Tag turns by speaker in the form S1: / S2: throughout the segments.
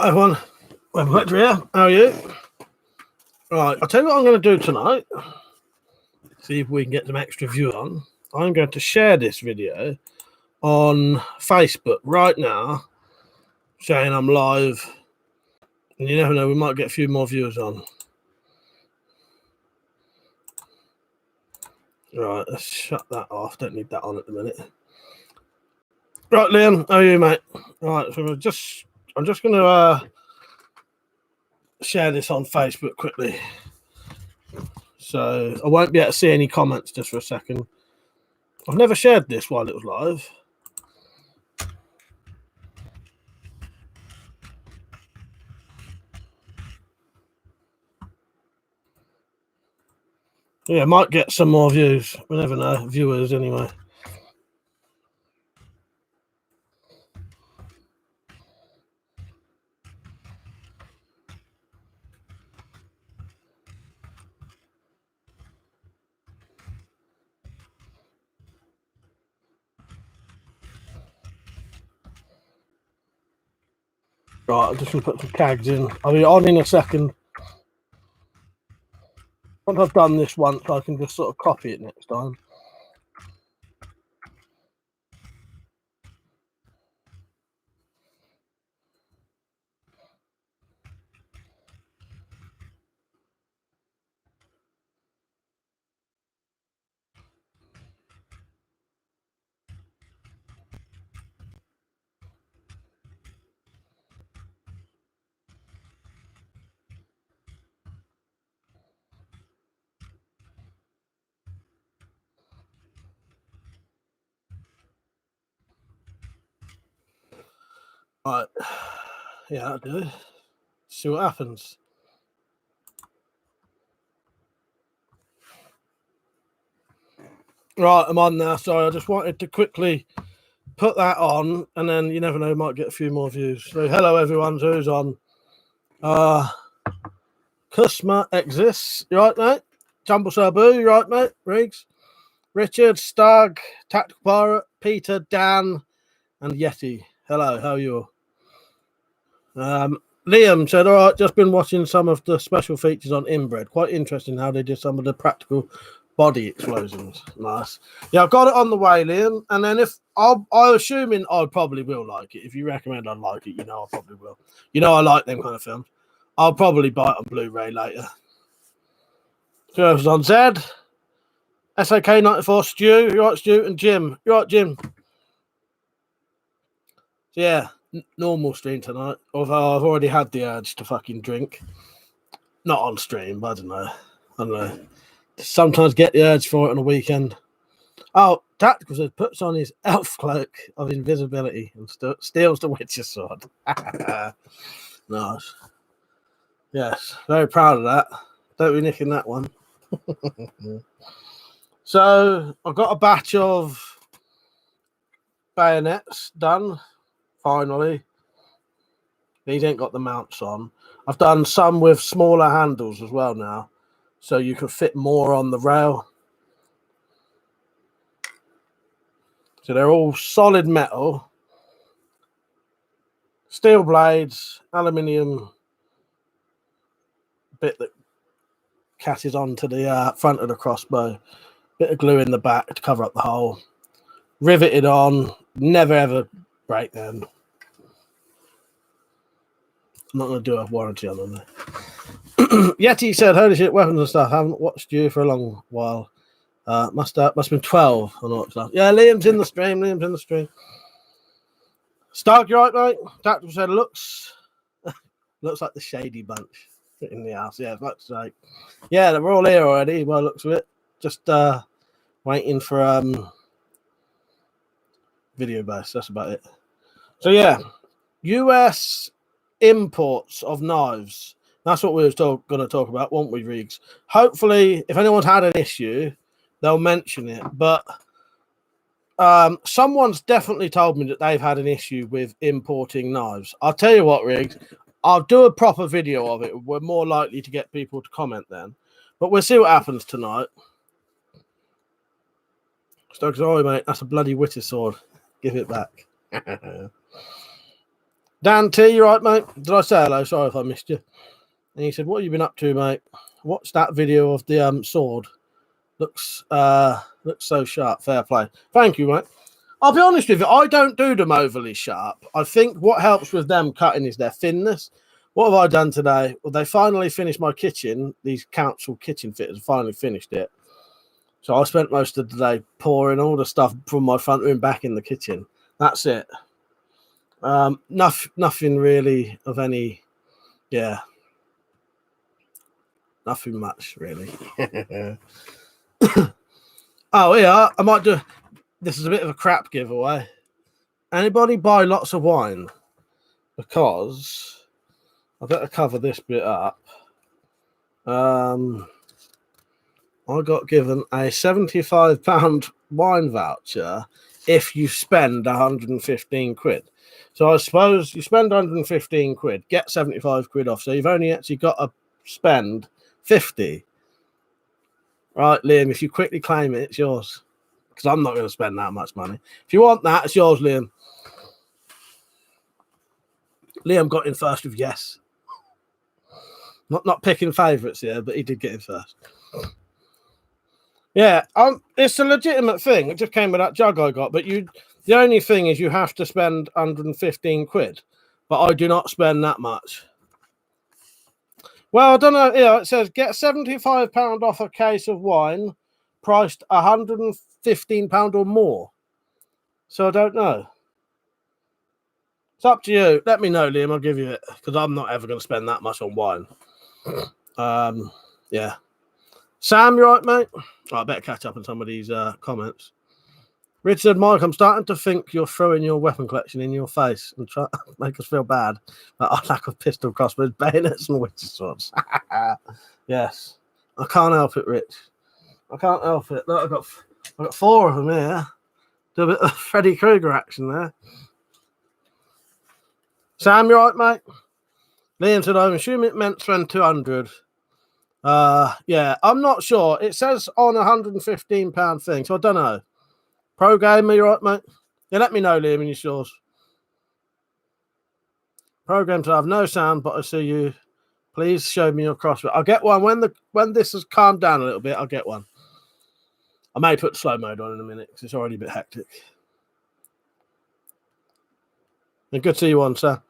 S1: Hi everyone, WeaponCollector here. How are you? Right, I'll tell you what I'm going to do tonight. See if we can get some extra views on. I'm going to share this video on Facebook right now, saying I'm live. And you never know, we might get a few more viewers on. Right, let's shut that off. Don't need that on at the minute. Right, Liam, how are you, mate? Right, so I'm just going to share this on Facebook quickly. So I won't be able to see any comments just for a second. I've never shared this while it was live. Yeah, might get some more views. We never know. Viewers, anyway. Right, I'm just going to put some tags in. I'll be on in a second. Once I've done this once, I can just sort of copy it next time. Right. Yeah, that'll do. See what happens. Right, I'm on now. Sorry, I just wanted to quickly put that on, and then you never know, might get a few more views. So, hello everyone, who's on? Customer exists. You right, mate? Tumble Sabu, you right, mate? Riggs, Richard, Stag, Tactical Pirate, Peter, Dan, and Yeti. Hello, how are you? Liam said, all right, just been watching some of the special features on Inbred. Quite interesting how they did some of the practical body explosions. Nice. Yeah, I've got it on the way, Liam. And then if I'm assuming I probably will like it. If you recommend I like it, you know I probably will. You know I like them kind of films. I'll probably buy it on Blu-ray later. So it's on Zed. SAK94, Stu. You right, Stu? And Jim. You right, Jim? Yeah, normal stream tonight. Although I've already had the urge to fucking drink. Not on stream, but I don't know. Sometimes get the urge for it on a weekend. Oh, Tactical says puts on his elf cloak of invisibility and steals the Witcher's sword. Nice. Yes, very proud of that. Don't be nicking that one. So I've got a batch of bayonets done. Finally. These ain't got the mounts on. I've done some with smaller handles as well now, so you can fit more on the rail. So they're all solid metal, steel blades, aluminium bit that catches onto the front of the crossbow, bit of glue in the back to cover up the hole, riveted on, never ever break them. I'm not going to do a warranty on them. Yeti said, holy shit, weapons and stuff. Haven't watched you for a long while. Must have been 12 or not. Stuff. Yeah, Liam's in the stream. Stark, you right, mate? Tactical said, looks like the shady bunch in the house. Yeah, that's like, yeah, they're all here already. By the looks of it, just waiting for video base. That's about it. So yeah, U.S. imports of knives. That's what we were going to talk about, won't we, Riggs? Hopefully, if anyone's had an issue, they'll mention it. But someone's definitely told me that they've had an issue with importing knives. I'll tell you what, Riggs, I'll do a proper video of it. We're more likely to get people to comment then. But we'll see what happens tonight. Stokes, sorry, mate. That's a bloody Witcher sword. Give it back. Dan T, you right, mate? Did I say hello? Sorry if I missed you. And he said, "What have you been up to, mate? What's that video of the sword? Looks so sharp. Fair play. Thank you, mate. I'll be honest with you, I don't do them overly sharp. I think what helps with them cutting is their thinness. What have I done today? Well, they finally finished my kitchen. These council kitchen fitters finally finished it. So I spent most of the day pouring all the stuff from my front room back in the kitchen. That's it. Nothing really of any, yeah. Nothing much, really. Oh, yeah, I might do... This is a bit of a crap giveaway. Anybody buy lots of wine? Because I better cover this bit up. I got given a £75 wine voucher if you spend 115 quid. So I suppose you spend 115 quid, get 75 quid off. So you've only actually got to spend 50. Right, Liam, if you quickly claim it, it's yours. Because I'm not going to spend that much money. If you want that, it's yours, Liam. Liam got in first with yes. Not picking favourites here, but he did get in first. Yeah, it's a legitimate thing. It just came with that jug I got. But the only thing is you have to spend 115 quid. But I do not spend that much. Well, I don't know. Yeah, it says get £75 off a case of wine priced £115 or more. So I don't know. It's up to you. Let me know, Liam. I'll give you it because I'm not ever going to spend that much on wine. Yeah. Sam, you right, mate? Oh, I better catch up on some of these comments. Richard, Mike, I'm starting to think you're throwing your weapon collection in your face and try to make us feel bad about our lack of pistol, crossbows, bayonets, and witches swords. Yes. I can't help it, Rich. I can't help it. Look, I've got 4 of them here. Do a bit of Freddy Krueger action there. Sam, you right, mate? Liam said, I'm assuming it meant spend 200. Yeah, I'm not sure. It says on £115 thing, so I don't know. Pro gamer, you right, mate? Yeah, let me know, Liam, and it's yours. Program to have no sound, but I see you. Please show me your crossbow. I'll get one when this has calmed down a little bit. I'll get one. I may put slow mode on in a minute because it's already a bit hectic. And good to see you on, sir.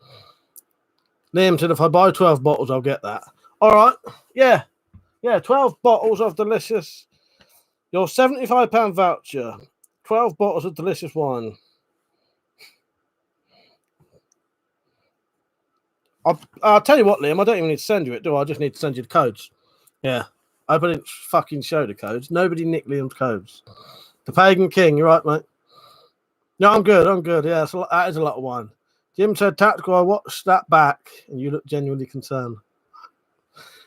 S1: Liam said, if I buy 12 bottles, I'll get that. All right. Yeah. Yeah, 12 bottles of delicious. Your £75 voucher. 12 bottles of delicious wine. I'll tell you what, Liam, I don't even need to send you it, do I? I just need to send you the codes. Yeah. I hope I didn't fucking show the codes. Nobody nicked Liam's codes. The Pagan King, you're right, mate. No, I'm good. Yeah, that is a lot of wine. Jim said, Tactical, I watched that back, and you look genuinely concerned.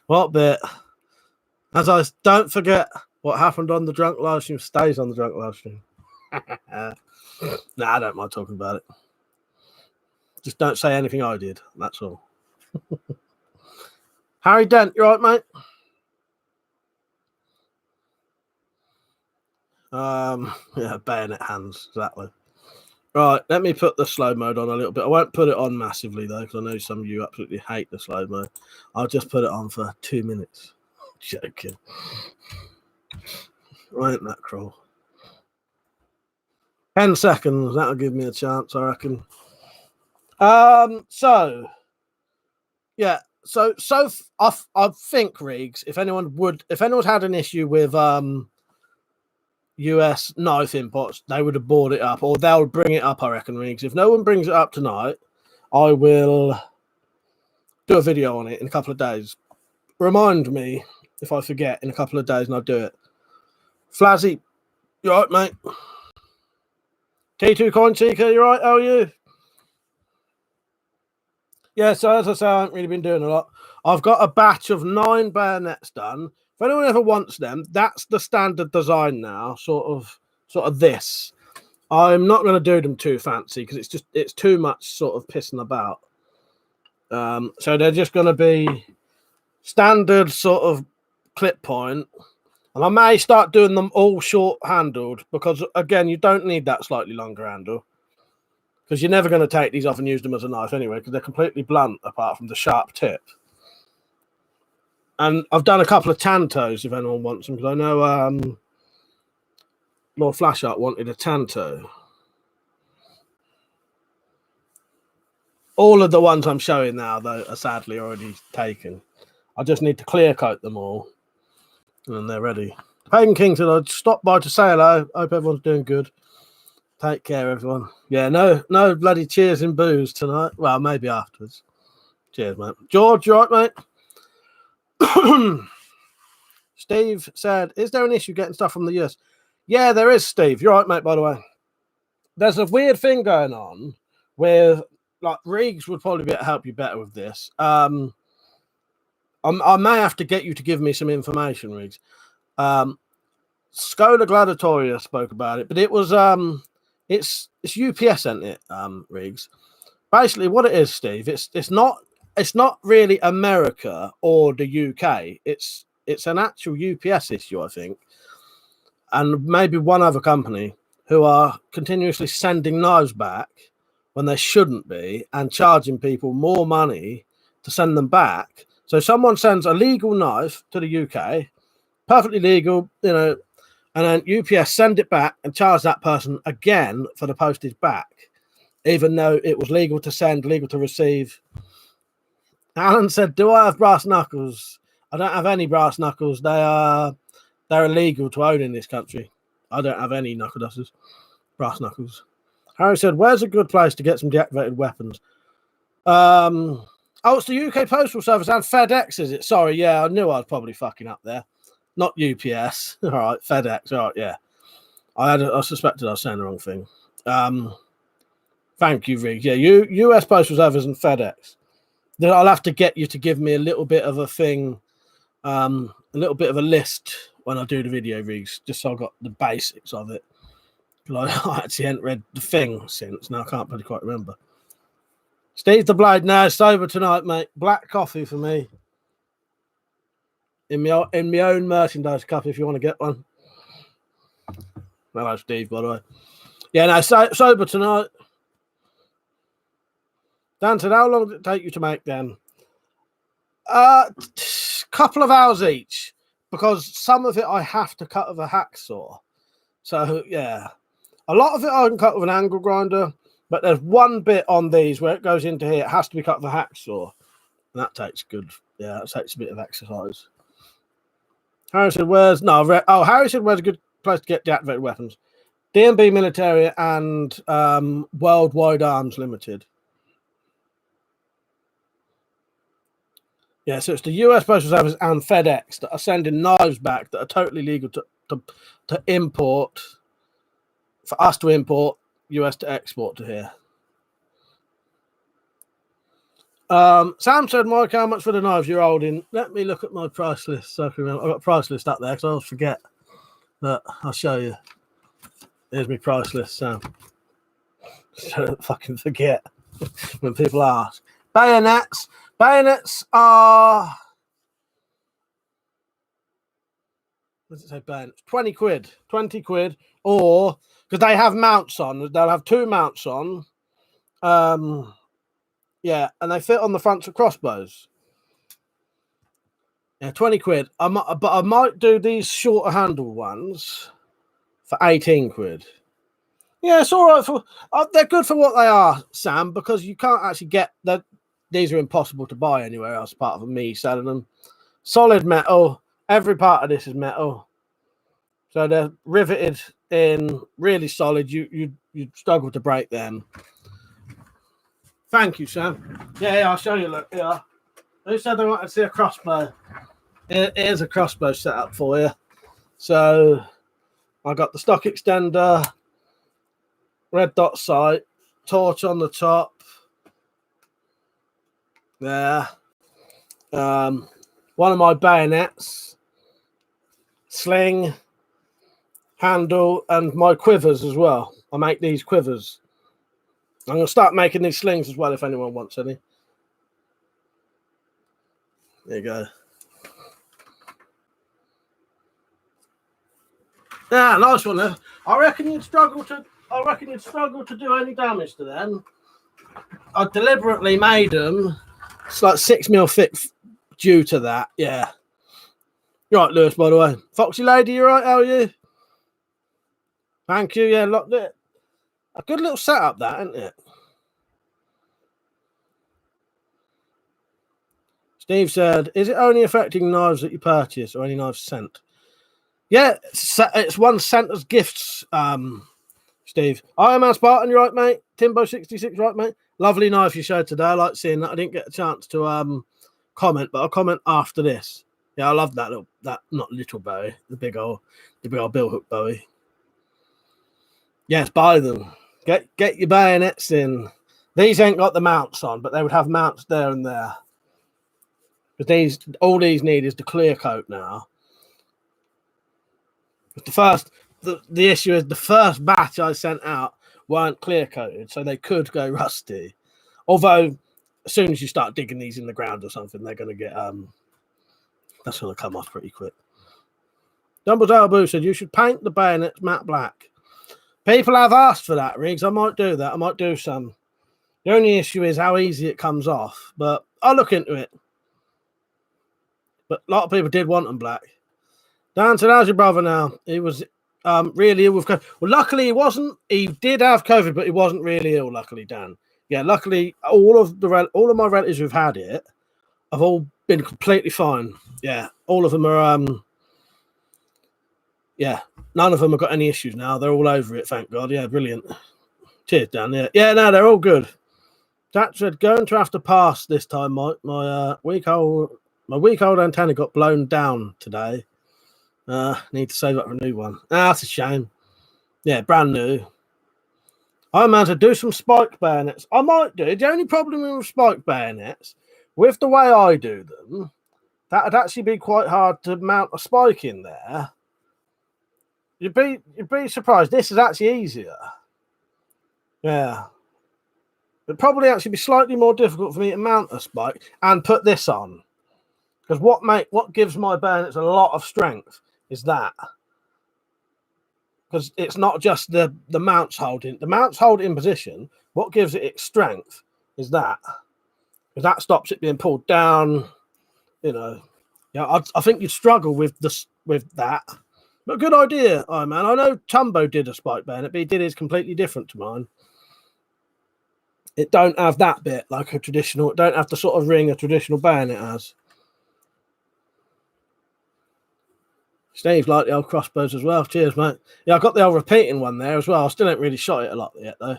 S1: What bit? As I don't forget what happened on the drunk live stream stays on the drunk live stream. Nah, I don't mind talking about it. Just don't say anything I did. That's all. Harry Dent, you right, mate? Yeah, bayonet hands, exactly. Right, let me put the slow mode on a little bit. I won't put it on massively, though, because I know some of you absolutely hate the slow mode. I'll just put it on for 2 minutes. Joking. Ain't that cruel? 10 seconds. That'll give me a chance, I reckon. So yeah. So I think, Riggs, if anyone's had an issue with U.S. knife imports, they would have bought it up, or they'll bring it up, I reckon, Riggs. If no one brings it up tonight, I will do a video on it in a couple of days. Remind me if I forget in a couple of days, and I'll do it. Flazzy, you right, mate? T2 Coin Seeker, you right? How are you? Yeah, so as I say, I haven't really been doing a lot. I've got a batch of 9 bayonets done. If anyone ever wants them, that's the standard design now, sort of this. I'm not going to do them too fancy because it's too much sort of pissing about. So they're just going to be standard sort of clip point. And I may start doing them all short handled because, again, you don't need that slightly longer handle. because you're never going to take these off and use them as a knife anyway, because they're completely blunt apart from the sharp tip. And I've done a couple of Tantos if anyone wants them, because I know Lord Flashart wanted a Tanto. All of the ones I'm showing now, though, are sadly already taken. I just need to clear coat them all, and they're ready. Pagan King said I'd stop by to say hello. Hope everyone's doing good. Take care, everyone. Yeah, no bloody cheers and booze tonight. Well, maybe afterwards. Cheers, mate. George, you all right, mate? Steve said, is there an issue getting stuff from the US? Yeah, there is, Steve. You're right, mate, by the way. There's a weird thing going on where, like, Riggs would probably help you better with this. I may have to get you to give me some information, Riggs. Scola Gladiatoria spoke about it, but it was it's UPS sent it, Riggs. Basically, what it is, Steve, it's not really America or the UK. It's an actual UPS issue, I think, and maybe one other company who are continuously sending knives back when they shouldn't be and charging people more money to send them back. So someone sends a legal knife to the UK, perfectly legal, you know, and then UPS send it back and charge that person again for the postage back, even though it was legal to send, legal to receive. Alan said, do I have brass knuckles? I don't have any brass knuckles. They're illegal to own in this country. I don't have any knuckle dusters, brass knuckles. Harry said, where's a good place to get some deactivated weapons? Oh, it's the UK Postal Service and FedEx, is it? Sorry, yeah, I knew I was probably fucking up there. Not UPS. All right, FedEx. All right, yeah. I suspected I was saying the wrong thing. Thank you, Rig. Yeah, US Postal Service and FedEx. Then I'll have to get you to give me a little bit of a thing, a little bit of a list when I do the video, Riggs, just so I got the basics of it. I actually hadn't read the thing since. Now I can't really quite remember. Steve the Blade, now sober tonight, mate. Black coffee for me. In my own merchandise cup, if you want to get one. Hello, Steve, by the way. Yeah, no, sober tonight. Dan said, how long did it take you to make them? Couple of hours each, because some of it I have to cut with a hacksaw. So, yeah. A lot of it I can cut with an angle grinder, but there's one bit on these where it goes into here. It has to be cut with a hacksaw. And that takes that takes a bit of exercise. Harry said, Harry said, where's a good place to get deactivated weapons? DMB Military and Worldwide Arms Limited. Yeah, so it's the US Postal Service and FedEx that are sending knives back that are totally legal to import, for us to import, US to export to here. Sam said, Mike, how much for the knives you're holding? Let me look at my price list. So I can remember. I've got a price list up there because I always forget. But I'll show you. Here's my price list, Sam. So I don't fucking forget when people ask. Bayonets. Bayonets are... What does it say, bayonets? 20 quid. 20 quid. Or, because they have mounts on. They'll have two mounts on. Yeah, and they fit on the fronts of crossbows. Yeah, 20 quid. But I might do these shorter handle ones for 18 quid. Yeah, it's all right for. They're good for what they are, Sam, because you can't actually get that. These are impossible to buy anywhere else apart from me selling them. Solid metal. Every part of this is metal, so they're riveted in, really solid. You struggle to break them. Thank you, Sam. Yeah, I'll show you. Look, yeah. Who said they wanted to see a crossbow? Here's a crossbow setup for you. So I got the stock extender, red dot sight, torch on the top. There. One of my bayonets, sling, handle, and my quivers as well. I make these quivers. I'm going to start making these slings as well if anyone wants any. There you go. Yeah, nice one there. I reckon you'd struggle to I reckon you'd struggle to do any damage to them. I deliberately made them. It's like 6mm thick due to that. Yeah. You're right, Lewis, by the way. Foxy Lady, you right? How are you? Thank you. Yeah, look, a good little setup, that, isn't it? Steve said, is it only affecting knives that you purchase or any knives sent? Yeah, it's one sent as gifts, Steve. Iron Man Spartan, you right, mate? Timbo66, right, mate? Lovely knife you showed today. I like seeing that. I didn't get a chance to comment, but I'll comment after this. Yeah, I love that not little Bowie, the big old bill hook Bowie. Yes, buy them. Get your bayonets in. These ain't got the mounts on, but they would have mounts there and there. Because all these need is the clear coat now. The issue is the first batch I sent out weren't clear coated, so they could go rusty. Although, as soon as you start digging these in the ground or something, they're going to get that's going to come off pretty quick. Dumbledore Boo said you should paint the bayonets matte black. People have asked for that, Riggs. I might do that. I might do some. The only issue is how easy it comes off, but I'll look into it. But a lot of people did want them black. Dan said, how's your brother now? He was really ill with COVID. Well, luckily he wasn't. He did have COVID, but he wasn't really ill, luckily, Dan. Yeah, luckily all of my relatives who've had it have all been completely fine. Yeah, all of them are yeah, none of them have got any issues now. They're all over it, thank God. Yeah, brilliant. Cheers, Dan. Yeah, no, they're all good. That said, going to have to pass this time. My week-old antenna got blown down today. Need to save up for a new one. That's a shame. Yeah, brand new. I might to do some spike bayonets. I might do. The only problem with spike bayonets, with the way I do them, that'd actually be quite hard to mount a spike in there. You'd be surprised. This is actually easier. Yeah. It'd probably actually be slightly more difficult for me to mount a spike and put this on. Because what gives my bayonets a lot of strength is that. Because it's not just the mounts holding. The mounts hold in position. What gives it its strength is that. Because that stops it being pulled down. You know. Yeah, I think you'd struggle with that. But good idea, man. I know Tumbo did a spike bayonet, but he did his completely different to mine. It don't have that bit like a traditional. It don't have the sort of ring a traditional bayonet has. Steve liked the old crossbows as well. Cheers, mate. Yeah, I got the old repeating one there as well. I still ain't really shot it a lot yet, though.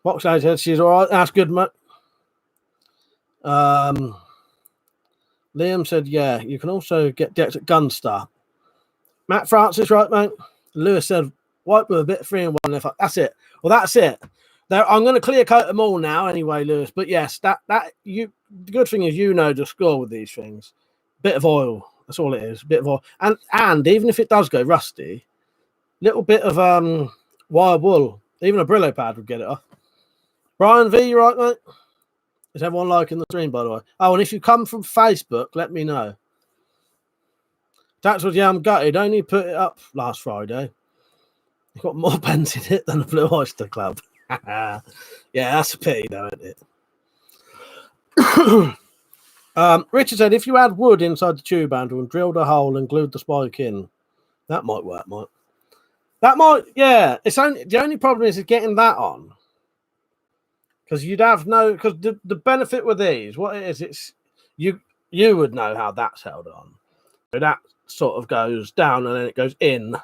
S1: Foxlady said she's all right. That's good, mate. Liam said, yeah, you can also get decks at Gunstar. Matt Francis, right, mate? Lewis said, wipe with a bit of 3-in-1. That's it. Well, that's it. I'm going to clear coat them all now anyway, Lewis. But yes, the good thing is you know the score with these things. Bit of oil. That's all it is. A bit of oil. And even if it does go rusty, little bit of wire wool, even a Brillo pad would get it off. Brian V, you right, mate? Is everyone liking the stream, by the way? Oh, and if you come from Facebook, let me know. That's what, yeah, I'm gutted. Only put it up last Friday. You've got more pens in it than the Blue Oyster Club. Yeah, that's a pity, though, isn't it? Richard said, if you add wood inside the tube handle and drilled a hole and glued the spike in, that might work, mate. That might, yeah. The only problem is getting that on. Because you'd have because the benefit with these, what it is, it's you would know how that's held on. So that sort of goes down and then it goes in.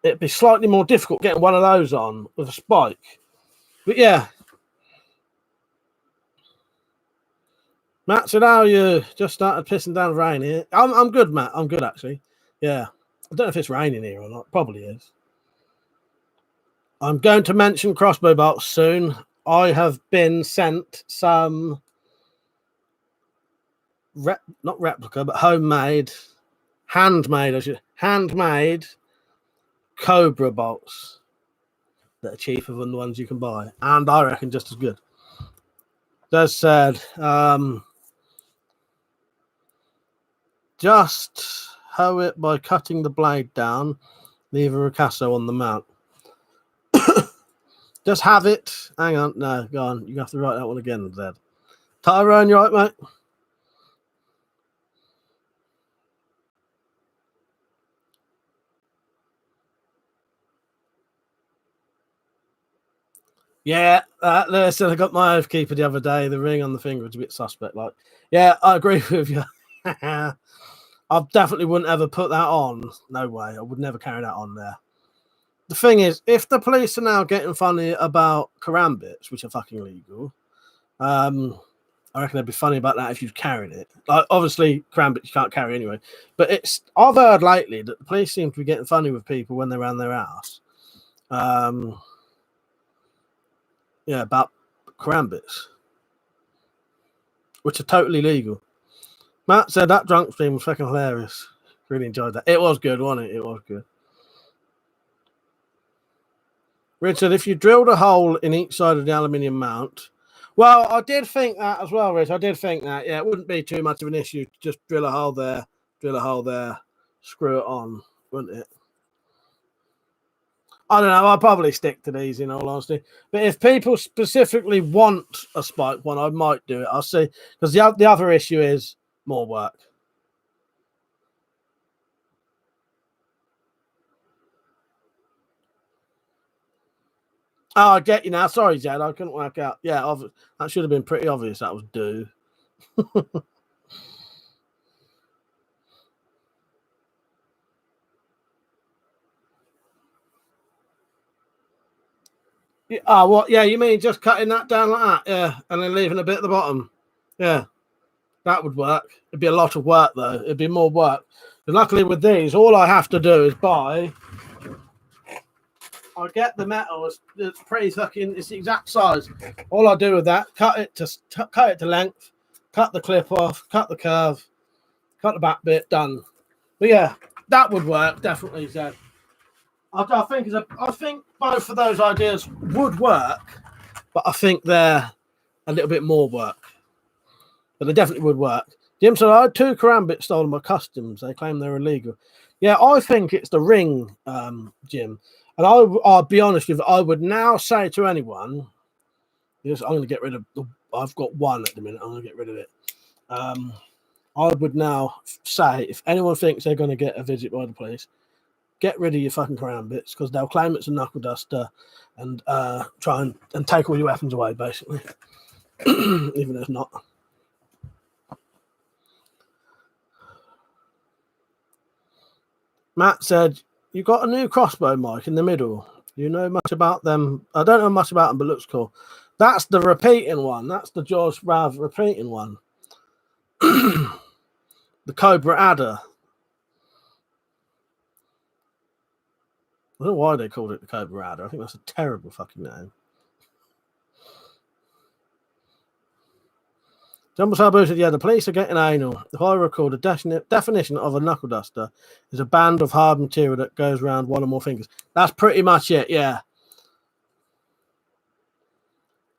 S1: It'd be slightly more difficult getting one of those on with a spike. But yeah. Matt said, how are you? Just started pissing down rain here. I'm good, Matt. I'm good, actually. Yeah. I don't know if it's raining here or not. Probably is. I'm going to mention crossbow bolts soon. I have been sent some not replica, but handmade Cobra bolts that are cheaper than the ones you can buy, and I reckon just as good. That said, just hoe it by cutting the blade down
S2: Leave a ricasso on the mount. Just have it. Hang on. No, go on. You have to write that one again, Zed. Tyrone, you right, mate? Yeah, listen, I got my oathkeeper the other day. The ring on the finger was a bit suspect. Like, yeah, I agree with you. I definitely wouldn't ever put that on. No way. I would never carry that on there. The thing is, if the police are now getting funny about karambits, which are fucking legal, I reckon they'd be funny about that if you carried it. Like, obviously, karambits you can't carry anyway. But I've heard lately that the police seem to be getting funny with people when they're around their house. Yeah, about karambits, which are totally legal. Matt said that drunk stream was fucking hilarious. Really enjoyed that. It was good, wasn't it? It was good. Richard, if you drilled a hole in each side of the aluminium mount, well, I did think that as well, Rich. I did think that. Yeah, it wouldn't be too much of an issue to just drill a hole there, screw it on, wouldn't it? I don't know. I'll probably stick to these in all honesty. But if people specifically want a spike one, I might do it. I'll see. Because the other issue is more work. Oh, I get you now. Sorry, Jed. I couldn't work out. Yeah, that should have been pretty obvious. That was do. Yeah, what? Yeah, you mean just cutting that down like that? Yeah, and then leaving a bit at the bottom. Yeah, that would work. It'd be a lot of work, though. It'd be more work. And luckily with these, all I have to do is buy. I get the metal. It's pretty fucking. It's the exact size. All I do with that, cut it to length, cut the clip off, cut the curve, cut the back bit. Done. But yeah, that would work definitely. So I think both of those ideas would work, but I think they're a little bit more work. But they definitely would work. Jim said, I had 2 karambits stolen by customs. They claim they're illegal. Yeah, I think it's the ring, Jim. And I'll be honest with you, I would now say to anyone, yes, I'm going to get rid of, I've got one at the minute, I'm going to get rid of it. I would now say, if anyone thinks they're going to get a visit by the police, get rid of your fucking karambits, because they'll claim it's a knuckle duster and try and take all your weapons away, basically. Even if it's not. Matt said, you got a new crossbow mic in the middle. You know much about them? I don't know much about them, but looks cool. That's the repeating one. That's the George Rav repeating one. The Cobra Adder. I don't know why they called it the Cobra Adder. I think that's a terrible fucking name. Jumbo Sabu said, yeah, the police are getting anal. If I recall, the definition of a knuckle duster is a band of hard material that goes around one or more fingers. That's pretty much it, yeah.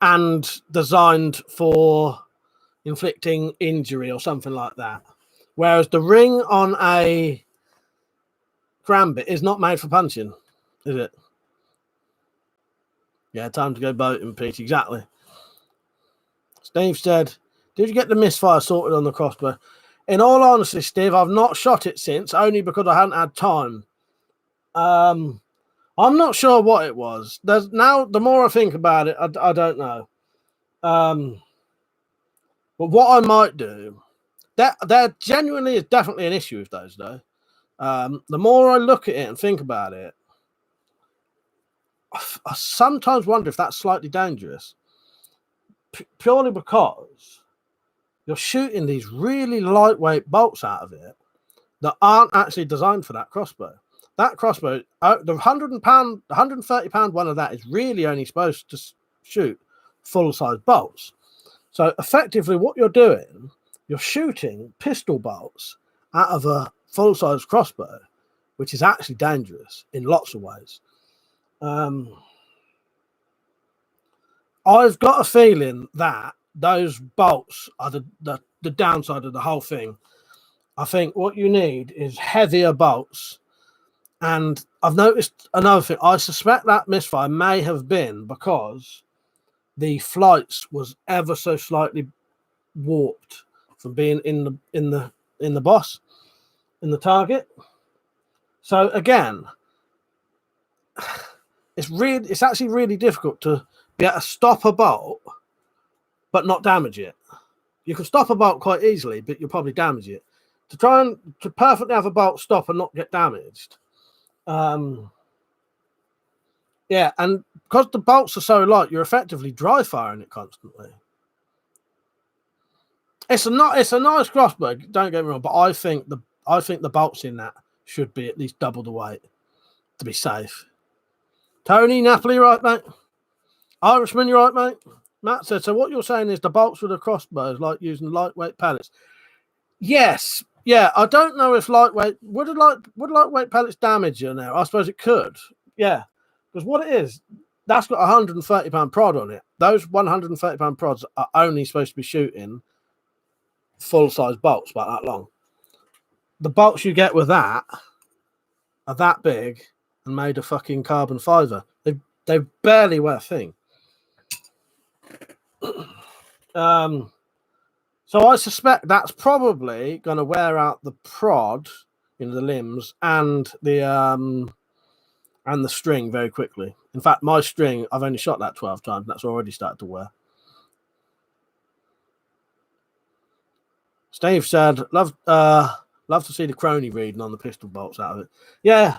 S2: And designed for inflicting injury or something like that. Whereas the ring on a karambit is not made for punching, is it? Yeah, time to go boating, Pete. Exactly. Steve said, did you get the misfire sorted on the crossbow? In all honesty, Steve, I've not shot it since, only because I hadn't had time. I'm not sure what it was. Now, the more I think about it, I don't know. But what I might do, there genuinely is definitely an issue with those, though. The more I look at it and think about it, I sometimes wonder if that's slightly dangerous. Purely because you're shooting these really lightweight bolts out of it that aren't actually designed for that crossbow. That crossbow, the 130 pound one of that is really only supposed to shoot full-size bolts. So effectively what you're doing, you're shooting pistol bolts out of a full-size crossbow, which is actually dangerous in lots of ways. I've got a feeling that those bolts are the downside of the whole thing. I think what you need is heavier bolts
S1: And I've noticed another thing. I suspect that misfire may have been because the flights was ever so slightly warped from being in the boss, in the target. So again, it's actually really difficult to be able to stop a bolt but not damage it. You can stop a bolt quite easily, but you'll probably damage it. To try and to perfectly have a bolt stop and not get damaged. Yeah, and because the bolts are so light, you're effectively dry firing it constantly. It's a nice crossbow, don't get me wrong, but I think the bolts in that should be at least double the weight to be safe. Tony Napoli, right, mate? Irishman, you right, mate? Matt said, so what you're saying is the bolts with the crossbows like using lightweight pellets. Yes. Yeah, I don't know if lightweight would lightweight pellets damage you now. I suppose it could. Yeah. Because what it is, that's got a £130 prod on it. Those £130 prods are only supposed to be shooting full-size bolts about that long. The bolts you get with that are that big and made of fucking carbon fiber. They barely weigh a thing. So I suspect that's probably going to wear out the prod in the limbs and the string very quickly. In fact, my string, I've only shot that 12 times. That's already started to wear. Steve said, love to see the crony reading on the pistol bolts out of it. Yeah,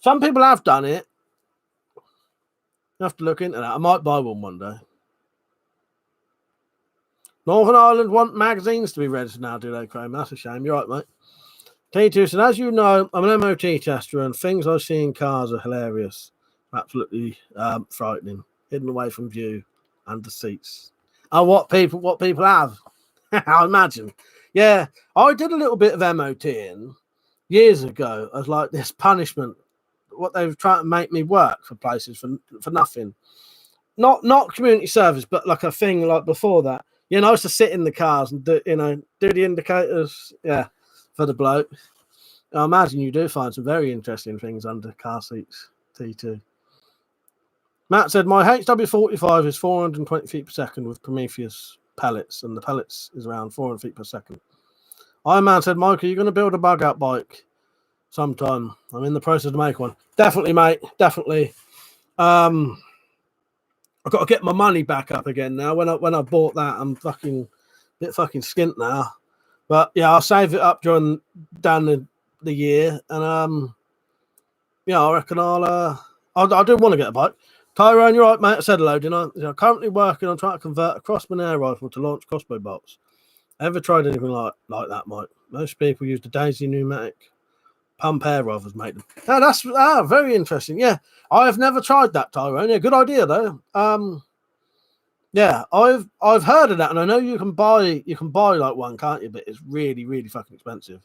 S1: some people have done it. You have to look into that. I might buy one day. Northern Ireland want magazines to be registered now, do they, Chrome? That's a shame. You're right, mate. T2 said, as you know, I'm an MOT tester and things I see in cars are hilarious. Absolutely frightening. Hidden away from view and the seats. Oh, what people have. I imagine. Yeah, I did a little bit of MOTing years ago as like this punishment. What they were trying to make me work for places for nothing. Not community service, but like a thing like before that. You know, I used to sit in the cars and do the indicators, yeah, for the bloke. I imagine you do find some very interesting things under car seats, T2. Matt said, my HW45 is 420 feet per second with Prometheus pellets, and the pellets is around 400 feet per second. Iron Man said, Mike, are you going to build a bug-out bike sometime? I'm in the process to make one. Definitely, mate, definitely. I've got to get my money back up again now. When I bought that, I'm a bit fucking skint now. But yeah, I'll save it up down the year, and yeah, I reckon I do want to get a bike. Tyrone, you're right, mate. I said hello, didn't I? Currently working on trying to convert a crossbow air rifle to launch crossbow bolts. Ever tried anything like that, Mike? Most people use the Daisy pneumatic pump air rifles, mate. Oh, that's very interesting. Yeah, I have never tried that, Tyrone. Yeah, good idea though. Yeah, I've heard of that, and I know you can buy like one, can't you? But it's really, really fucking expensive.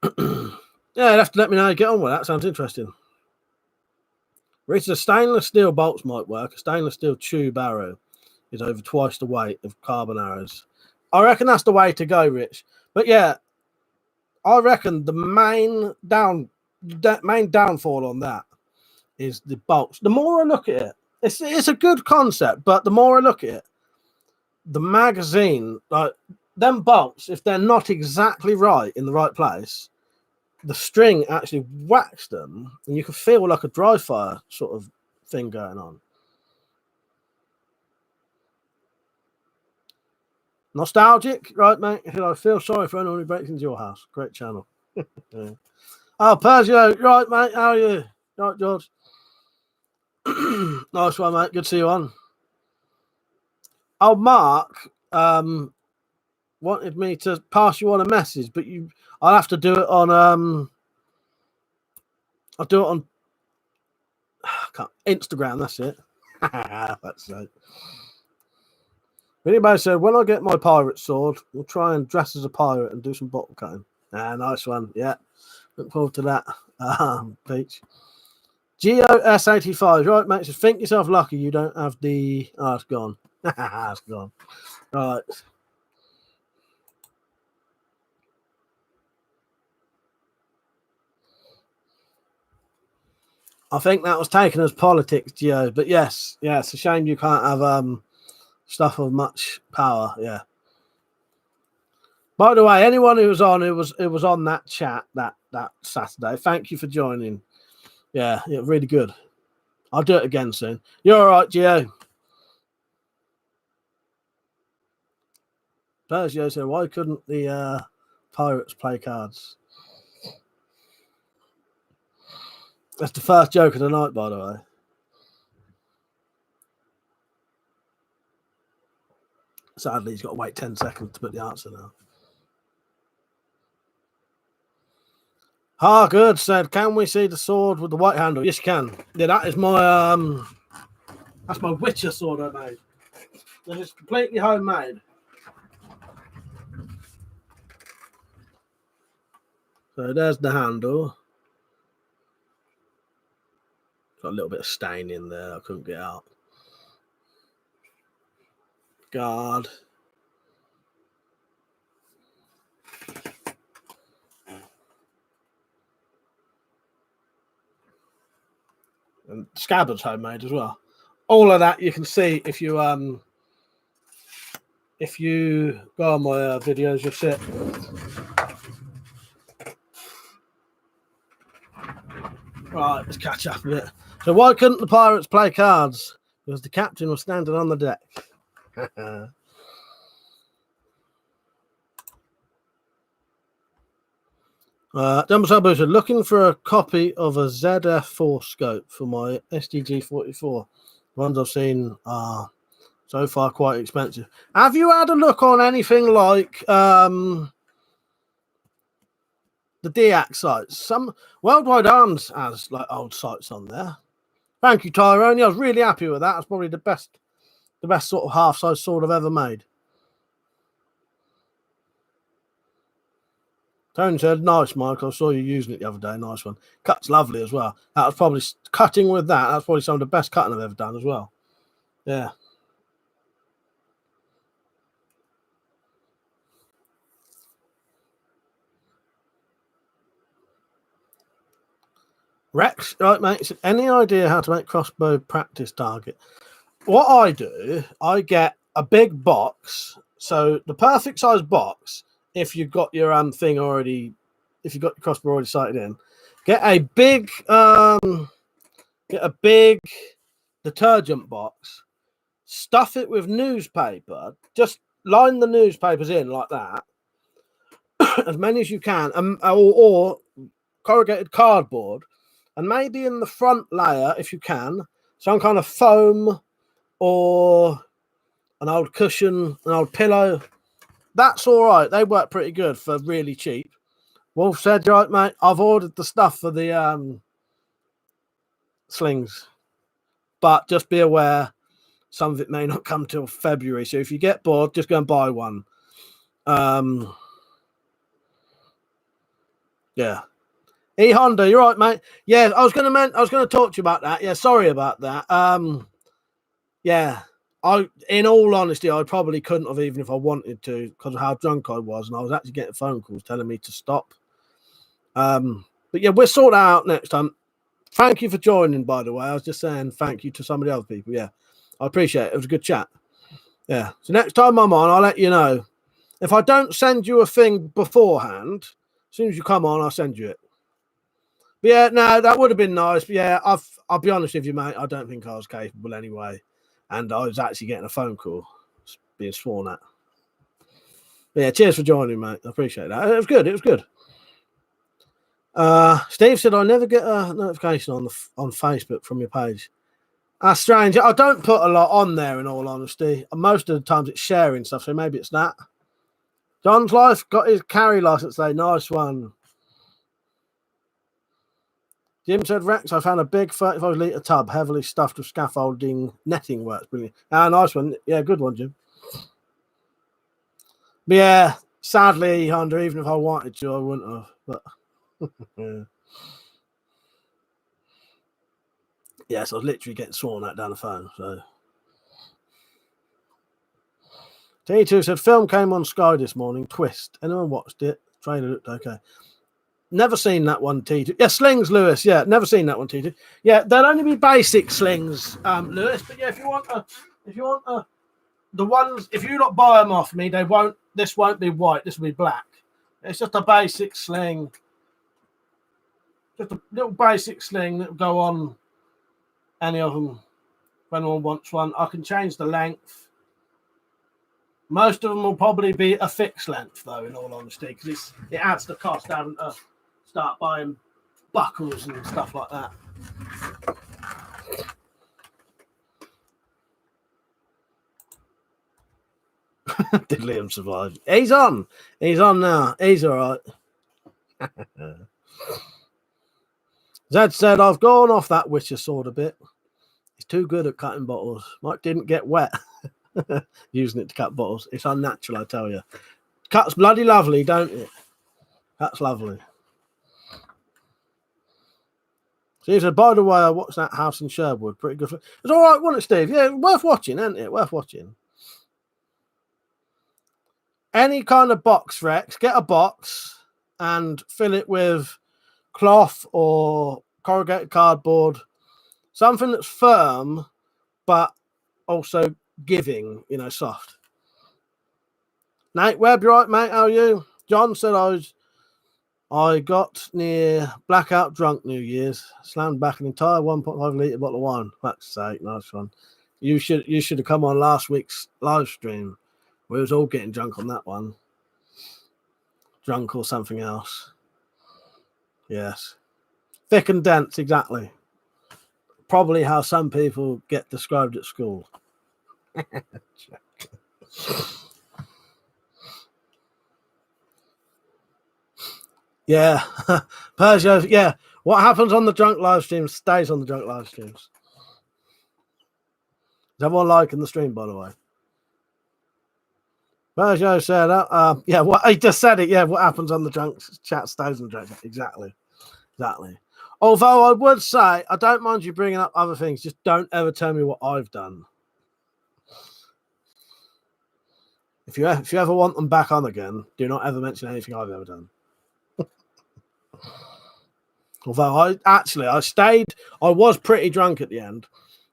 S1: Yeah, you'll have to let me know how you get on with that. Sounds interesting. Richard, stainless steel bolts might work. A stainless steel tube arrow is over twice the weight of carbon arrows. I reckon that's the way to go, Rich. But yeah, I reckon the main downfall on that is the bolts. The more I look at it, it's a good concept, but the more I look at it, the magazine, like them bolts, if they're not exactly right in the right place, the string actually whacks them, and you can feel like a dry fire sort of thing going on. Nostalgic, right, mate? I feel sorry for anyone who breaks into your house. Great channel. Yeah. Oh, Persia, right, mate? How are you? Right, George? Nice one, mate. Good to see you on. Oh, Mark wanted me to pass you on a message, but I'll have to do it on I'll do it on Instagram. That's it. That's it. Anybody said, when I get my pirate sword, we'll try and dress as a pirate and do some bottle cutting. Nice one. Yeah. Look forward to that. Peach. GOS85. Right, mate. So think yourself lucky you don't have the. Oh, it's gone. It's gone. Right. I think that was taken as politics, Gio. But yes, it's a shame you can't have stuff of much power. Yeah. By the way, anyone who was on, it was on that chat that Saturday. Thank you for joining. Yeah, really good. I'll do it again soon. You're all right, Gio. Gio said, why couldn't the Pirates play cards? That's the first joke of the night, by the way. Sadly, he's got to wait 10 seconds to put the answer now. Good said, can we see the sword with the white handle? Yes, you can. Yeah, that is my that's my Witcher sword I made. It's completely homemade. So there's the handle. Got a little bit of stain in there. I couldn't get out. Guard. And scabbard's homemade as well. All of that you can see if you go on my videos, you'll see it. Right, let's catch up a bit. So why couldn't the Pirates play cards? Because the captain was standing on the deck. Jumbo Sabu said, looking for a copy of a ZF4 scope for my SDG44. The ones I've seen are so far quite expensive. Have you had a look on anything like the DX sites? Some Worldwide Arms has like old sites on there. Thank you, Tyrone. Yeah, I was really happy with that. It's probably the best sort of half-size sword I've ever made. Tony said, nice, Mike. I saw you using it the other day. Nice one. Cut's lovely as well. That was probably cutting with that. That's probably some of the best cutting I've ever done as well. Yeah. Rex, right, mate? Any idea how to make crossbow practice target? What I do, I get a big box. So the perfect size box, if you've got your thing already, if you've got your crossbow already sighted in, get a big detergent box, stuff it with newspaper, just line the newspapers in like that, as many as you can, or corrugated cardboard, and maybe in the front layer, if you can, some kind of foam or an old cushion, an old pillow. That's all right. They work pretty good for really cheap. Wolf said, right, mate, I've ordered the stuff for the slings, but just be aware some of it may not come till February. So if you get bored, just go and buy one. Yeah. E Honda, you're right, mate. Yeah, I was gonna talk to you about that. Yeah, sorry about that. Yeah. In all honesty, I probably couldn't have, even if I wanted to, because of how drunk I was, and I was actually getting phone calls telling me to stop. But yeah, we'll sort that out next time. Thank you for joining, by the way. I was just saying thank you to some of the other people. Yeah, I appreciate it. It was a good chat. Yeah. So next time I'm on, I'll let you know. If I don't send you a thing beforehand, as soon as you come on, I'll send you it. But yeah, no, that would have been nice. But yeah, I'll be honest with you, mate. I don't think I was capable anyway. And I was actually getting a phone call being sworn at. But yeah, cheers for joining, mate. I appreciate that. It was good. It was good. Steve said, I never get a notification on Facebook from your page. That's strange. I don't put a lot on there, in all honesty. Most of the times it's sharing stuff, so maybe it's that. John's Life got his carry license today. Nice one. Jim said, Rex, I found a big 35-litre tub heavily stuffed with scaffolding. Netting works brilliant. Nice one. Yeah, good one, Jim. But yeah, sadly, Honda, even if I wanted to, I wouldn't have. But yeah. Yes, I was literally getting sworn at down the phone. So T2 said, film came on Sky this morning. Twist. Anyone watched it? Trailer looked okay.
S2: Never seen that one, T2. Yeah, slings, Lewis. Yeah, never seen that one, T2. Yeah, there'll only be basic slings, Lewis. But yeah, if you want the ones, if you not buy them off me, they won't. This won't be white. This will be black. It's just a basic sling, just a little basic sling that will go on any of them. If anyone wants one, I can change the length. Most of them will probably be a fixed length, though, in all honesty, because it adds the cost having to start buying buckles and stuff like that. Did Liam survive? He's on. He's on now. He's all right. Zed said, I've gone off that Witcher sword a bit. He's too good at cutting bottles. Mike didn't get wet using it to cut bottles. It's unnatural, I tell you. Cuts bloody lovely, don't it? That's lovely. So he said, by the way, I watched that house in Sherwood. Pretty good. It's all right, wasn't it, Steve? Yeah, worth watching, isn't it? Worth watching. Any kind of box, Rex, get a box and fill it with cloth or corrugated cardboard, something that's firm but also giving, soft. Nate Webb, you right, mate? How are you? John said I got near blackout drunk New Year's, slammed back an entire 1.5 litre bottle of wine. Fuck's sake, nice one. You should have come on last week's live stream. We was all getting drunk on that one. Drunk or something else. Yes. Thick and dense, exactly. Probably how some people get described at school. Yeah. Persia, yeah. What happens on the drunk live streams stays on the drunk live streams. Is everyone liking the stream, by the way? Persia said, yeah, what he just said it. Yeah, what happens on the drunk chat stays on the drunk. Exactly. Although I would say, I don't mind you bringing up other things. Just don't ever tell me what I've done. If you ever want them back on again, do not ever mention anything I've ever done. Although I was pretty drunk at the end,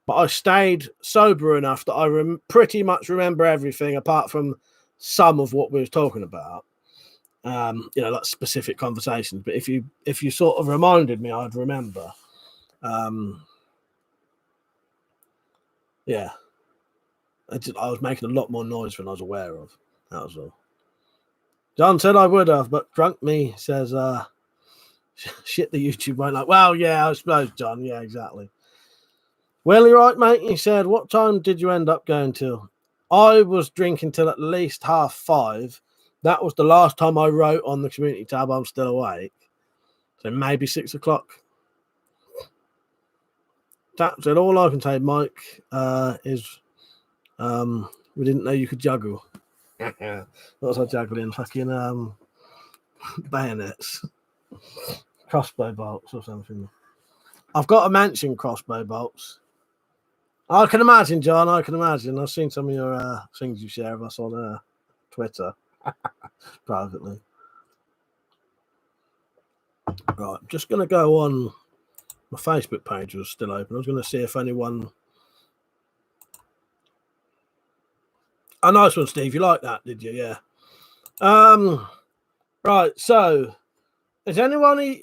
S2: but I stayed sober enough that I pretty much remember everything apart from some of what we were talking about. Like specific conversations. But if you sort of reminded me, I'd remember. Yeah. I was making a lot more noise than I was aware of. That was all. John said I would have, but drunk me says, shit, the YouTube won't like. Well, yeah, I suppose, John. Yeah, exactly. Well, you're right, mate. He said, what time did you end up going till? I was drinking till at least 5:30. That was the last time I wrote on the community tab. I'm still awake. So maybe 6 o'clock. That's it. All I can say, Mike, is we didn't know you could juggle. What was I juggling? Fucking bayonets. Crossbow bolts or something. I've got to mention crossbow bolts. I can imagine, John. I can imagine. I've seen some of your things you share of us on Twitter privately. Right, I'm just going to go on. My Facebook page was still open. I was going to see if anyone. Oh, nice one, Steve. You like that, did you? Yeah. Right. So, does anybody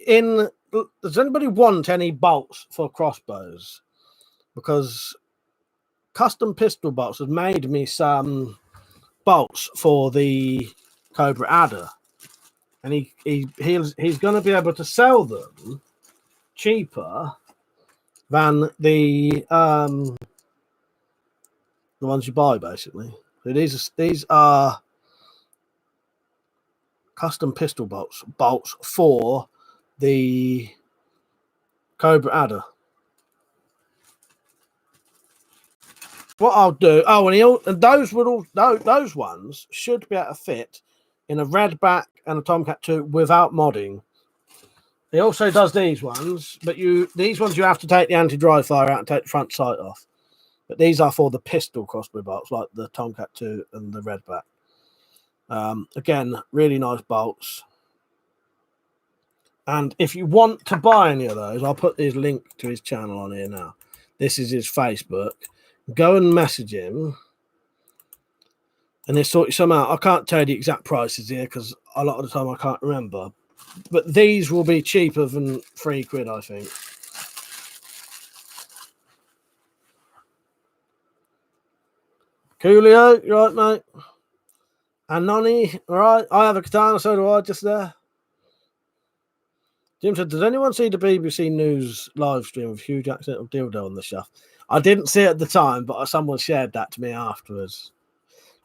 S2: want any bolts for crossbows? Because Custom Pistol Bolts have made me some bolts for the Cobra Adder, and he's going to be able to sell them cheaper than the ones you buy, basically. So these are custom pistol bolts for the Cobra Adder. What I'll do, and those ones should be able to fit in a Redback and a Tomcat 2 without modding. He also does these ones, but these ones you have to take the anti-dry fire out and take the front sight off. But these are for the pistol crossbow bolts, like the Tomcat 2 and the Redback. Again, really nice bolts.
S1: And if you want to buy any of those, I'll put his link to his channel on here now. This is his Facebook. Go and message him, and he'll sort you some out. I can't tell you the exact prices here because a lot of the time I can't remember. But these will be cheaper than £3, I think. Coolio, you right, mate? And Nonny, all right? I have a katana, so do I, just there. Jim said, does anyone see the BBC News live stream of huge accidental dildo on the shaft? I didn't see it at the time, but someone shared that to me afterwards.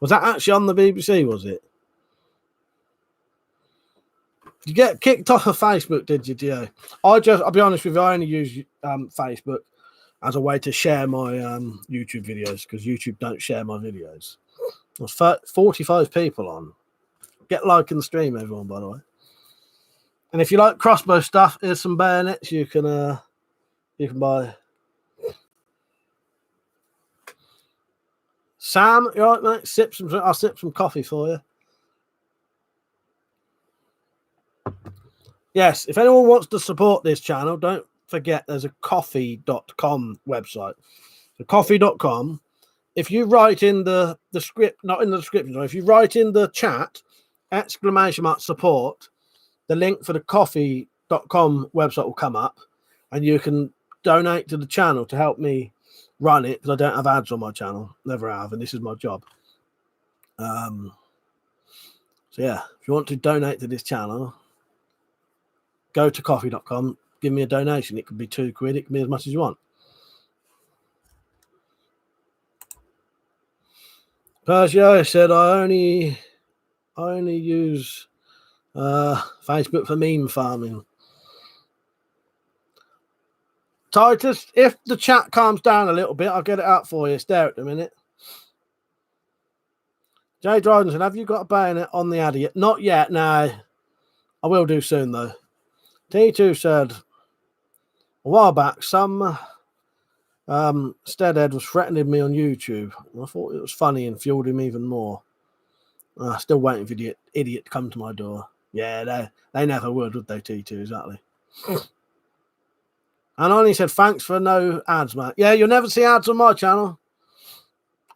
S1: Was that actually on the BBC, was it? Did you get kicked off of Facebook, did you, Gio? I'll be honest with you, I only use Facebook as a way to share my YouTube videos because YouTube don't share my videos. There's 45 people on. Get liking the stream, everyone, by the way. And if you like crossbow stuff, here's some bayonets you can buy. Sam, you all right, mate? I'll sip some coffee for you. Yes, if anyone wants to support this channel, don't forget there's a coffee.com website. So coffee.com. If you write in the script, not in the description, if you write in the chat, !support, the link for the coffee.com website will come up and you can donate to the channel to help me run it because I don't have ads on my channel. Never have, and this is my job. So yeah, if you want to donate to this channel, go to coffee.com, give me a donation. It could be £2, it can be as much as you want. Persia said I only use Facebook for meme farming. Titus, if the chat calms down a little bit, I'll get it out for you. It's there at the minute. Jay Dryden said, have you got a bayonet on the adder yet? Not yet, no. I will do soon, though. T2 said, a while back, some steadhead was threatening me on YouTube. I thought it was funny and fueled him even more. Still waiting for the idiot to come to my door. Yeah, they never would they, T2? Exactly. And Oni said, thanks for no ads, mate. Yeah, you'll never see ads on my channel.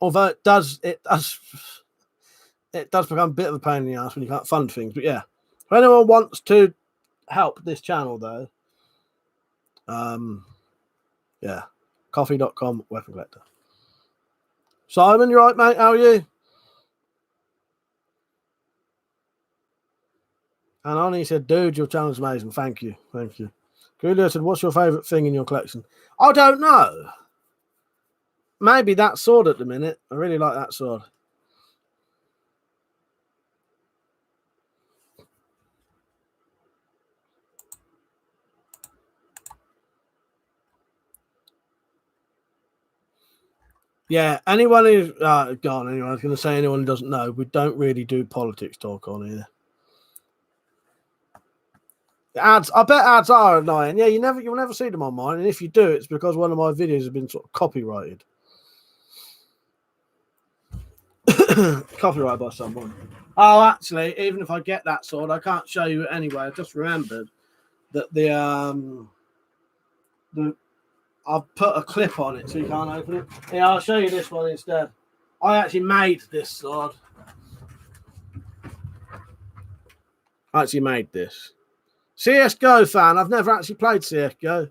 S1: Although it does become a bit of a pain in the ass when you can't fund things. But yeah, if anyone wants to help this channel, though, yeah, coffee.com, WeaponCollector. Simon, you right, mate? How are you? And Oni said, dude, your channel's amazing. Thank you. Thank you. Julio said, what's your favourite thing in your collection? I don't know. Maybe that sword at the minute. I really like that sword. Yeah, anyone who's gone anyway, I was going to say anyone who doesn't know, we don't really do politics talk on here. The ads, I bet ads are annoying. Yeah, you'll never see them on mine, and if you do, it's because one of my videos has been sort of copyrighted. Copyrighted by someone. Oh, actually, even if I get that sword, I can't show you it anyway. I just remembered that I've put a clip on it so you can't open it. Yeah, I'll show you this one instead. I actually made this sword. I actually made this. CSGO fan. I've never actually played CSGO.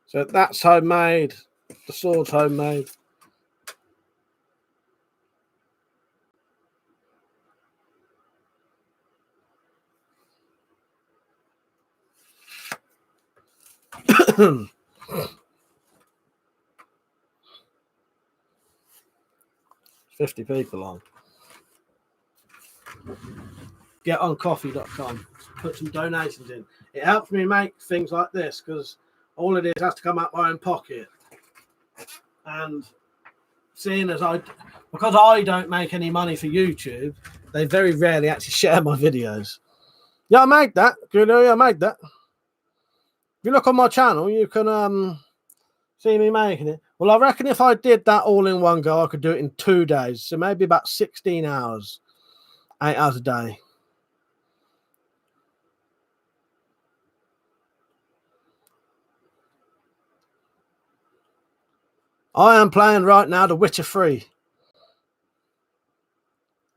S1: So that's homemade. The sword's homemade. $50 people on. Get on coffee.com. Put some donations in. It helps me make things like this because all it is has to come out my own pocket. And seeing as because I don't make any money for YouTube, they very rarely actually share my videos. Yeah, I made that. Good, I made that. If you look on my channel, you can see me making it. Well, I reckon if I did that all in one go, I could do it in 2 days. So maybe about 16 hours, 8 hours a day. I am playing right now The Witcher 3.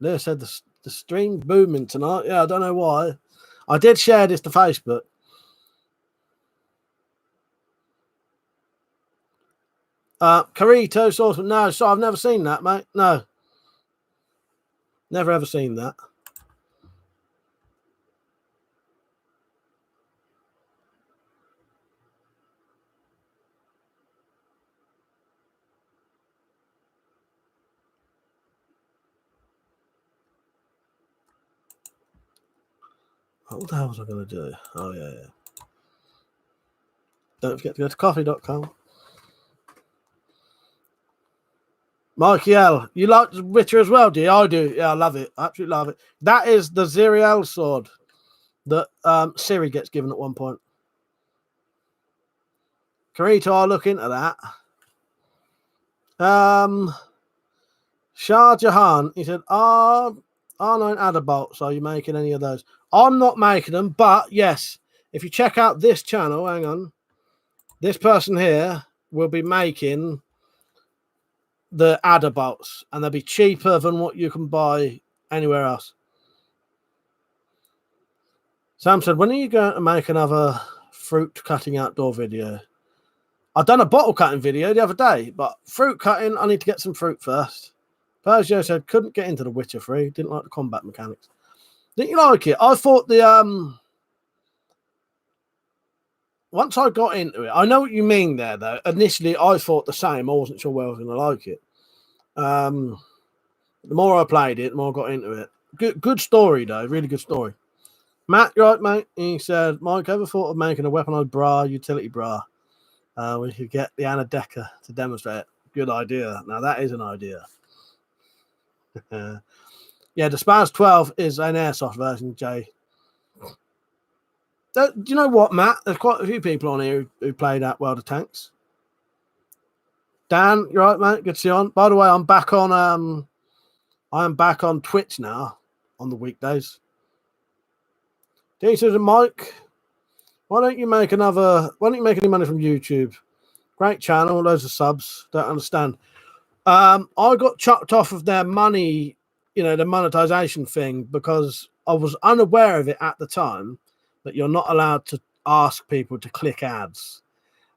S1: Lewis said the stream booming tonight. Yeah, I don't know why. I did share this to Facebook. Carito sauce. No, so I've never seen that, mate. No. Never ever seen that. What the hell was I going to do? Oh, yeah. Don't forget to go to coffee.com. Mikey L, you like The Witcher as well, do you? I do. Yeah, I love it. I absolutely love it. That is the Ziriel sword that Siri gets given at one point. Carito, I'll look into that. Shah Jahan, he said, R9 adder bolts, are you making any of those? I'm not making them, but yes, if you check out this channel, hang on, this person here will be making the adder bolts, and they'll be cheaper than what you can buy anywhere else. Sam said, when are you going to make another fruit cutting outdoor video? I've done a bottle cutting video the other day, but fruit cutting, I need to get some fruit first. Persia said, couldn't get into The Witcher 3, didn't like the combat mechanics. Didn't you like it? I thought once I got into it, I know what you mean there, though. Initially, I thought the same. I wasn't sure where I was going to like it. The more I played it, the more I got into it. Good story, though. Really good story. Matt, you right, mate? He said, Mike, ever thought of making a weaponized bra, utility bra? We could get the Anna Decker to demonstrate it. Good idea. Now, that is an idea. Yeah, the Spaz 12 is an airsoft version, Jay. Do you know what, Matt? There's quite a few people on here who played at World of Tanks. Dan, you right, mate? Good to see you on. By the way, I'm back on Twitch now on the weekdays. Decent, Mike. Why don't you make any money from YouTube? Great channel, loads of subs. Don't understand. I got chucked off of their money, the monetization thing, because I was unaware of it at the time, that you're not allowed to ask people to click ads.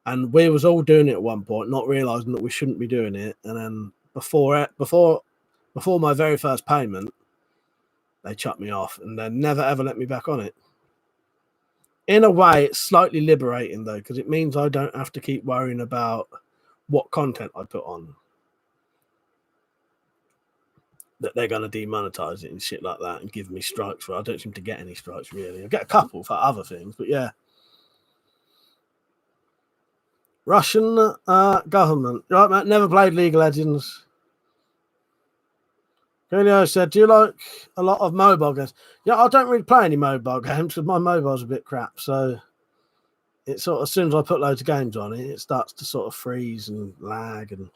S1: And we was all doing it at one point, not realizing that we shouldn't be doing it. And then before my very first payment, they chucked me off, and they never ever let me back on it. In a way, it's slightly liberating, though, because it means I don't have to keep worrying about what content I put on, that they're going to demonetize it and shit like that and give me strikes for. I don't seem to get any strikes, really. I get a couple for other things, but yeah. Russian government. Right, Matt? Never played League of Legends. Julio said, do you like a lot of mobile games? Yeah, I don't really play any mobile games because my mobile's a bit crap. So it sort of, as soon as I put loads of games on it, it starts to sort of freeze and lag. And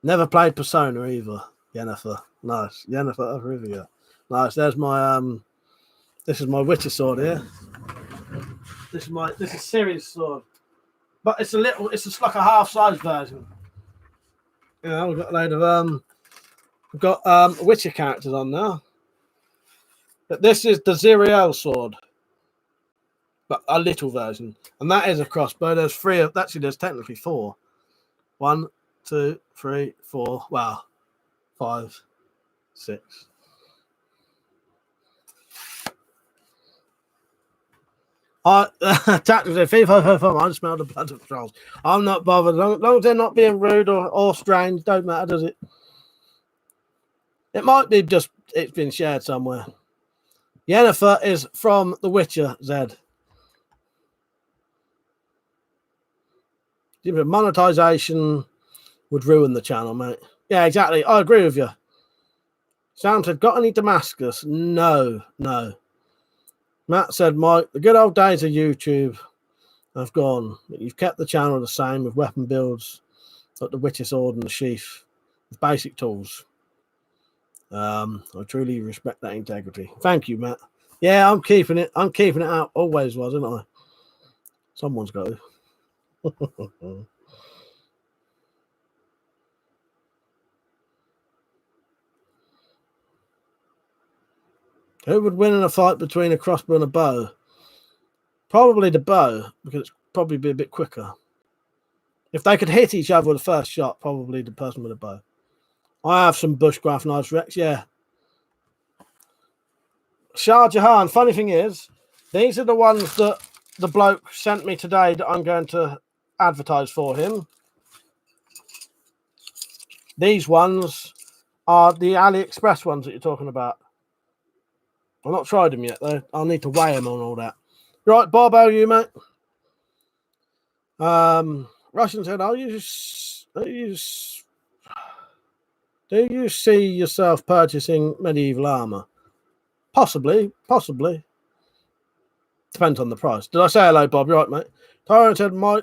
S1: never played Persona either. Jennifer, nice. Jennifer Rivia, nice. There's my this is my Witcher sword here. This is Siri's sword, but it's just like a half-size version. Yeah, we've got a load of Witcher characters on now. But this is the Ziriel sword, but a little version, and that is a crossbow. There's there's technically four. 1, 2, 3, 4. Wow, 5, 6. Tactics at FIFA. I smell the blood of trolls. I'm not bothered. As long as they're not being rude or strange, don't matter, does it? It might be just it's been shared somewhere. Yennefer is from The Witcher, Zed. Monetization would ruin the channel, mate. Yeah, exactly. I agree with you. Sam said, got any Damascus? No. Matt said, Mike, the good old days of YouTube have gone. You've kept the channel the same with weapon builds like the Witcher sword and the sheath with basic tools. I truly respect that integrity. Thank you, Matt. Yeah, I'm keeping it out. Always was, isn't I? Someone's got to. Who would win in a fight between a crossbow and a bow? Probably the bow, because it's probably be a bit quicker. If they could hit each other with the first shot, probably the person with a bow. I have some bushcraft knives, Rex, yeah. Shah Jahan, funny thing is, these are the ones that the bloke sent me today that I'm going to advertise for him. These ones are the AliExpress ones that you're talking about. I've not tried them yet, though. I'll need to weigh them on all that. Right, Bob, how are you, mate? Russian said, do you see yourself purchasing medieval armor? Possibly. Depends on the price. Did I say hello, Bob? You're right, mate. Tyrone said, my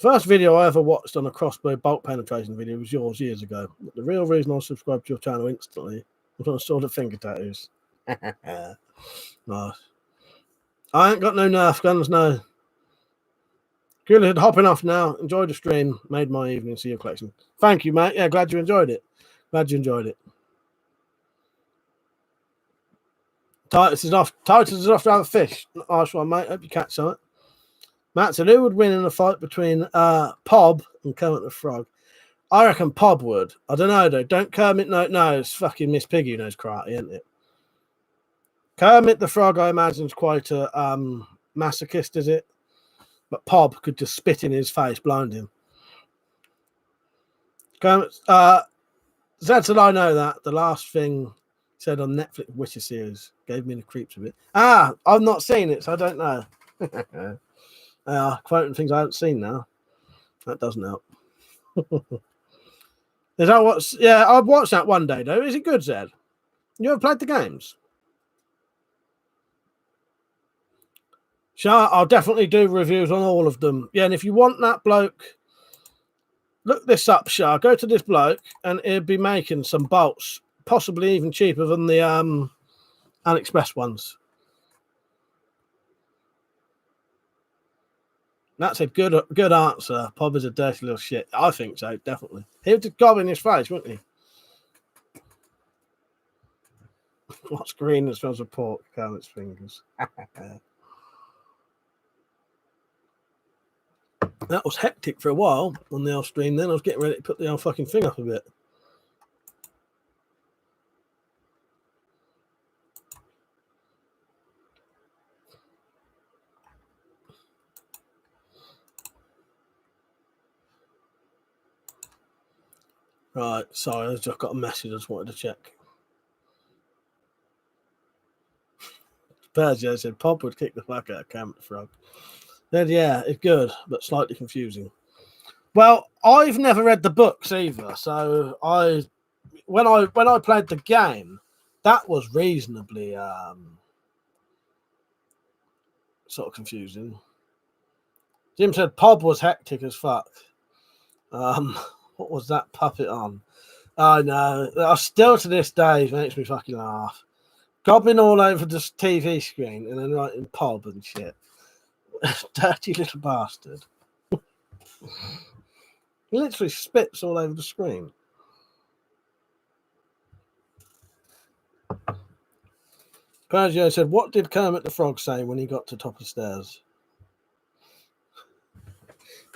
S1: first video I ever watched on a crossbow bolt penetration video was yours years ago. The real reason I subscribed to your channel instantly was when I saw the finger tattoos. Nice. I ain't got no Nerf guns, no. Good, hopping off now. Enjoy the stream. Made my evening. See your collection. Thank you, mate. Yeah, glad you enjoyed it. Titus is off to have a fish. Nice one, mate. Hope you catch something. Matt said, who would win in a fight between Pob and Kermit the Frog? I reckon Pob would. I don't know, though. Don't Kermit know? No, it's fucking Miss Piggy who knows karate, isn't it? Kermit the Frog, I imagine, is quite a masochist, is it? But Pob could just spit in his face, blind him. Kermit, Zed said, I know that. The last thing said on Netflix Witcher series gave me the creeps a bit. I've not seen it, so I don't know. Quoting things I haven't seen now. That doesn't help. Is that what's? Yeah, I'd watch that one day though. Is it good, Zed? You ever played the games? Sure, I'll definitely do reviews on all of them. Yeah, and if you want that bloke, look this up, Shah. Go to this bloke, and he'll be making some bolts, possibly even cheaper than the AliExpress ones. That's a good answer. Pob is a dirty little shit. I think so, definitely. He would just gob in his face, wouldn't he? What's green that smells of pork? Kermit's fingers. That was hectic for a while on the old stream. Then I was getting ready to put the old fucking thing up a bit. Right, sorry, I just got a message. I just wanted to check. Persia said Pop would kick the fuck out of Kermit the Frog. Then yeah, it's good, but slightly confusing. Well, I've never read the books either, so when I played the game, that was reasonably sort of confusing. Jim said Pob was hectic as fuck. What was that puppet on? I know. Still to this day, it makes me fucking laugh. Gobbling all over the TV screen and then writing Pob and shit. Dirty little bastard. He literally spits all over the screen. Persia said, what did Kermit the Frog say when he got to top of stairs?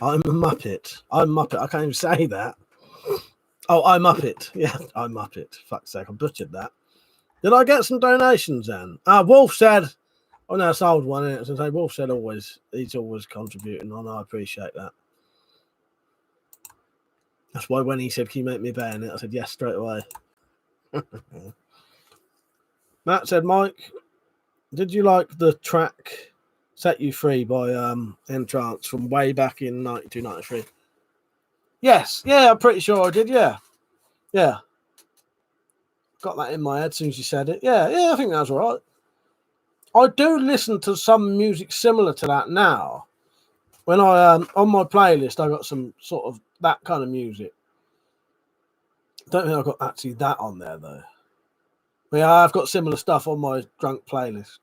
S1: I'm a Muppet. I'm Muppet. I can't even say that. Oh, I'm Muppet. Yeah, I'm Muppet. Fuck's sake, I butchered that. Did I get some donations then? Wolf said, oh no, it's an old one, isn't it? Wolf said he's always contributing on. I appreciate that. That's why when he said, can you make me a bayonet? I said, yes, straight away. Matt said, Mike, did you like the track Set You Free by Entrance from way back in 92, 93? Yes. Yeah, I'm pretty sure I did. Yeah. Got that in my head as soon as you said it. Yeah, I think that's all right. I do listen to some music similar to that now. When I on my playlist, I got some sort of that kind of music. Don't think I've got actually that on there though. But yeah, I've got similar stuff on my drunk playlist.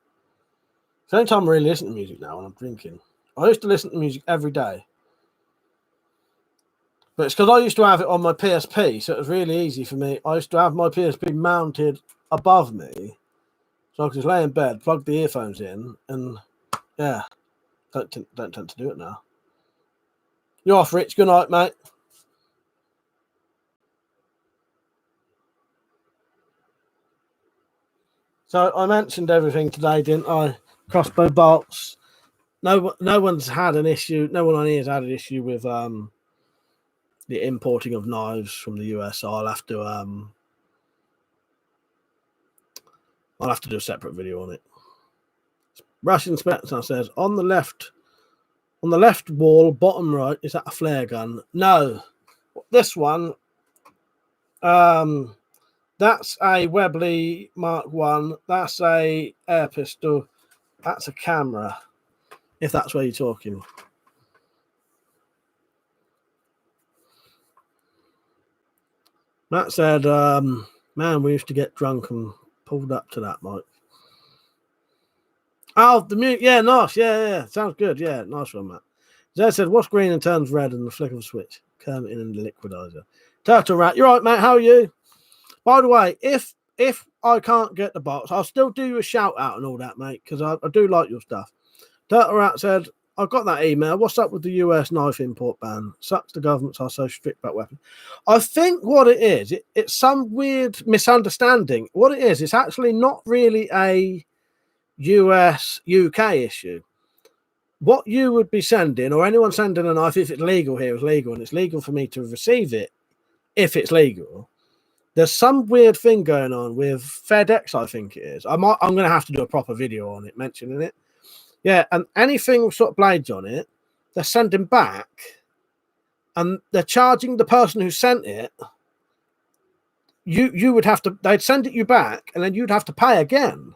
S1: It's the only time I really listen to music now when I'm drinking. I used to listen to music every day. But it's because I used to have it on my PSP, so it was really easy for me. I used to have my PSP mounted above me, so I could just lay in bed, plug the earphones in, and yeah, don't tend to do it now. You're off, Rich. Good night, mate. So I mentioned everything today, didn't I? Crossbow bolts. No one's had an issue. No one on here has had an issue with the importing of knives from the US. So I'll have to do a separate video on it. Russian Spencer says on the left wall, bottom right, is that a flare gun? No, this one. That's a Webley Mark 1. That's a air pistol. That's a camera, if that's where you're talking. Matt said, man, we used to get drunk and pulled up to that, Mike. Oh, the mute. Yeah, nice. Yeah. Sounds good. Yeah, nice one, Matt. Zed said, what's green and turns red in the flick of a switch? Kermit in the liquidizer. Turtle Rat, you're right, mate. How are you? By the way, if I can't get the box, I'll still do you a shout out and all that, mate, because I do like your stuff. Turtle Rat said, I've got that email. What's up with the US knife import ban? Sucks the governments are so strict about weapons. I think what it is, it's some weird misunderstanding. What it is, it's actually not really a US UK issue. What you would be sending, or anyone sending a knife, if it's legal here, is legal, and it's legal for me to receive it if it's legal. There's some weird thing going on with FedEx, I think it is. I'm going to have to do a proper video on it, mentioning it. Yeah, and anything with sort of blades on it, they're sending back, and they're charging the person who sent it. You would have to, they'd send it you back, and then you'd have to pay again.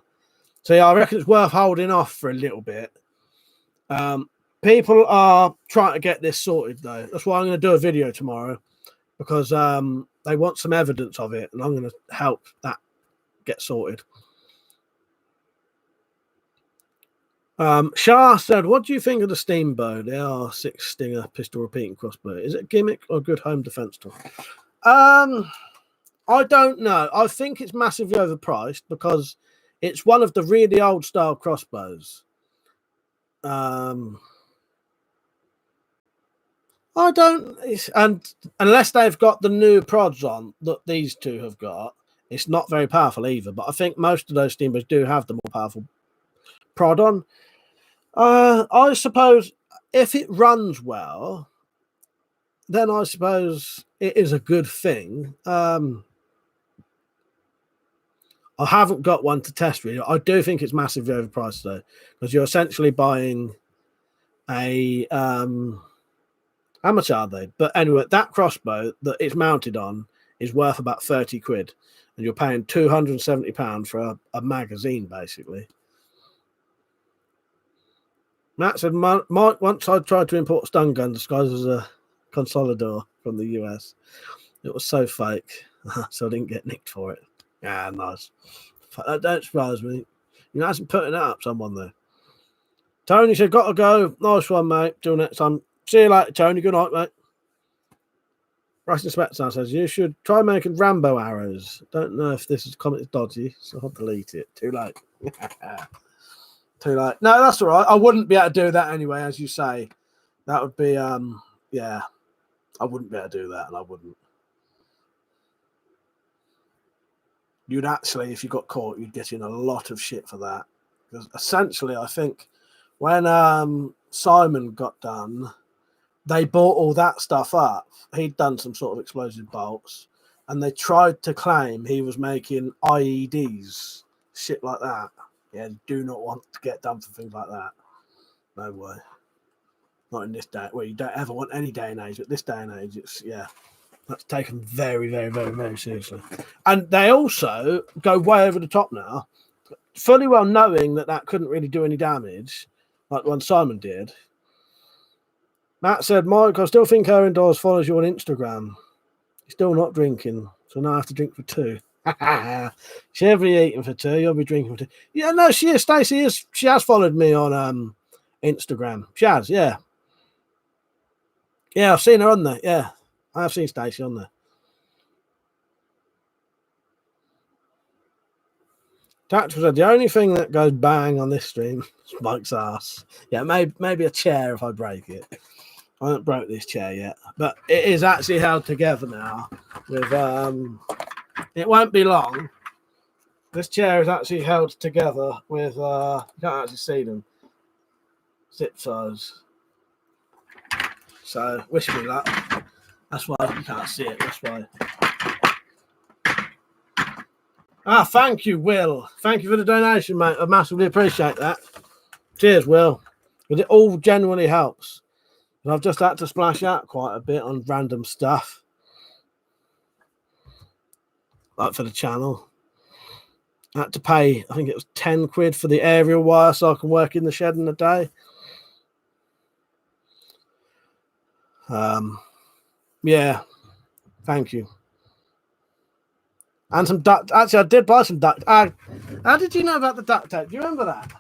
S1: So yeah, I reckon it's worth holding off for a little bit. People are trying to get this sorted, though. That's why I'm going to do a video tomorrow, because they want some evidence of it, and I'm going to help that get sorted. Shah said, what do you think of the Steambow, the R6 Stinger pistol repeating crossbow? Is it a gimmick or a good home defense tool? I don't know. I think it's massively overpriced because it's one of the really old style crossbows. I don't, and unless they've got the new prods on that these two have got, it's not very powerful either. But I think most of those Steambows do have the more powerful prod on. I suppose if it runs well, then I suppose it is a good thing. I haven't got one to test really. I do think it's massively overpriced though, because you're essentially buying a how much are they? But anyway, that crossbow that it's mounted on is worth about 30 quid, and you're paying £270 for a magazine basically. Matt said, Mike, once I tried to import a stun gun disguised as a Consolidor from the US. It was so fake, so I didn't get nicked for it. Yeah, nice. That don't surprise me. You know, hasn't putting that up someone though. Tony said, got to go. Nice one, mate. Till next time. See you later, Tony. Good night, mate. Russian Spetsnaz says, you should try making Rambo arrows. Don't know if this comment is dodgy, so I'll delete it. Too late. Too late. No, that's all right. I wouldn't be able to do that anyway, as you say. That would be, yeah. I wouldn't be able to do that, and I wouldn't. You'd actually, if you got caught, you'd get in a lot of shit for that. Because essentially, I think when Simon got done, they bought all that stuff up. He'd done some sort of explosive bolts, and they tried to claim he was making IEDs, shit like that. Yeah, do not want to get done for things like that. No way. Not in this day. Well, you don't ever want any day and age, but this day and age, it's, yeah, that's taken very, very, very, very seriously. And they also go way over the top now, fully well knowing that that couldn't really do any damage, like when Simon did. Matt said, Mike, I still think her indoors follows you on Instagram. You're still not drinking, so now I have to drink for two. She'll be eating for two, you'll be drinking for two. Yeah, no, she is. Stacey is. She has followed me on Instagram. She has, yeah. Yeah, I've seen her on there. Yeah, I've seen Stacey on there. Tactical said the only thing that goes bang on this stream is Mike's ass. Yeah, maybe a chair if I break it. I haven't broke this chair yet, but it is actually held together now. With it won't be long. This chair is actually held together with you can't actually see them zip ties. So wish me luck. That's why you can't see it. That's why. Thank you, Will. Thank you for the donation, mate. I massively appreciate that. Cheers, Will. But it all genuinely helps. And I've just had to splash out quite a bit on random stuff. Like for the channel. I had to pay, I think it was 10 quid for the aerial wire so I can work in the shed in a day. Yeah. Thank you. And some duct. Actually, I did buy some duct. How did you know about the duct tape? Do you remember that?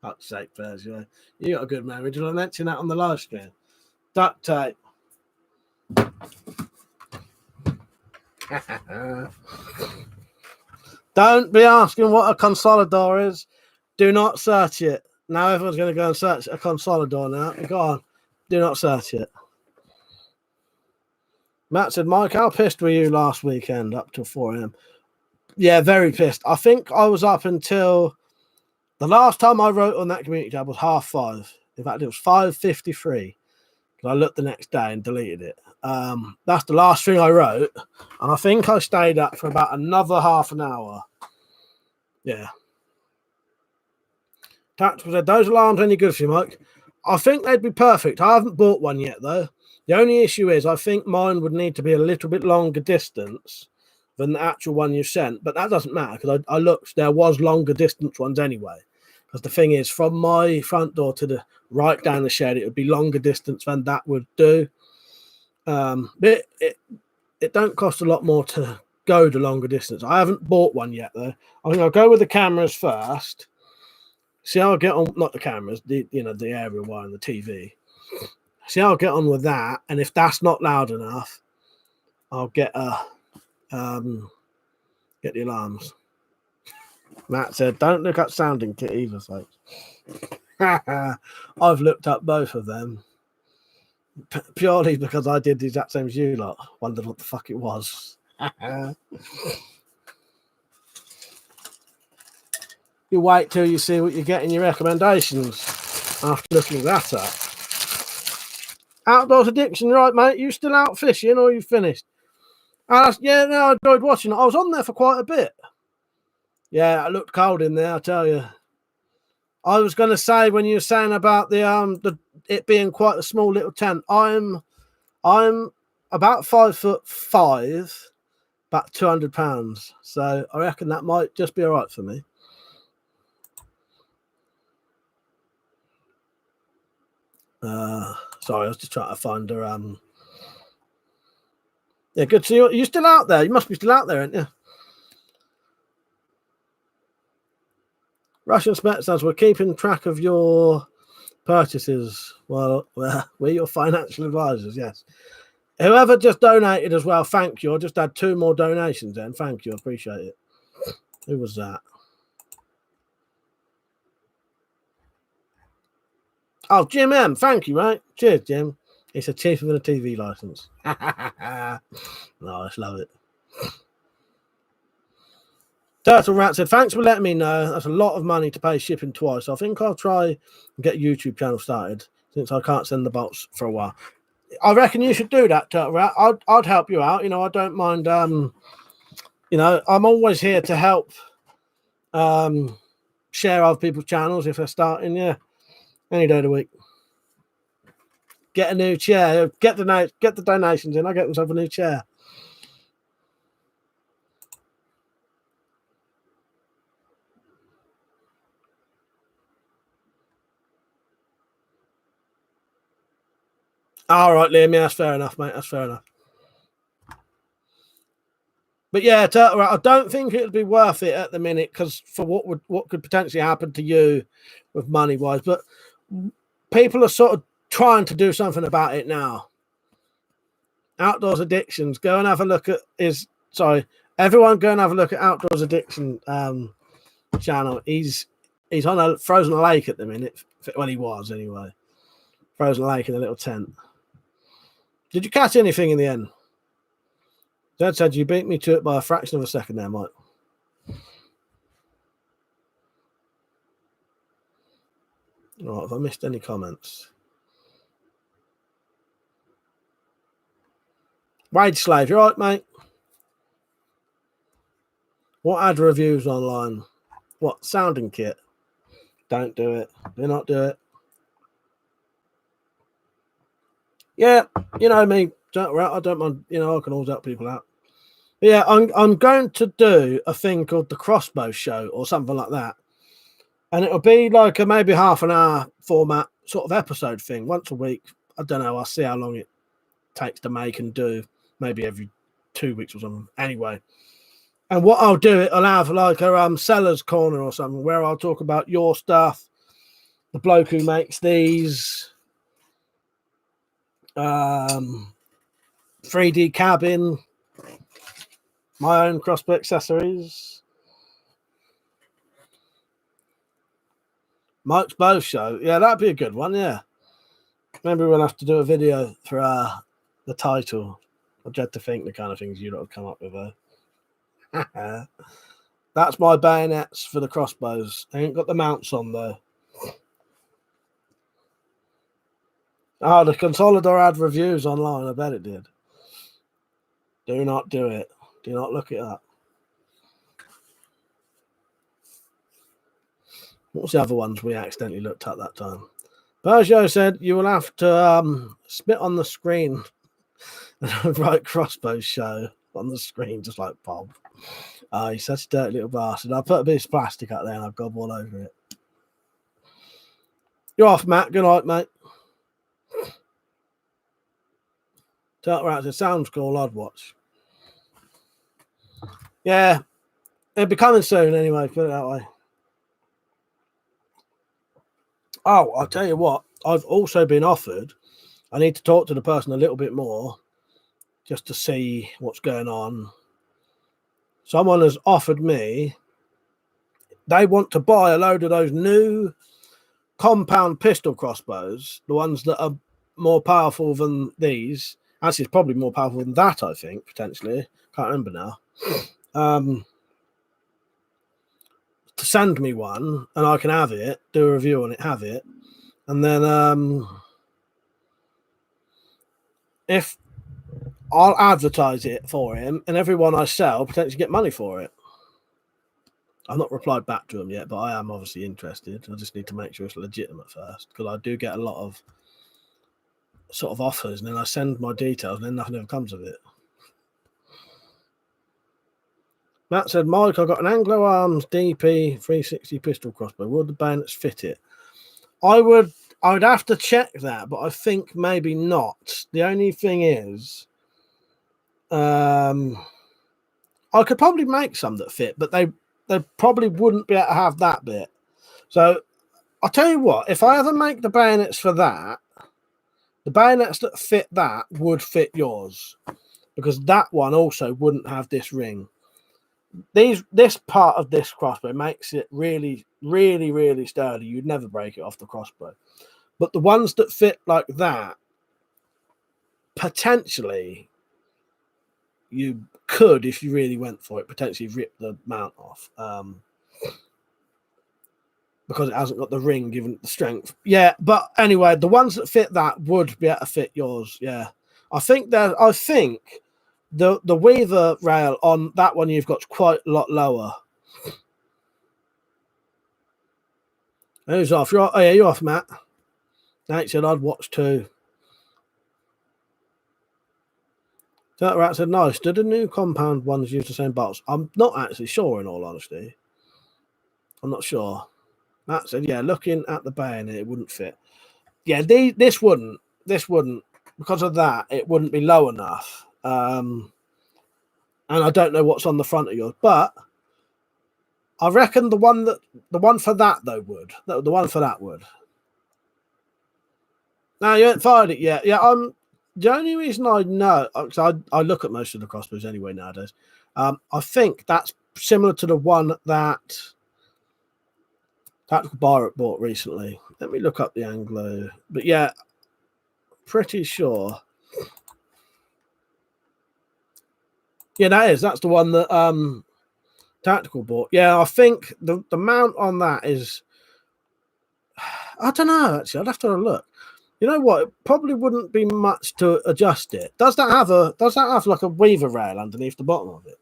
S1: Fuck's sake, Fairs, yeah. You got a good memory. Did I mention that on the live stream? Duct tape. Don't be asking what a consolidor is. Do not search it. Now everyone's going to go and search a consolidor now. Go on. Do not search it. Matt said, Mike, how pissed were you last weekend up till 4 a.m.? Yeah, very pissed. I think I was up until the last time I wrote on that community tab was 5:30. In fact, it was 5:53. I looked the next day and deleted it. That's the last thing I wrote. And I think I stayed up for about another half an hour. Yeah. Tactical said, those alarms any good for you, Mike? I think they'd be perfect. I haven't bought one yet, though. The only issue is I think mine would need to be a little bit longer distance than the actual one you sent. But that doesn't matter because I looked. There was longer distance ones anyway. Because the thing is, from my front door to the right down the shed, it would be longer distance than that would do. But it don't cost a lot more to go the longer distance. I haven't bought one yet, though. I think I'll go with the cameras first. See how I get on, not the cameras, the aerial wire and the TV. See how I get on with that, and if that's not loud enough, I'll get the alarms. Matt said, don't look up sounding kit either, folks. I've looked up both of them purely because I did the exact same as you lot. Wondered what the fuck it was. You wait till you see what you get in your recommendations after looking that up. Outdoors Addiction, right, mate? You still out fishing or you finished? Yeah, no, I enjoyed watching it. I was on there for quite a bit. Yeah, it looked cold in there, I tell you. I was going to say when you were saying about the it being quite a small little tent. I'm about 5'5", about 200 pounds. So I reckon that might just be all right for me. Sorry, I was just trying to find her. Yeah, good to see you. Are you still out there? You must be still out there, aren't you? Russian Spec says we're keeping track of your purchases. Well, we're your financial advisors, yes. Whoever just donated as well, thank you. I just had 2 more donations then. Thank you, I appreciate it. Who was that? Oh, Jim M. Thank you, mate. Cheers, Jim. It's cheaper than a TV license. Nice, love it. Turtle Rat said, thanks for letting me know. That's a lot of money to pay shipping twice. I think I'll try and get a YouTube channel started since I can't send the bolts for a while. I reckon you should do that, Turtle Rat. I'd help you out. I don't mind. I'm always here to help share other people's channels if they're starting. Yeah, any day of the week. Get a new chair. Get the donations in. I get myself a new chair. All right, Liam. Yeah, that's fair enough, mate. That's fair enough. But yeah, Turtle Rat, I don't think it'd be worth it at the minute because for what could potentially happen to you with money wise. But people are sort of trying to do something about it now.
S2: Outdoors Addictions. Go and have a look at everyone go and have a look at Outdoors Addiction channel. He's on a frozen lake at the minute. Well, he was anyway. Frozen lake in a little tent. Did you catch anything in the end? Dad said you beat me to it by a fraction of a second there, Mike. All right, have I missed any comments? Wage Slave, you right, mate? What ad reviews online? What sounding kit? Don't do it. Do not do it. Yeah, you know me. I don't mind. You know, I can always help people out. But yeah, I'm going to do a thing called the Crossbow Show or something like that, and it'll be like a maybe half an hour format sort of episode thing once a week. I don't know. I'll see how long it takes to make and do. Maybe every 2 weeks or something. Anyway, and what I'll do, I'll have like a seller's corner or something where I'll talk about your stuff, the bloke who makes these, 3D cabin, my own crossbow accessories, Mike's bow show. Yeah, that'd be a good one. Yeah, maybe we'll have to do a video for the title. I dread to think the kind of things you lot have come up with. That's my bayonets for the crossbows. I ain't got the mounts on though. Oh, the Consolidor had reviews online. I bet it did. Do not do it. Do not look it up. What was the other ones we accidentally looked at that time? Peugeot said you will have to spit on the screen and write Crossbow Show on the screen, just like Bob. Oh, he's such a dirty little bastard. I put a bit of plastic up there and I gob all over it. You're off, Matt. Good night, mate. Right, it sounds cool. I'd watch. Yeah, it'll be coming soon anyway. Put it that way. Oh, I'll tell you what. I've also been offered. I need to talk to the person a little bit more, just to see what's going on. Someone has offered me. They want to buy a load of those new compound pistol crossbows, the ones that are more powerful than these. Actually, it's probably more powerful than that, I think, potentially. Can't remember now. To send me one, and I can have it, do a review on it, have it. And then if I'll advertise it for him, and everyone I sell potentially get money for it. I've not replied back to him yet, but I am obviously interested. I just need to make sure it's legitimate first, because I do get a lot of sort of offers, and then I send my details, and then nothing ever comes of it. Matt said, Mike, I got an Anglo Arms DP 360 pistol crossbow. Would the bayonets fit it? I would have to check that, but I think maybe not. The only thing is, I could probably make some that fit, but they probably wouldn't be able to have that bit. So I'll tell you what, if I ever make the bayonets for that, the bayonets that fit that would fit yours, because that one also wouldn't have this ring. This part of this crossbow makes it really, really, really sturdy. You'd never break it off the crossbow. But the ones that fit like that, potentially, you could, if you really went for it, potentially rip the mount off. Because it hasn't got the ring given the strength. Yeah, but anyway, the ones that fit that would be able to fit yours. Yeah. I think the weaver rail on that one you've got quite a lot lower. Who's off? You're off, Matt. Nate said I'd watch too. That rat said nice. Did the new compound ones use the same bolts? I'm not actually sure, in all honesty. I'm not sure. Matt said, yeah, looking at the bayonet, it wouldn't fit. Yeah, this wouldn't. Because of that, it wouldn't be low enough. And I don't know what's on the front of yours, but I reckon the one for that though would. The one for that would. No, you haven't fired it yet. Yeah,
S1: The only reason I know, because I look at most of the crossbows anyway nowadays, I think that's similar to the one that Tactical Pirate bought recently. Let me look up the Anglo. But yeah, pretty sure. Yeah, that's the one that Tactical bought. Yeah, I think the mount on that is, I don't know, actually. I'd have to have a look. You know what? It probably wouldn't be much to adjust it. Does that have like a weaver rail underneath the bottom of it?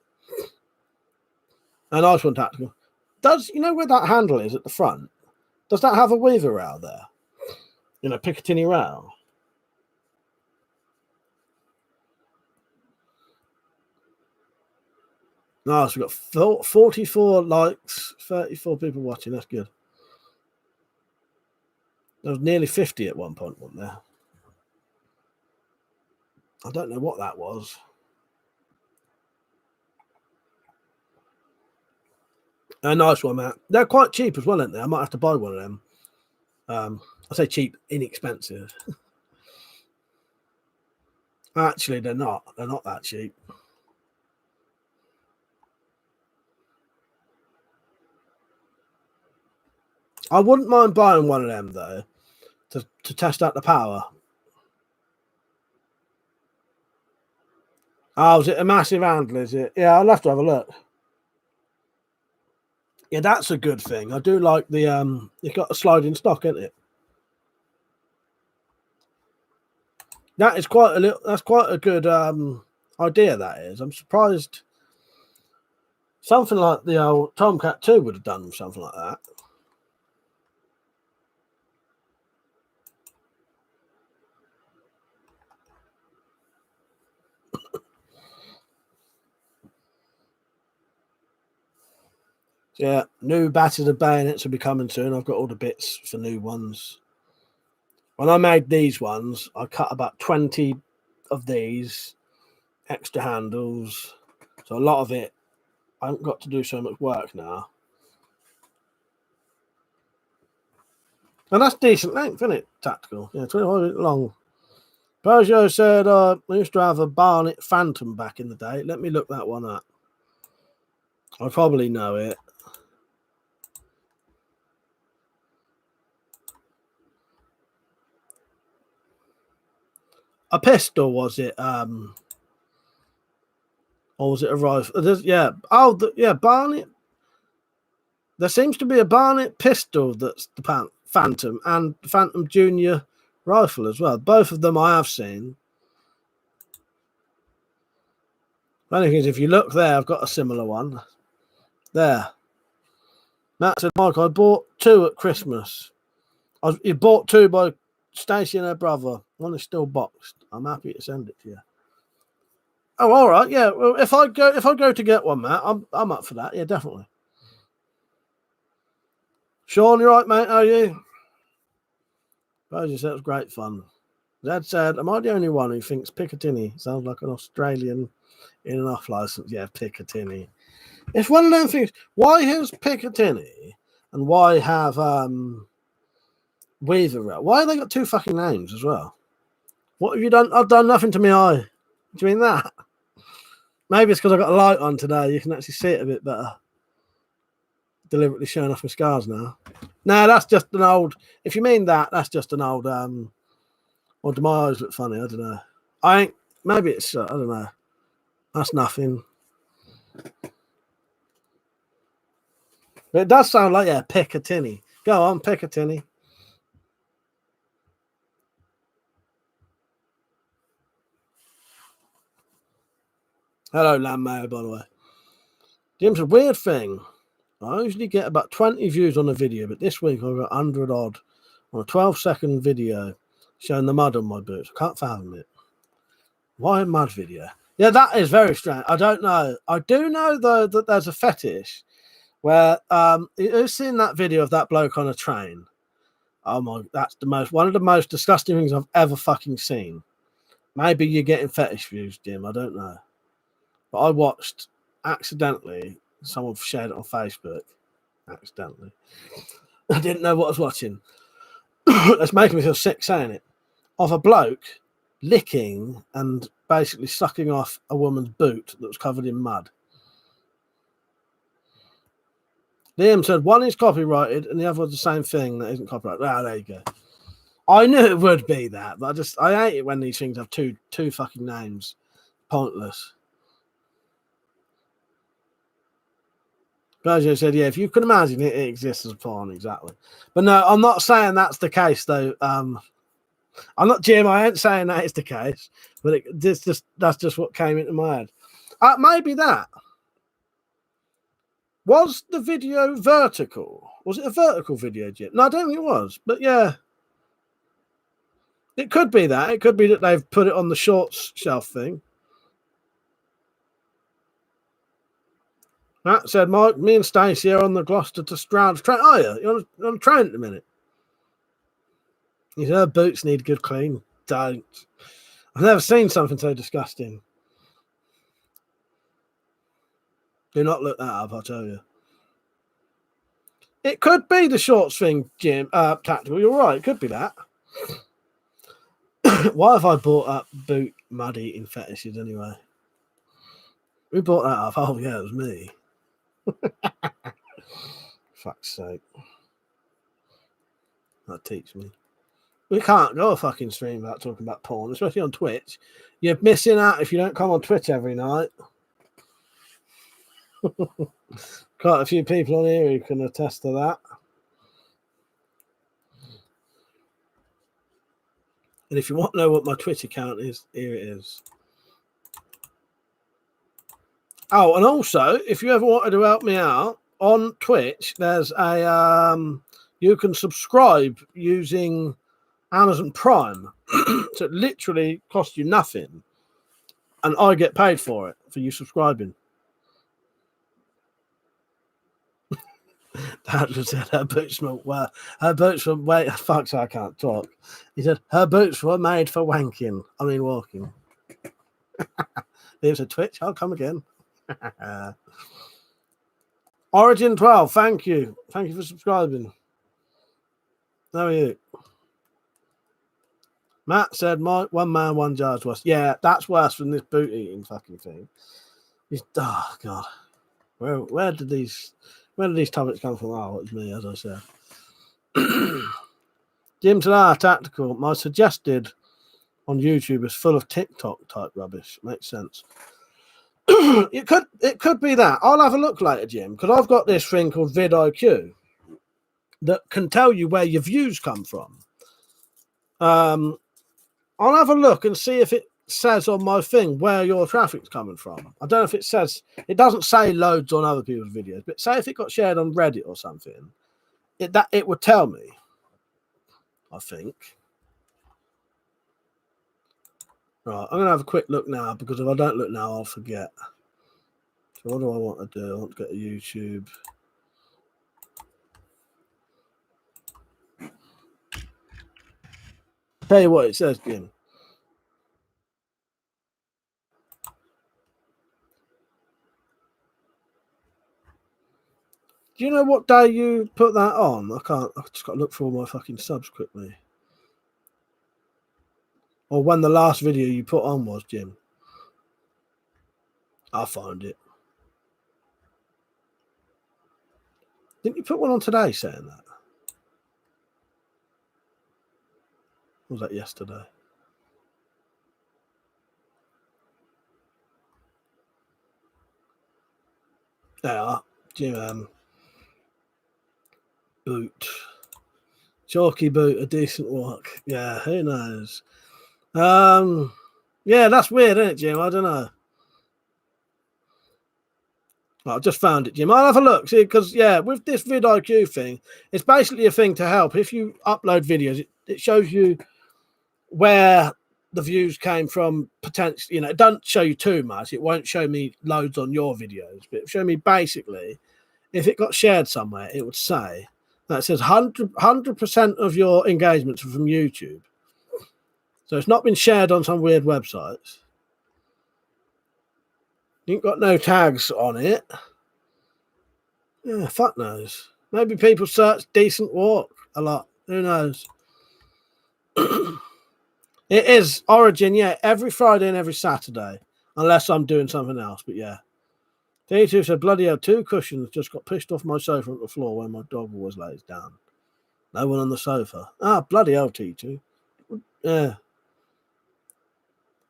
S1: A nice one, Tactical. You know where that handle is at the front? Does that have a weaver rail there? You know, Picatinny rail. Nice. We've got 44 likes, 34 people watching. That's good. There was nearly 50 at one point, wasn't there? I don't know what that was. A nice one, Matt. They're quite cheap as well, aren't they? I might have to buy one of them. I say cheap, inexpensive. Actually, they're not. They're not that cheap. I wouldn't mind buying one of them, though, to test out the power. Oh, is it a massive handle, is it? Yeah, I'll have to have a look. Yeah, that's a good thing. I do like the you've got a sliding stock, isn't it? That is that's quite a good idea, that is. I'm surprised something like the old Tomcat 2 would have done something like that. Yeah, new batches of bayonets will be coming soon. I've got all the bits for new ones. When I made these ones, I cut about 20 of these extra handles. So a lot of it, I haven't got to do so much work now. And that's decent length, isn't it? Tactical. Yeah, 25 feet long. Peugeot said, I used to have a Barnet Phantom back in the day. Let me look that one up. I probably know it. A pistol, was it? Or was it a rifle? Yeah. Oh, yeah, Barnet. There seems to be a Barnet pistol that's the Phantom and Phantom Junior rifle as well. Both of them I have seen. Funny thing is, if you look there, I've got a similar one. There. Matt said, Mike, I bought 2 at Christmas. You bought 2 by Stacey and her brother. One is still boxed. I'm happy to send it to you. Oh, all right. Yeah. Well, if I go to get one, Matt, I'm up for that. Yeah, definitely. Sean, you right, mate? How are you? Rosie said it was great fun. Zed said, am I the only one who thinks Picatinny sounds like an Australian in an off license? Yeah, Picatinny. It's one of them things. Why has Picatinny and why have Weaver? Why have they got 2 fucking names as well? What have you done? I've done nothing to my eye. Do you mean that? Maybe it's because I've got a light on today. You can actually see it a bit better. Deliberately showing off my scars now. No, that's just an old. If you mean that, that's just an old. Or do my eyes look funny? I don't know. Maybe it's. I don't know. That's nothing. But it does sound like Picatinny. Go on, Picatinny. Hello, Landmayor, by the way. Jim's a weird thing. I usually get about 20 views on a video, but this week I've got 100 odd on a 12-second video showing the mud on my boots. I can't fathom it. Why a mud video? Yeah, that is very strange. I don't know. I do know, though, that there's a fetish where you've seen that video of that bloke on a train. Oh my, that's one of the most disgusting things I've ever fucking seen. Maybe you're getting fetish views, Jim. I don't know. But I watched accidentally. Someone shared it on Facebook. Accidentally. I didn't know what I was watching. That's making me feel sick saying it. Of a bloke licking and basically sucking off a woman's boot that was covered in mud. Liam said one is copyrighted and the other was the same thing that isn't copyrighted. Ah, there you go. I knew it would be that, but I hate it when these things have two fucking names. Pointless. Berger said, yeah, if you can imagine it, it exists as porn, exactly. But no, I'm not saying that's the case, though. I'm not, Jim, I ain't saying that is the case, but that's just what came into my head. Maybe that. Was the video vertical? Was it a vertical video, Jim? No, I don't think it was, but yeah. It could be that. It could be that they've put it on the shorts shelf thing. Matt said, Mike, me and Stacey are on the Gloucester to Stroud train. Oh, yeah, you're on a train at the minute. He said, her boots need a good clean. Don't. I've never seen something so disgusting. Do not look that up, I'll tell you. It could be the shorts thing, Jim. Tactical, you're right. It could be that. Why have I bought up boot mud eating fetishes anyway? Who bought that up? Oh, yeah, it was me. Fuck's sake. That teach me. We can't go a fucking stream without talking about porn, especially on Twitch. You're missing out if you don't come on Twitch every night. Quite a few people on here who can attest to that. And if you want to know what my Twitch account is, here it is. Oh, and also, if you ever wanted to help me out on Twitch, there's a you can subscribe using Amazon Prime. So it literally costs you nothing, and I get paid for it for you subscribing. Dad just said her boots were her boots were fuck, so I can't talk. He said her boots were made for wanking. I mean walking. There's a Twitch. I'll come again. Origin 12, thank you. Thank you for subscribing. How are you? Matt said, Mike, one man, one jar's worse. Yeah, that's worse than this boot eating fucking thing. Oh god. Where did these topics come from? Oh, it's me, as I said. Jim said, tactical. My suggested on YouTube is full of TikTok type rubbish. Makes sense. It could be that. I'll have a look later, Jim, because I've got this thing called vidIQ that can tell you where your views come from. I'll have a look and see if it says on my thing where your traffic's coming from. I don't know if it says, it doesn't say loads on other people's videos, but say if it got shared on Reddit or something, it would tell me, I think. Right, I'm going to have a quick look now, because if I don't look now, I'll forget. So what do I want to do? I want to go to YouTube. Tell you what it says, Jim. Do you know what day you put that on? I've just got to look for all my fucking subs quickly. Or when the last video you put on was, Jim. I'll find it. Didn't you put one on today saying that? Or was that yesterday? There you are. Jim, boot. Chalky boot, a decent walk. Yeah, who knows? Yeah, that's weird, isn't it, Jim? I don't know. I just found it, Jim. I'll have a look, see, because yeah, with this vidIQ thing, it's basically a thing to help. If you upload videos, it shows you where the views came from. Potentially, it doesn't show you too much. It won't show me loads on your videos, but it'll show me basically if it got shared somewhere, it would say that it says 100% of your engagements are from YouTube. So it's not been shared on some weird websites. You ain't got no tags on it. Yeah, fuck knows. Maybe people search decent walk a lot. Who knows? It is Origin, yeah, every Friday and every Saturday, unless I'm doing something else. But yeah. T2 said, bloody hell, 2 cushions just got pushed off my sofa on the floor when my dog always lays down. No one on the sofa. Ah, bloody hell, T2. Yeah.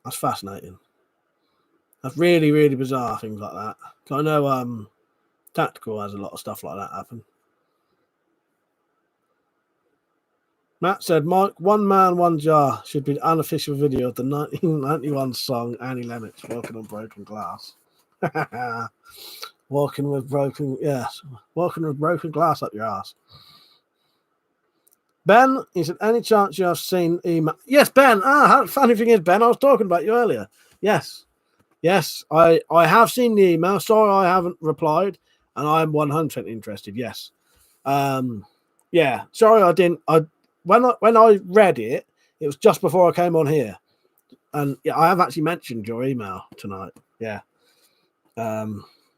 S1: That's fascinating. That's really, really bizarre, things like that. I know Tactical has a lot of stuff like that happen. Matt said, Mike, One Man, One Jar should be the unofficial video of the 1991 song Annie Lennox, Walking on Broken Glass. Walking with broken glass up your ass. Ben, he said, any chance you have seen email? Yes, Ben. Funny thing is, Ben, I was talking about you earlier. Yes, I have seen the email. Sorry, I haven't replied, and I'm 100% interested. Yes, yeah. Sorry, I didn't. When I read it, it was just before I came on here, and yeah, I have actually mentioned your email tonight. Yeah,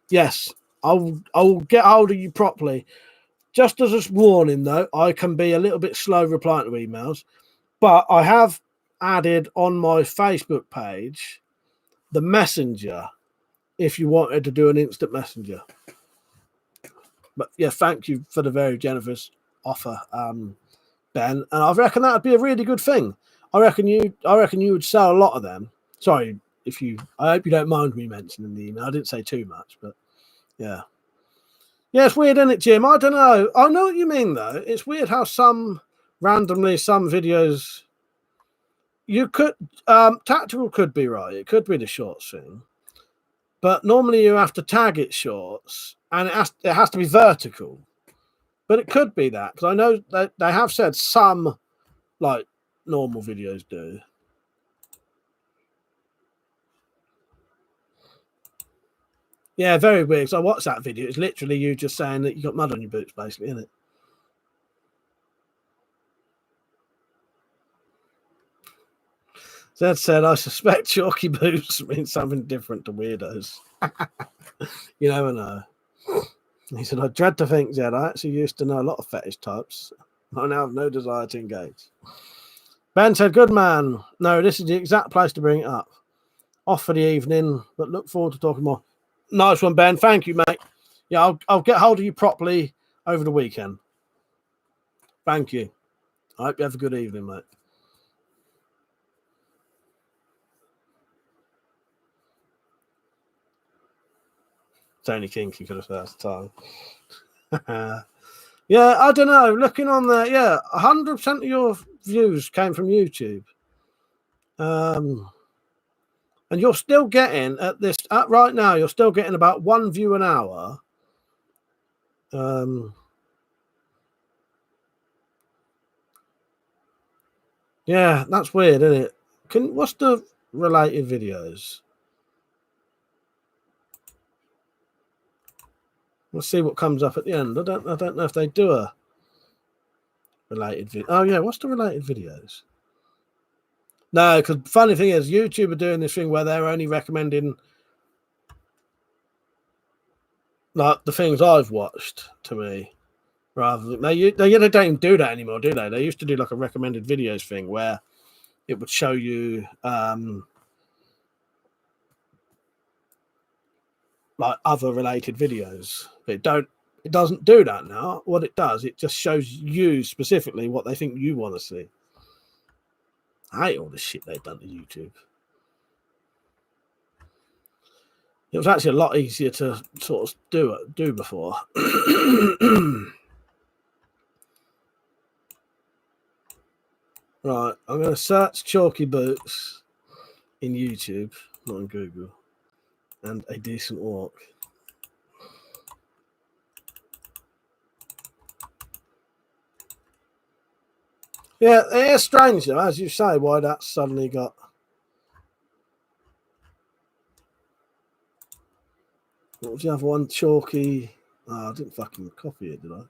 S1: yes, I'll get hold of you properly. Just as a warning, though, I can be a little bit slow replying to emails, but I have added on my Facebook page the messenger if you wanted to do an instant messenger. But yeah, thank you for the very generous offer, Ben. And I reckon that would be a really good thing. I reckon you would sell a lot of them. Sorry I hope you don't mind me mentioning the email. I didn't say too much, but yeah. Yeah, it's weird, isn't it, Jim? I don't know. I know what you mean, though. It's weird how some videos you could Tactical could be right. It could be the shorts thing. But normally you have to tag it shorts and it has to be vertical. But it could be that, because I know that they have said some like normal videos do. Yeah, very weird. So I watched that video. It's literally you just saying that you got mud on your boots, basically, isn't it? Zed said, I suspect chalky boots means something different to weirdos. You never know. He said, I dread to think, Zed, I actually used to know a lot of fetish types. I now have no desire to engage. Ben said, good man. No, this is the exact place to bring it up. Off for the evening, but look forward to talking more. Nice one, Ben. Thank you, mate. Yeah, I'll get hold of you properly over the weekend. Thank you. I hope you have a good evening, mate. Tony Kinky for the first time. Yeah, I don't know. Looking on there, yeah, 100% of your views came from YouTube. And you're still getting right now, you're still getting about 1 view an hour. Yeah, that's weird, isn't it? What's the related videos? We'll see what comes up at the end. I don't know if they do a related video. Oh yeah, what's the related videos? No, because funny thing is, YouTube are doing this thing where they're only recommending like the things I've watched to me, rather than they don't even do that anymore, do they? They used to do like a recommended videos thing where it would show you like other related videos. It doesn't do that now. What it does, it just shows you specifically what they think you want to see. I hate all the shit they've done to YouTube. It was actually a lot easier to sort of do before. Right, I'm going to search chalky boots in YouTube, not on Google, and a decent walk. Yeah, it is strange, though, as you say, why that's suddenly got. What was the other one? Chalky. Oh, I didn't fucking copy it, did I?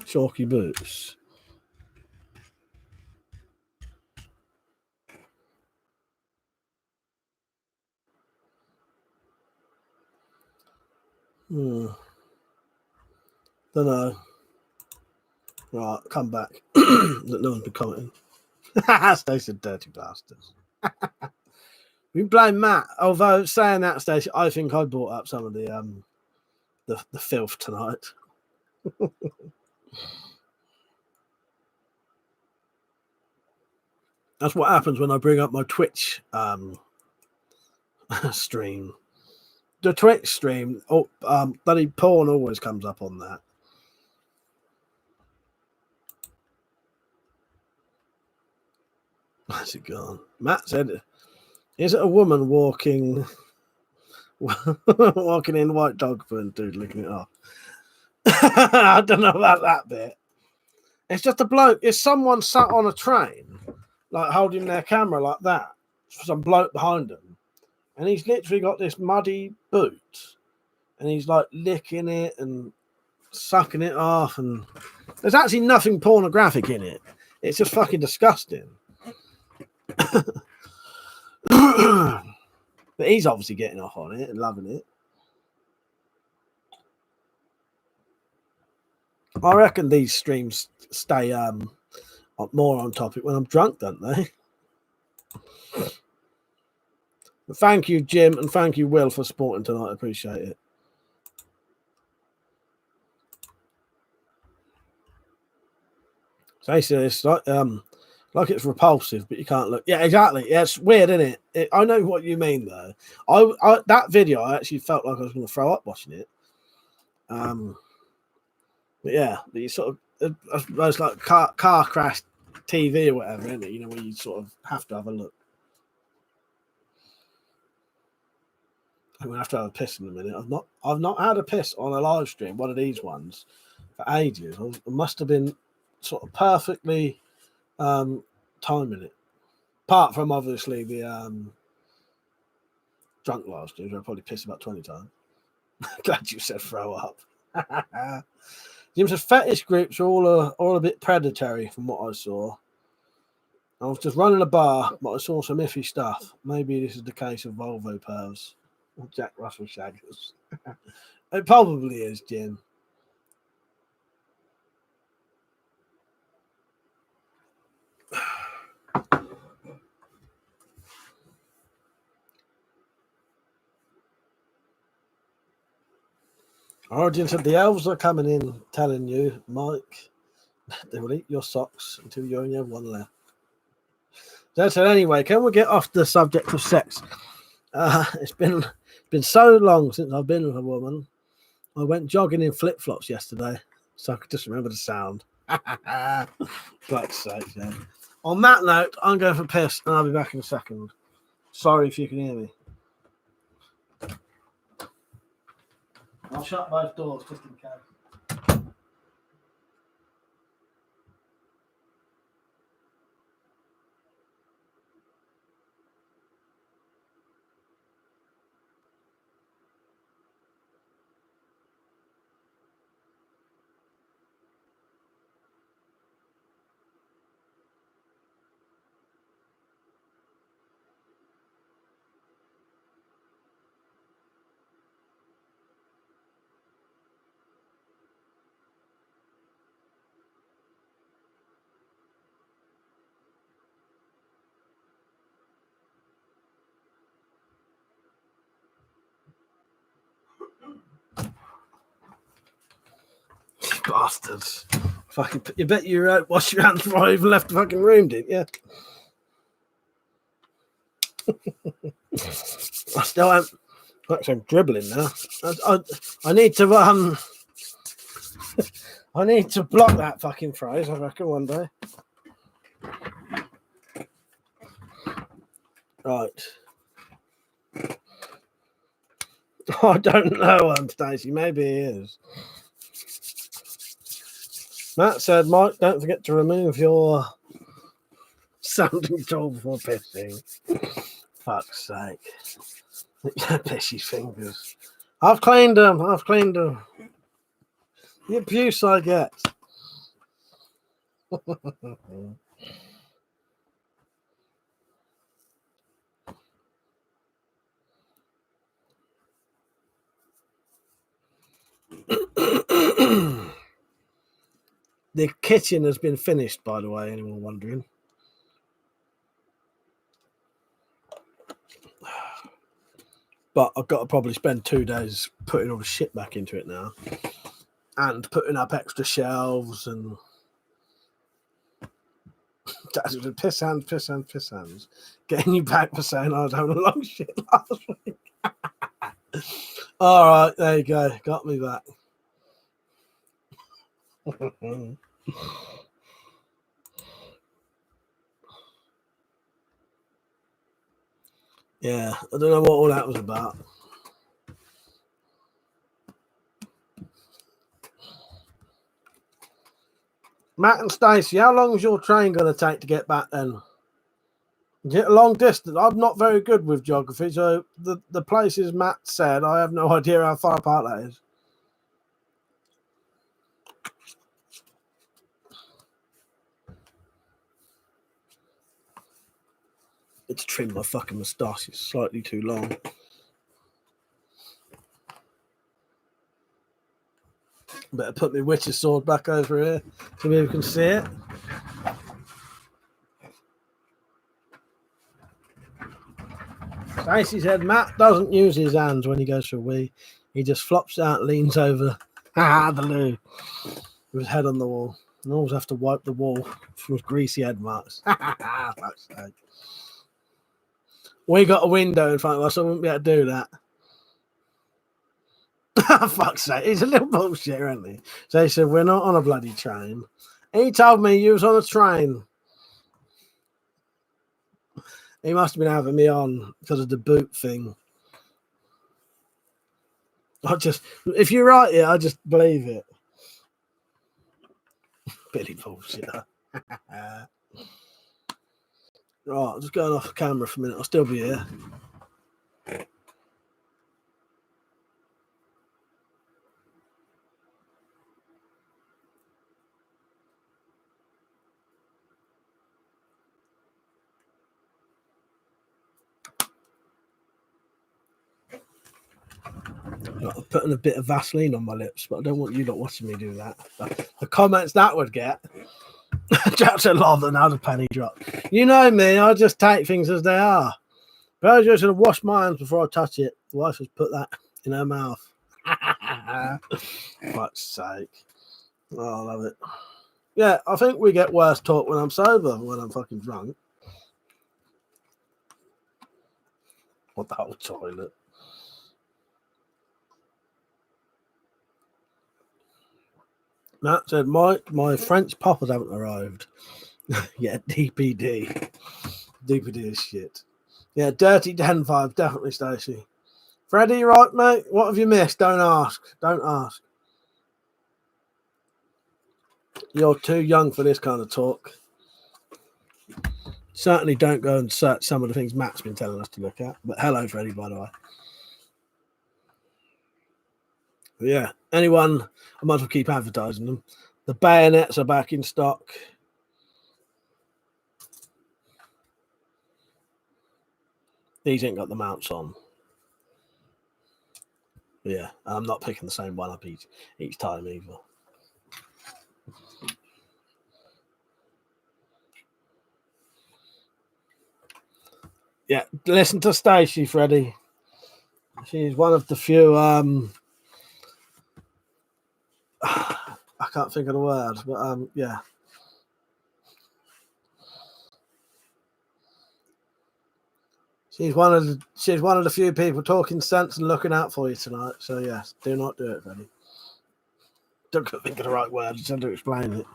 S1: Chalky boots. Don't know. Right, come back. That no one's been commenting. Stacey, dirty bastards. We blame Matt. Although saying that, Stacey, I think I brought up some of the filth tonight. That's what happens when I bring up my Twitch stream. The Twitch stream, bloody porn always comes up on that. Where's it gone? Matt said, "Is it a woman walking walking in white dog fur and dude licking it off?" I don't know about that bit. It's just a bloke. It's someone sat on a train, like holding their camera like that. Some bloke behind them, and he's literally got this muddy boot, and he's like licking it and sucking it off. And there's actually nothing pornographic in it. It's just fucking disgusting. But he's obviously getting off on it and loving it. I reckon these streams stay more on topic when I'm drunk, don't they? But thank you, Jim, and thank you, Will, for supporting tonight. I appreciate it. So it's like it's repulsive, but you can't look. Yeah, exactly. Yeah, it's weird, isn't it? I know what you mean, though. I that video, I actually felt like I was going to throw up watching it. But yeah, you sort of, I suppose, like car crash TV or whatever, isn't it? You know, where you sort of have to have a look. I'm gonna have to have a piss in a minute. I've not had a piss on a live stream, one of these ones, for ages. It must have been sort of perfectly timing it. Apart from obviously the drunk live streams, where I probably pissed about 20 times. Glad you said throw up. Jim says fetish groups are all a bit predatory from what I saw. I was just running a bar, but I saw some iffy stuff. Maybe this is the case of Volvo pervs or Jack Russell shaggers. It probably is, Jim. Origin said the elves are coming in telling you, Mike, they will eat your socks until you only have one left. So anyway, can we get off the subject of sex? It's been so long since I've been with a woman. I went jogging in flip-flops yesterday, so I could just remember the sound. Fuck's sake, yeah. On that note, I'm going for piss, and I'll be back in a second. Sorry if you can hear me. I'll shut both doors just in case. Bastards. Fucking, you bet you wash your hands before I even left the fucking room, didn't you? I still am. Actually, I'm dribbling now. I need to I need to block that fucking phrase, I reckon, one day. Right. I don't know, Stacey. Maybe he is. Matt said, Mike, don't forget to remove your sounding tool before pissing. Fuck's sake. Pissy fingers. I've cleaned them. The abuse I get. The kitchen has been finished, by the way, anyone wondering. But I've got to probably spend 2 days putting all the shit back into it now. And putting up extra shelves and... Piss hands. Getting you back for saying I was having a long shit last week. All right, there you go. Got me back. Yeah, I don't know what all that was about. Matt and Stacey, how long is your train going to take to get back then? Is it a long distance? I'm not very good with geography, so the places Matt said, I have no idea how far apart that is. It's trim my fucking moustache. It's slightly too long. Better put my witch's sword back over here so maybe you can see it. Stacey said Matt doesn't use his hands when he goes for a wee. He just flops out, leans over. The loo. With his head on the wall. And always have to wipe the wall with greasy head marks. Fuck's sake. We got a window in front of us, so I wouldn't be able to do that. Fuck's sake. He's a little bullshit, isn't he? So he said, we're not on a bloody train. He told me you was on a train. He must have been having me on because of the boot thing. If you write it, I just believe it. Billy bullshitter. Right, I'm just going off camera for a minute. I'll still be here. I'm putting a bit of Vaseline on my lips, but I don't want you not watching me do that. The comments that would get. Jack's a lot than a penny drop. You know me, I just take things as they are. But I just should have washed my hands before I touch it. The wife has put that in her mouth. Fuck's sake. Oh, I love it. Yeah, I think we get worse talk when I'm sober, when I'm fucking drunk. What the whole toilet. Matt said, my French poppers haven't arrived. Yeah, DPD. DPD is shit. Yeah, Dirty Den 5, definitely, Stacey. Freddie, you right, mate? What have you missed? Don't ask. Don't ask. You're too young for this kind of talk. Certainly don't go and search some of the things Matt's been telling us to look at. But hello, Freddie, by the way. But yeah, anyone, I might as well keep advertising them. The bayonets are back in stock. These ain't got the mounts on. But yeah, I'm not picking the same one up each time either. Yeah, listen to Stacey, Freddie. She's one of the few I can't think of the word, but yeah. She's one of the few people talking sense and looking out for you tonight. So yes, do not do it, Freddie. Don't think of the right word, just have to explain it.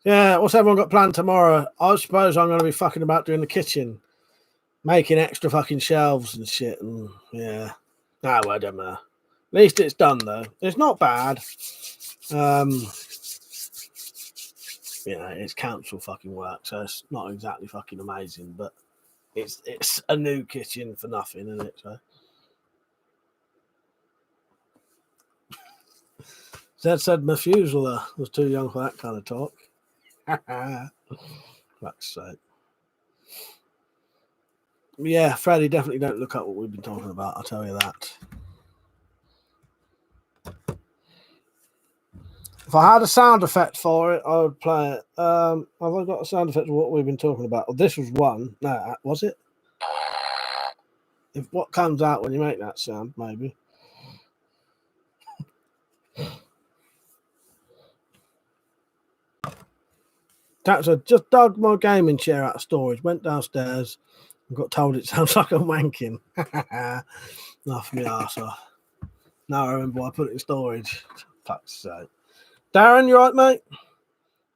S1: Yeah, what's everyone got planned tomorrow? I suppose I'm going to be fucking about doing the kitchen, making extra fucking shelves and shit. And yeah, no, I don't know. At least it's done though. It's not bad. You know, it's council fucking work, so it's not exactly fucking amazing, but it's a new kitchen for nothing, isn't it? So Zed said Methuselah was too young for that kind of talk. Fuck's sake. Yeah, Freddie, definitely don't look up what we've been talking about, I'll tell you that. If I had a sound effect for it, I would play it. Have I got a sound effect of what we've been talking about? Oh, this was one. No, was it? If what comes out when you make that sound, maybe. That's just dug my gaming chair out of storage, went downstairs and got told it sounds like I'm wanking. Laugh me arse off. Now I remember why I put it in storage. Fuck's sake. Darren, you right, mate?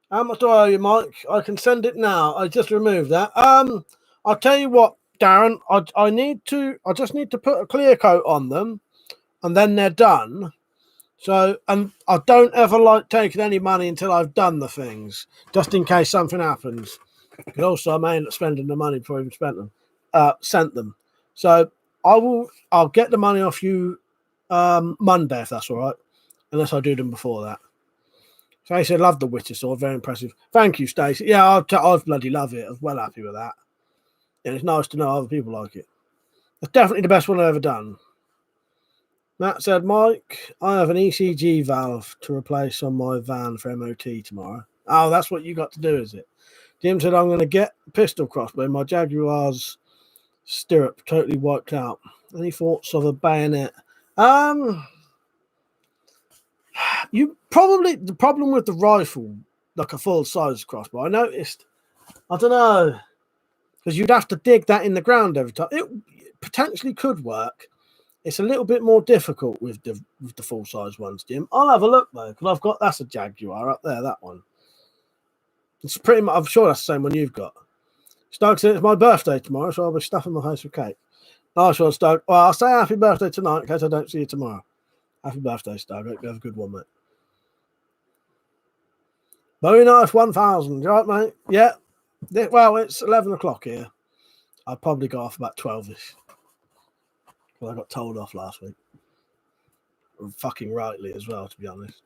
S1: How much do I owe you, Mike? I can send it now. I just removed that. I'll tell you what, Darren. I just need to put a clear coat on them, and then they're done. So, and I don't ever like taking any money until I've done the things, just in case something happens. Because also I may end up spending the money before I even sent them. So I'll get the money off you Monday, if that's all right, unless I do them before that. Stacey, love the Witcher sword, very impressive. Thank you, Stacey. Yeah, I bloody love it. I was well happy with that. And it's nice to know other people like it. It's definitely the best one I've ever done. Matt said, Mike, I have an ECG valve to replace on my van for MOT tomorrow. Oh, that's what you got to do, is it? Jim said, I'm going to get a pistol crossbow. My Jaguar's stirrup totally wiped out. Any thoughts of a bayonet? You probably, the problem with the rifle, like a full-size crossbow, I noticed, I don't know, because you'd have to dig that in the ground every time. It potentially could work. It's a little bit more difficult with the full-size ones, Jim. I'll have a look, though, because that's a Jaguar up there, that one. It's pretty much, I'm sure that's the same one you've got. Stoke said it's my birthday tomorrow, so I'll be stuffing my face with cake. Nice one, Stoke. Well, I'll say happy birthday tonight in case I don't see you tomorrow. Happy birthday, Stoke. Hope you have a good one, mate. Bowie Knife 1000. You right, mate? Yeah. Well, it's 11 o'clock here. I'll probably go off about 12-ish. Well, I got told off last week. Fucking rightly as well, to be honest.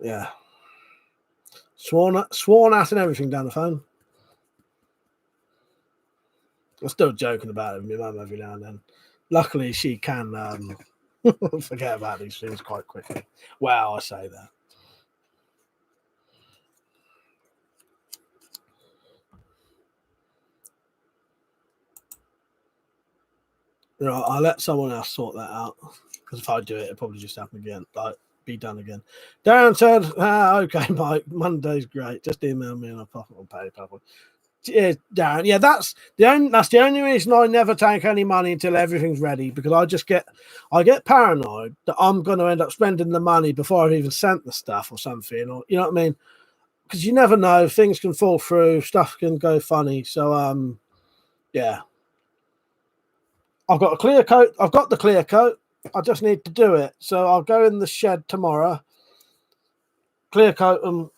S1: Yeah. Sworn at and everything down the phone. I'm still joking about it with my mum every now and then. Luckily, she can forget about these things quite quickly. Well, I say that. You know, I'll let someone else sort that out, because if I do it, it'll probably just happen again. Like, be done again. Darren said, okay, Mike, Monday's great. Just email me and I'll pop it on PayPal. Yeah, Darren. Yeah, that's the only reason I never take any money until everything's ready, because I get paranoid that I'm going to end up spending the money before I've even sent the stuff or something, or you know what I mean? Because you never know, things can fall through, stuff can go funny. So yeah. I've got a clear coat. I've got the clear coat. I just need to do it. So I'll go in the shed tomorrow, clear coat them,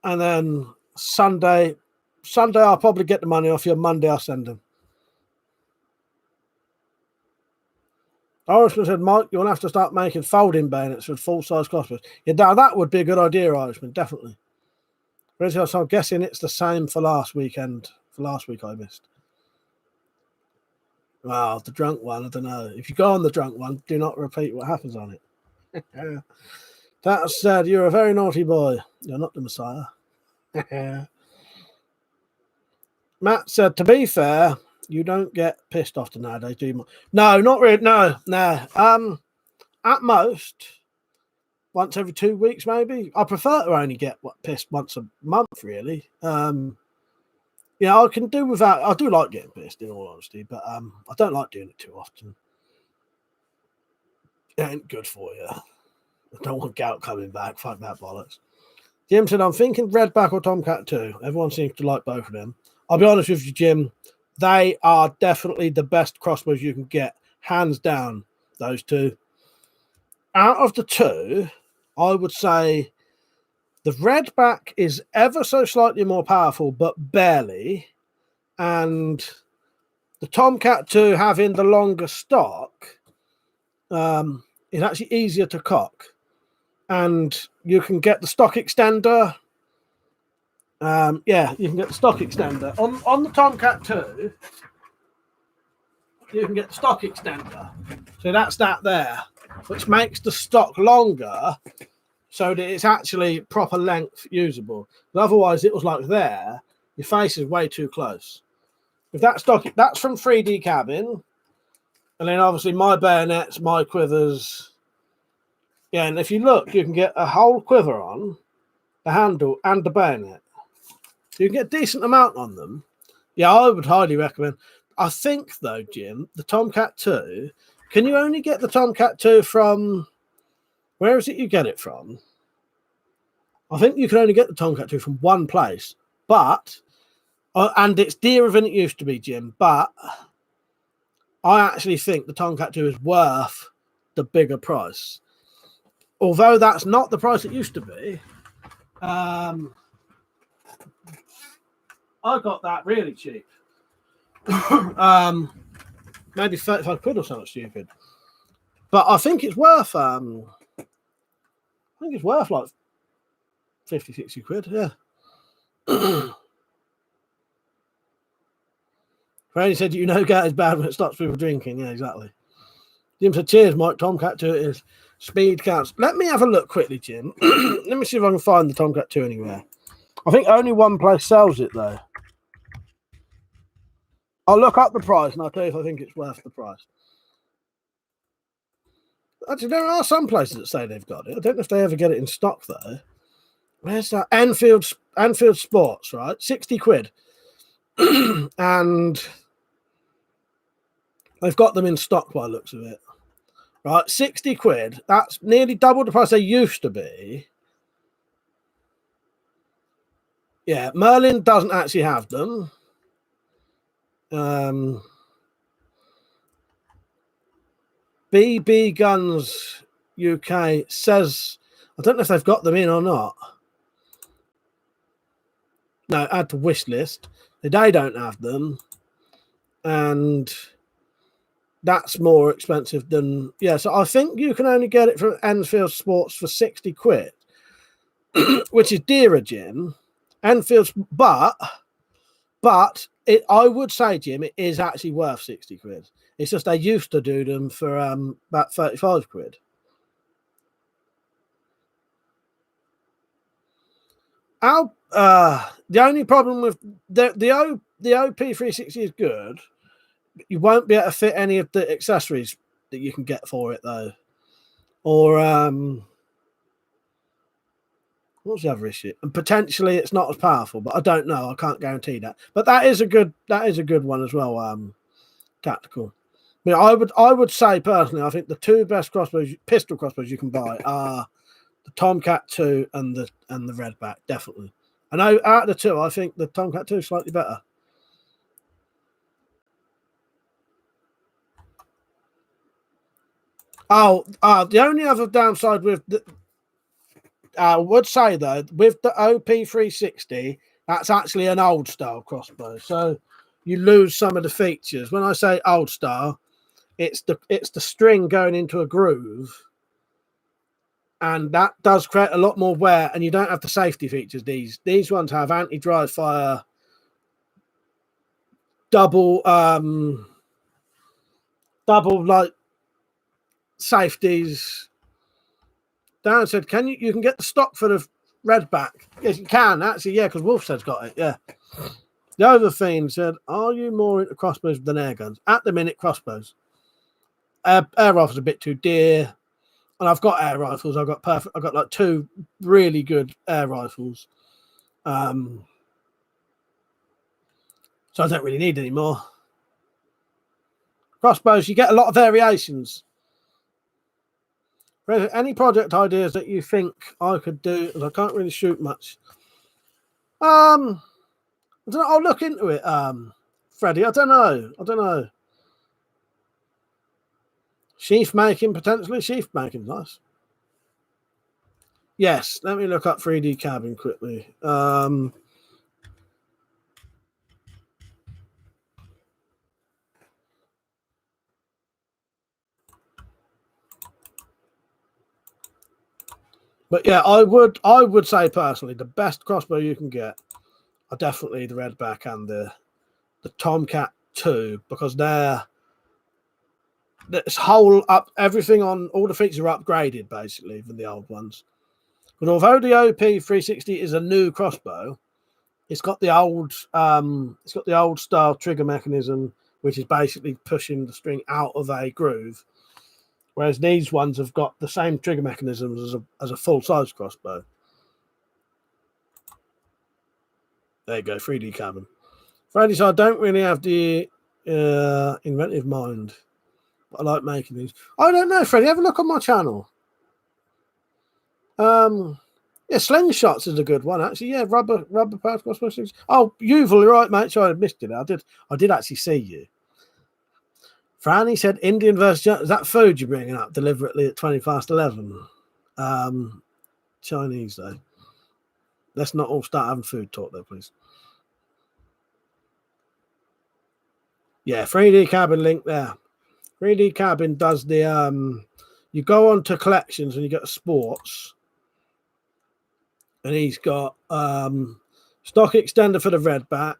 S1: and then Sunday I'll probably get the money off you. Monday I'll send them. Irishman said, Mike, you'll have to start making folding bayonets with full-size crossbows. Yeah, that would be a good idea, Irishman, definitely. So I'm guessing it's the same for last weekend. For last week I missed. Well, the drunk one, I don't know. If you go on the drunk one, do not repeat what happens on it. That said, you're a very naughty boy. You're not the Messiah. Matt said, to be fair, you don't get pissed off nowadays, do you? No, not really. No. At most, once every 2 weeks, maybe. I prefer to only get pissed once a month, really. Yeah, I can do without. I do like getting pissed, in all honesty, but I don't like doing it too often. It ain't good for you. I don't want gout coming back. Fuck that bollocks. Jim said, I'm thinking Redback or Tomcat 2. Everyone seems to like both of them. I'll be honest with you, Jim. They are definitely the best crossbows you can get. Hands down, those two. Out of the two, I would say the Redback is ever so slightly more powerful, but barely. And the Tomcat 2, having the longer stock, is actually easier to cock. And you can get the stock extender. Yeah, you can get the stock extender. On the Tomcat 2, you can get the stock extender. So that's that there. which makes the stock longer so that it's actually proper length usable. But otherwise, it was like there, your face is way too close. If that stock, that's from 3D Cabin. And then obviously my bayonets, my quivers. Yeah, and if you look, you can get a whole quiver on the handle and the bayonet. So you can get a decent amount on them. Yeah, I would highly recommend. I think, though, Jim, the Tomcat 2, can you only get the Tomcat 2 from... Where is it you get it from? I think you can only get the Tomcat 2 from one place. But... and it's dearer than it used to be, Jim. But I actually think the Tomcat 2 is worth the bigger price. Although that's not the price it used to be. I got that really cheap. Maybe 35 quid or something stupid. But I think it's worth like 50, 60 quid, yeah. Franny said, you know, gas is bad when it stops people drinking. Yeah, exactly. Jim said, cheers, Mike. Tomcat 2 is speed counts. Let me have a look quickly, Jim. Let me see if I can find the Tomcat 2 anywhere. I think only one place sells it, though. I'll look up the price and I'll tell you if I think it's worth the price. Actually, there are some places that say they've got it. I don't know if they ever get it in stock, though. Where's that? Anfield Sports, right? 60 quid. And they've got them in stock by the looks of it. Right, 60 quid. That's nearly double the price they used to be. Yeah, Merlin doesn't actually have them. BB Guns UK says, I don't know if they've got them in or not. No, add to wish list. They don't have them. And that's more expensive than... Yeah, so I think you can only get it from Enfield Sports for 60 quid, which is dearer, Jim. Enfield's, but I would say, Jim, it is actually worth 60 quid. It's just they used to do them for about 35 quid. The only problem with the OP360 is good. You won't be able to fit any of the accessories that you can get for it, though. Or what's the other issue? And potentially it's not as powerful, but I don't know. I can't guarantee that. But that is a good one as well. Tactical. I mean, I would say personally, I think the two best pistol crossbows you can buy are the Tomcat 2 and the Redback, definitely. I know out of the two, I think the Tomcat 2 is slightly better. The only other downside with I would say, though, with the OP360, that's actually an old style crossbow, so you lose some of the features. When I say old style, it's the string going into a groove, and that does create a lot more wear, and you don't have the safety features. These ones have anti-dry fire, double like safeties. Dan said, you can get the stock for the Redback? Yes, you can, actually, yeah, because Wolfstead's got it, yeah. The Overfiend said, are you more into crossbows than air guns? At the minute, crossbows. Air rifles are a bit too dear. And I've got air rifles. I've got like two really good air rifles. So I don't really need any more. Crossbows, you get a lot of variations. Any project ideas that you think I could do? Because I can't really shoot much. I don't know. I'll look into it, Freddie. I don't know. Sheath making, potentially. Sheath making, nice. Yes, let me look up 3D Cabin quickly. But yeah, I would say personally the best crossbow you can get are definitely the Redback and the Tomcat 2, because they're this whole up everything on all the features are upgraded basically from the old ones. But although the OP 360 is a new crossbow, it's got the old style trigger mechanism, which is basically pushing the string out of a groove. Whereas these ones have got the same trigger mechanisms as a full size crossbow. There you go, 3D cabin. Friday, so I don't really have the inventive mind, but I like making these. I don't know, Freddie. Have a look on my channel. Yeah, slingshots is a good one actually. Yeah, rubber powered crossbow slings. Oh, Yuval, you're right, mate. Sorry, I missed you. I did actually see you. Franny said Indian versus is that food you're bringing up deliberately at 11:20? Chinese though. Let's not all start having food talk though, please. Yeah, 3D cabin link there. 3D cabin does the you go on to collections and you get sports. And he's got stock extender for the Redback,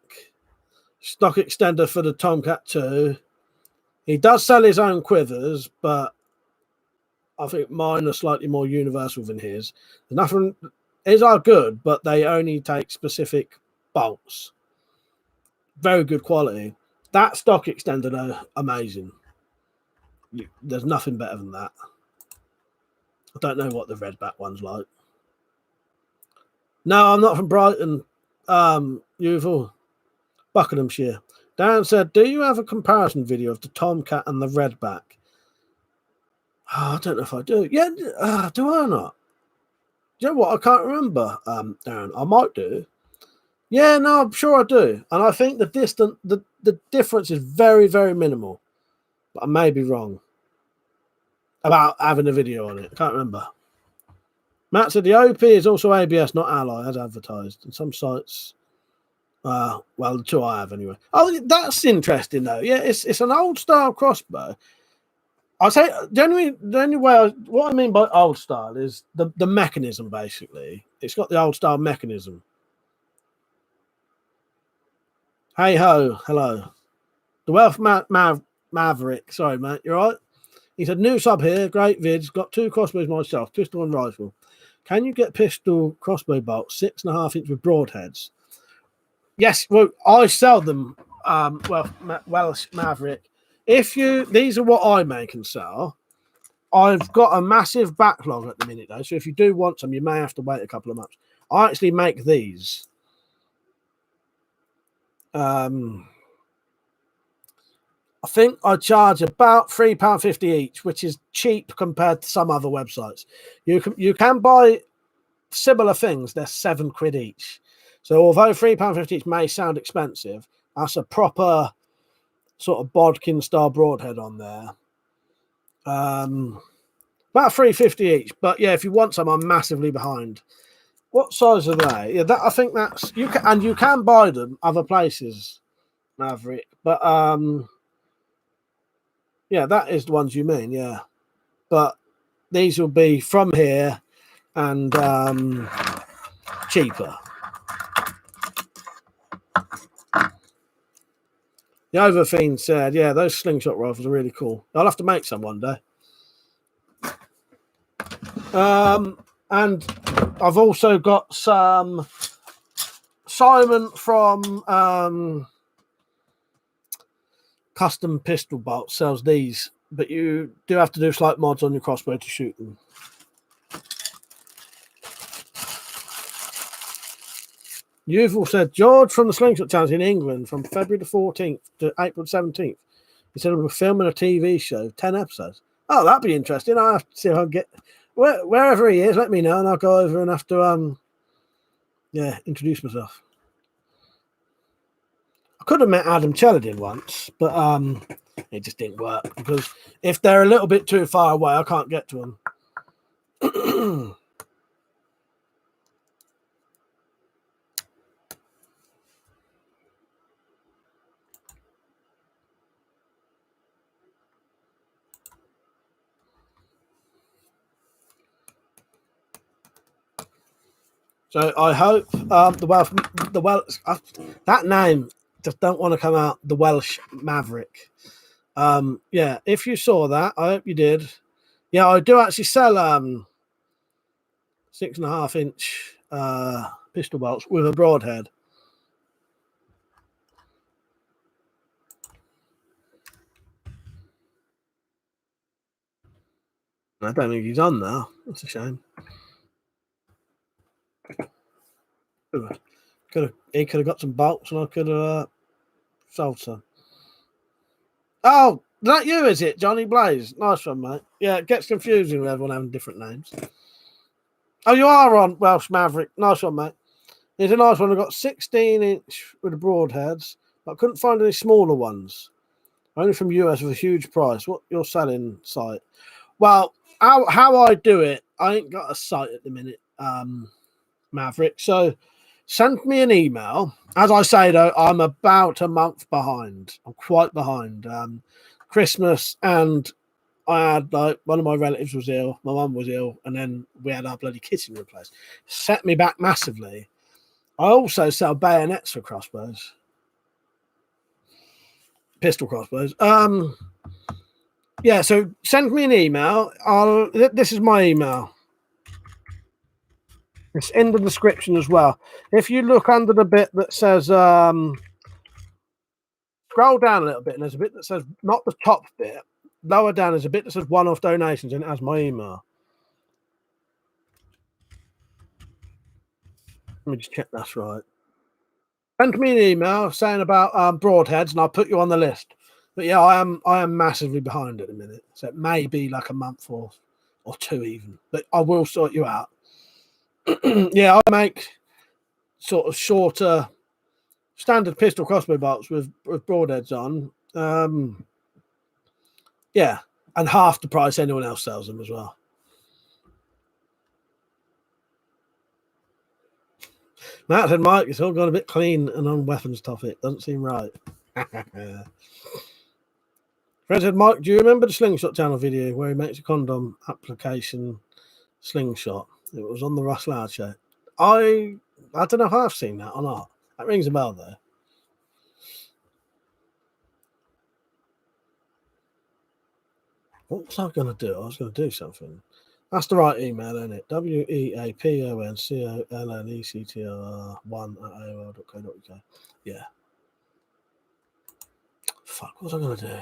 S1: stock extender for the Tomcat 2. He does sell his own quivers, but I think mine are slightly more universal than his. There's nothing. His are good, but they only take specific bolts. Very good quality. That stock extender, though, amazing. There's nothing better than that. I don't know what the Redback one's like. No, I'm not from Brighton. Youthful. Buckinghamshire. Dan said, do you have a comparison video of the Tomcat and the Redback? Oh, I don't know if I do. Yeah, do I or not? Do you know what? I can't remember, Darren. I might do. Yeah, no, I'm sure I do. And I think the difference is very, very minimal. But I may be wrong about having a video on it. I can't remember. Matt said the OP is also ABS, not Ally, as advertised. And some sites, well, the two I have anyway. Oh, that's interesting though. Yeah, it's an old style crossbow. I say the only way what I mean by old style is the mechanism basically. It's got the old style mechanism. Hey ho, hello. The Wealth Maverick. Sorry, mate, you're right. He said, new sub here, great vids. Got 2 crossbows myself, pistol and rifle. Can you get pistol crossbow bolts 6.5 inch with broadheads? Yes, well, I sell them. Welsh Maverick. These are what I make and sell. I've got a massive backlog at the minute though, so if you do want some, you may have to wait a couple of months. I actually make these. I think I charge about £3.50 each, which is cheap compared to some other websites. You can buy similar things; they're £7 each. So although £3.50 each may sound expensive, that's a proper sort of bodkin style broadhead on there. About £3.50 each. But yeah, if you want some, I'm massively behind. What size are they? Yeah, I think that's you can buy them other places, Maverick. But yeah, that is the ones you mean, yeah. But these will be from here and cheaper. The Overfiend said, yeah, those slingshot rifles are really cool. I'll have to make some one day. And I've also got some Simon from Custom Pistol Bolt sells these, but you do have to do slight mods on your crossbow to shoot them. You've all said George from the Slingshot Challenge in England from February the 14th to April 17th. He said we're filming a TV show, 10 episodes. Oh, that'd be interesting. I'll have to see if I can get wherever he is, let me know and I'll go over and have to introduce myself. I could have met Adam Cheladin once, but it just didn't work because if they're a little bit too far away, I can't get to them. So I hope that name just don't want to come out. The Welsh Maverick. Yeah, if you saw that, I hope you did. Yeah, I do actually sell 6.5-inch pistol bolts with a broadhead. I don't think he's on now. That's a shame. He could have got some bolts and I could have sold some. Oh, that you, is it? Johnny Blaze. Nice one, mate. Yeah, it gets confusing with everyone having different names. Oh, you are on Welsh Maverick. Nice one, mate. It's a nice one. I've got 16-inch with the broadheads, but I couldn't find any smaller ones. Only from US with a huge price. What your selling site? Well, how I do it, I ain't got a site at the minute, Maverick. So send me an email. As I say, though, I'm about a month behind. I'm quite behind. Christmas, and I had like one of my relatives was ill, my mum was ill, and then we had our bloody kitchen replaced. Set me back massively. I also sell bayonets for crossbows, pistol crossbows. Yeah, so send me an email. This is my email. It's in the description as well. If you look under the bit that says scroll down a little bit, and there's a bit that says, not the top bit, lower down there's a bit that says one-off donations, and it has my email. Let me just check that's right. Send me an email saying about broadheads, and I'll put you on the list. But yeah, I am massively behind at the minute, so it may be like a month or two even. But I will sort you out. Yeah, I make sort of shorter, standard pistol crossbow bolts with broadheads on. Yeah, and half the price anyone else sells them as well. Matt said, Mike, it's all gone a bit clean and on weapons topic. Doesn't seem right. Fred said, Mike, do you remember the Slingshot channel video where he makes a condom application slingshot? It was on the Russ Loud show. I don't know if I've seen that or not. That rings a bell, though. What was I going to do? I was going to do something. That's the right email, isn't it? WeaponCollector1@AOL.co.uk. Yeah. Fuck, what was I going to do?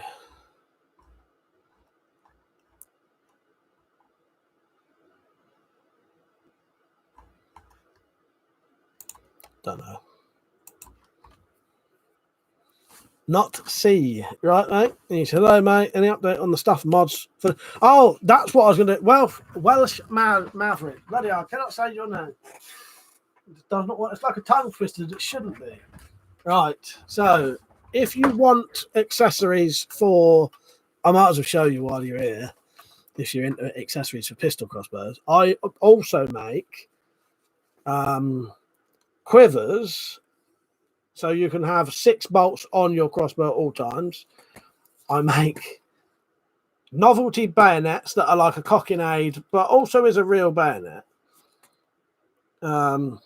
S1: Don't know. Not C, right, mate? And he said, hello, mate. Any update on the stuff mods? Oh, that's what I was going to do. Well, Welsh Maverick. Bloody hell, I cannot say your name. It does not want. It's like a tongue twister that it shouldn't be. Right. So, if you want accessories for, I might as well show you while you're here. If you're into accessories for pistol crossbows, I also make quivers. So you can have 6 bolts on your crossbow at all times. I make novelty bayonets that are like a cockinade, but also is a real bayonet. And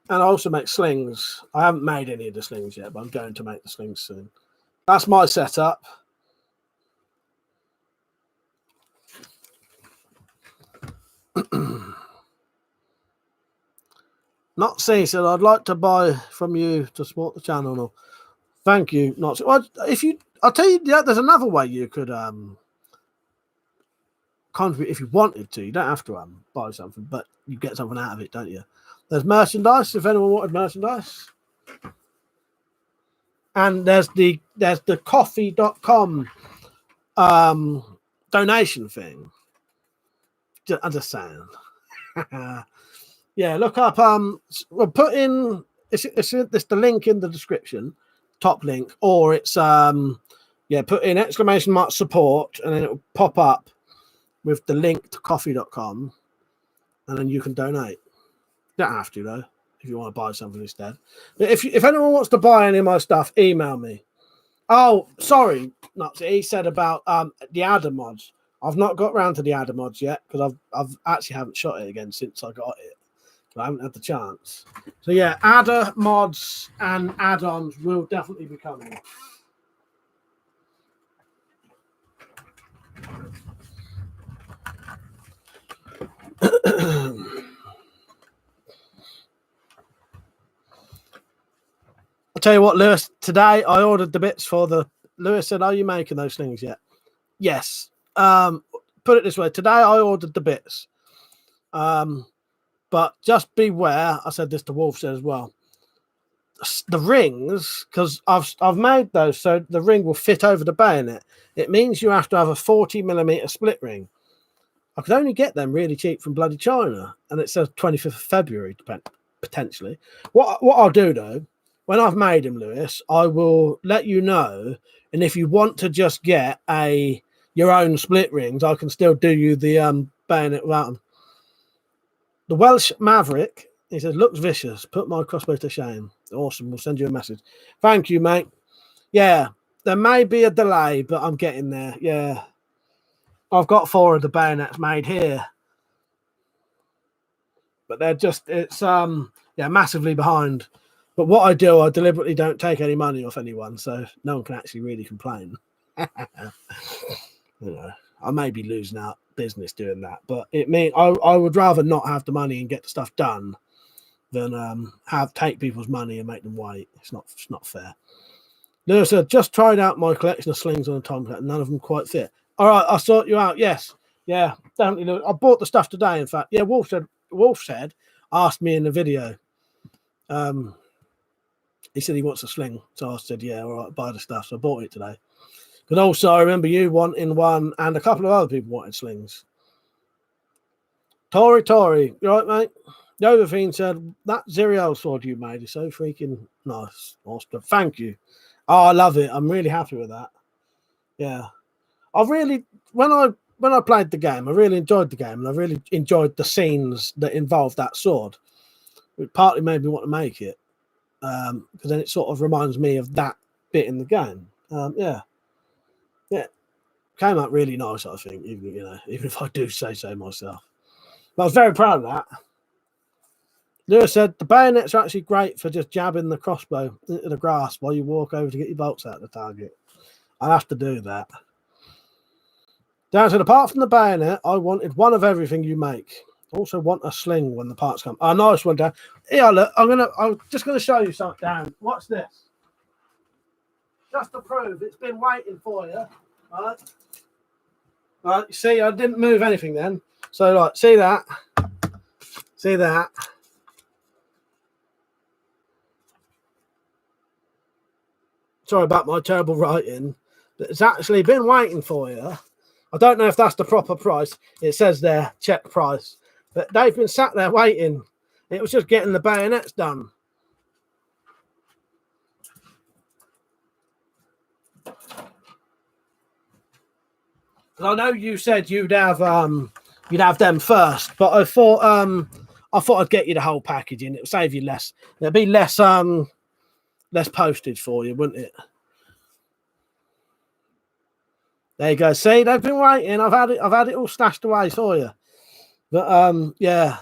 S1: I also make slings. I haven't made any of the slings yet, but I'm going to make the slings soon. That's my setup. Not C said, I'd like to buy from you to support the channel. Thank you. Not C. Well, I'll tell you, yeah, there's another way you could contribute if you wanted to. You don't have to buy something, but you get something out of it, don't you? There's merchandise if anyone wanted merchandise. And there's the coffee.com donation thing. I'm just saying. Yeah, look up we'll put in it's the link in the description, top link, or it's put in ! support, and then it will pop up with the link to coffee.com, and then you can donate. You don't have to, though, if you want to buy something instead. But if anyone wants to buy any of my stuff, email me. Oh, sorry, he said about the adder mods. I've not got round to the adder mods yet because I've actually haven't shot it again since I got it. I haven't had the chance. So yeah, adder mods and add-ons will definitely be coming. I'll tell you what, Lewis, today I ordered the bits for the... Lewis said, are you making those things yet? Yes. Put it this way. Today I ordered the bits. But just beware, I said this to Wolf as well. The rings, because I've made those so the ring will fit over the bayonet. It means you have to have a 40mm split ring. I could only get them really cheap from bloody China, and it says 25th of February, potentially. What I'll do though, when I've made them, Lewis, I will let you know. And if you want to just get your own split rings, I can still do you the bayonet without them. The Welsh Maverick, he says, looks vicious. Put my crossbow to shame. Awesome. We'll send you a message. Thank you, mate. Yeah, there may be a delay, but I'm getting there. Yeah. I've got 4 of the bayonets made here. But they're just, it's, massively behind. But what I do, I deliberately don't take any money off anyone, so no one can actually really complain. You know, I may be losing out business doing that, but it means I would rather not have the money and get the stuff done than take people's money and make them wait. It's not fair. Lewis said, just tried out my collection of slings on a tomcat, and none of them quite fit. All right, I'll sort you out. Yes, yeah, definitely. I bought the stuff today. In fact, yeah. Wolf said, asked me in the video. He said he wants a sling, so I said, yeah, all right, buy the stuff. So I bought it today. But also, I remember you wanting one, and a couple of other people wanted slings. Tory, you right, mate? Yovafiend said, that Zerial sword you made is so freaking nice. Awesome. Thank you. Oh, I love it. I'm really happy with that. Yeah. I've really, when I played the game, I really enjoyed the game, and I really enjoyed the scenes that involved that sword. It partly made me want to make it, because then it sort of reminds me of that bit in the game. Yeah. Came out really nice, I think, even if I do say so myself. But I was very proud of that. Lewis said, the bayonets are actually great for just jabbing the crossbow into the grass while you walk over to get your bolts out of the target. I'll have to do that. Dan said, apart from the bayonet, I wanted one of everything you make. Also want a sling when the parts come. Oh, nice one, Dan. Yeah, look, I'm just gonna show you something, Dan. Watch this. Just to prove it's been waiting for you. All right. You see, I didn't move anything then. So, like, see that? See that? Sorry about my terrible writing, but it's actually been waiting for you. I don't know if that's the proper price. It says there, check price. But they've been sat there waiting. It was just getting the bayonets done. I know you said you'd have them first, but I thought I'd get you the whole package in. It would save you less. There'd be less postage for you, wouldn't it? There you go. See, they've been waiting. I've had it all stashed away for you. But yeah,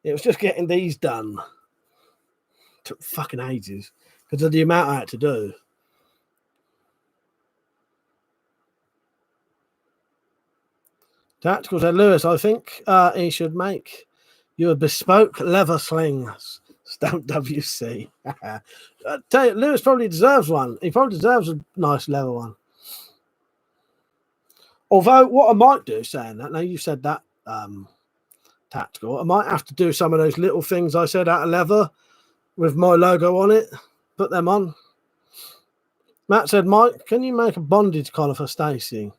S1: it was just getting these done. It took fucking ages because of the amount I had to do. Tactical said, Lewis, I think he should make you a bespoke leather sling. Stamp WC. I tell you, Lewis probably deserves one. He probably deserves a nice leather one. Although, what I might do, saying that, now you said that, Tactical, I might have to do some of those little things I said out of leather with my logo on it. Put them on. Matt said, Mike, can you make a bondage collar for Stacey?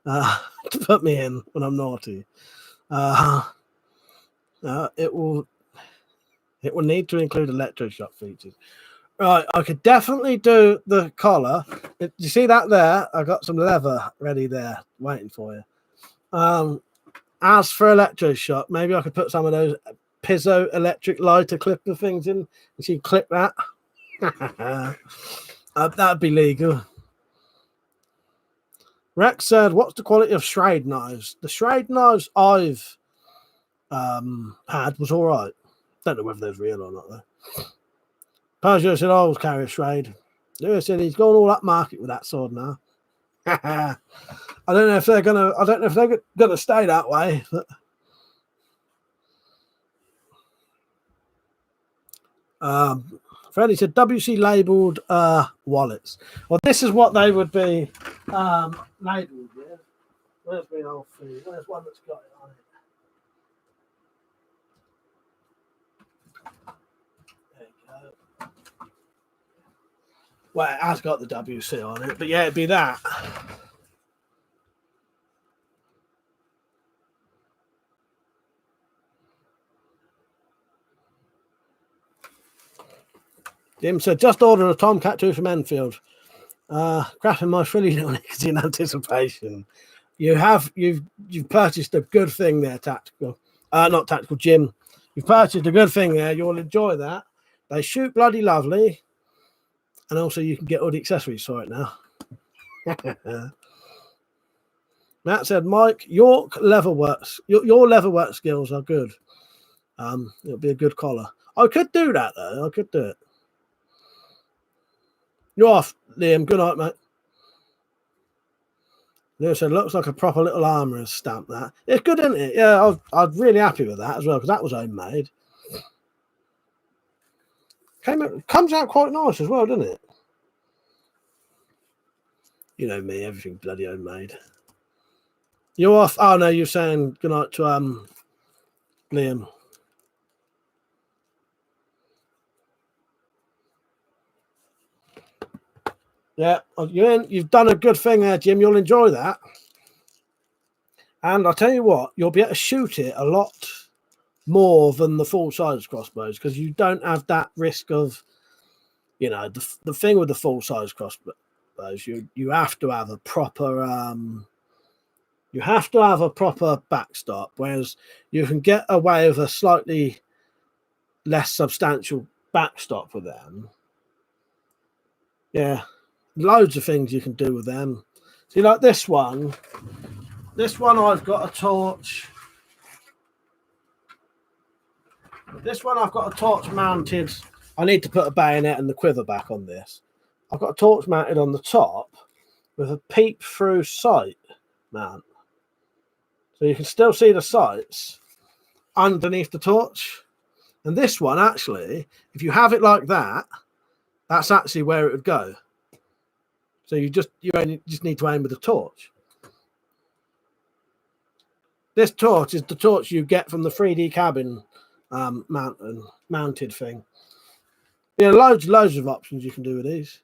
S1: To put me in when I'm naughty. It will need to include electroshock features. Right, I could definitely do the collar. You see that there? I got some leather ready there, waiting for you. As for electroshock, maybe I could put some of those piezo electric lighter clipper things in. You see, clip that. That'd be legal. Rex said, what's the quality of Schrade knives? The Schrade knives I've had was all right. Don't know whether they're real or not, though. Peugeot said, I always carry a Schrade. Lewis said he's gone all up market with that sword now.
S2: I don't know if they're gonna stay that way. But Freddie said WC labeled wallets. Well, this is what they would be labeled. Yeah. Where's my old thing? Where's one that's got it on it? There you go. Well, it has got the WC on it, but yeah, it'd be that. Jim said, just order a Tomcat 2 from Enfield. Cracking my frilly little knickers in anticipation. You've purchased a good thing there, Tactical. Not Tactical, Jim. You've purchased a good thing there. You'll enjoy that. They shoot bloody lovely. And also you can get all the accessories for it now. Matt said, Mike, your leatherwork skills are good. It'll be a good collar. I could do that though. I could do it. You're off, Liam. Good night, mate. Lewis said, looks like a proper little armourer's stamp, that. It's good, isn't it? Yeah, I'm really happy with that as well, because that was homemade. Comes out quite nice as well, doesn't it? You know me, everything bloody homemade. You're off. Oh, no, you're saying good night to Liam. Yeah, you've done a good thing there, Jim. You'll enjoy that. And I'll tell you what, you'll be able to shoot it a lot more than the full-size crossbows, because you don't have that risk of, you know, the thing with the full-size crossbows, you have to have a proper backstop, whereas you can get away with a slightly less substantial backstop with them. Yeah. Loads of things you can do with them. See, like this one I've got a torch. This one I've got a torch mounted. I need to put a bayonet and the quiver back on this. I've got a torch mounted on the top with a peep through sight mount. So you can still see the sights underneath the torch. And this one, actually, if you have it like that, that's actually where it would go. So you only need to aim with a torch. This torch is the torch you get from the 3D cabin mounted thing. Yeah, loads of options you can do with these.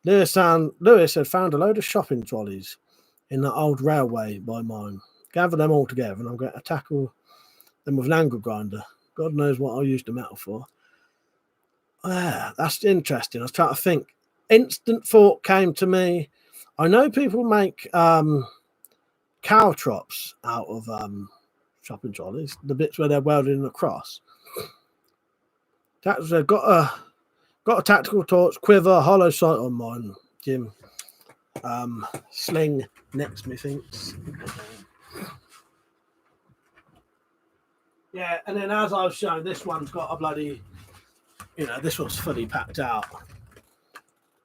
S2: Lewis had found a load of shopping trolleys in the old railway by mine. Gather them all together and I'm going to tackle them with an angle grinder. God knows what I'll use the metal for. Yeah, that's interesting. I was trying to think. Instant thought came to me. I know people make caltrops out of shopping trolleys, the bits where they're welding across. I've got a tactical torch, quiver, hollow sight on mine, Jim. Sling next, methinks. Yeah, and then as I've shown, this one's got a bloody, this one's fully packed out.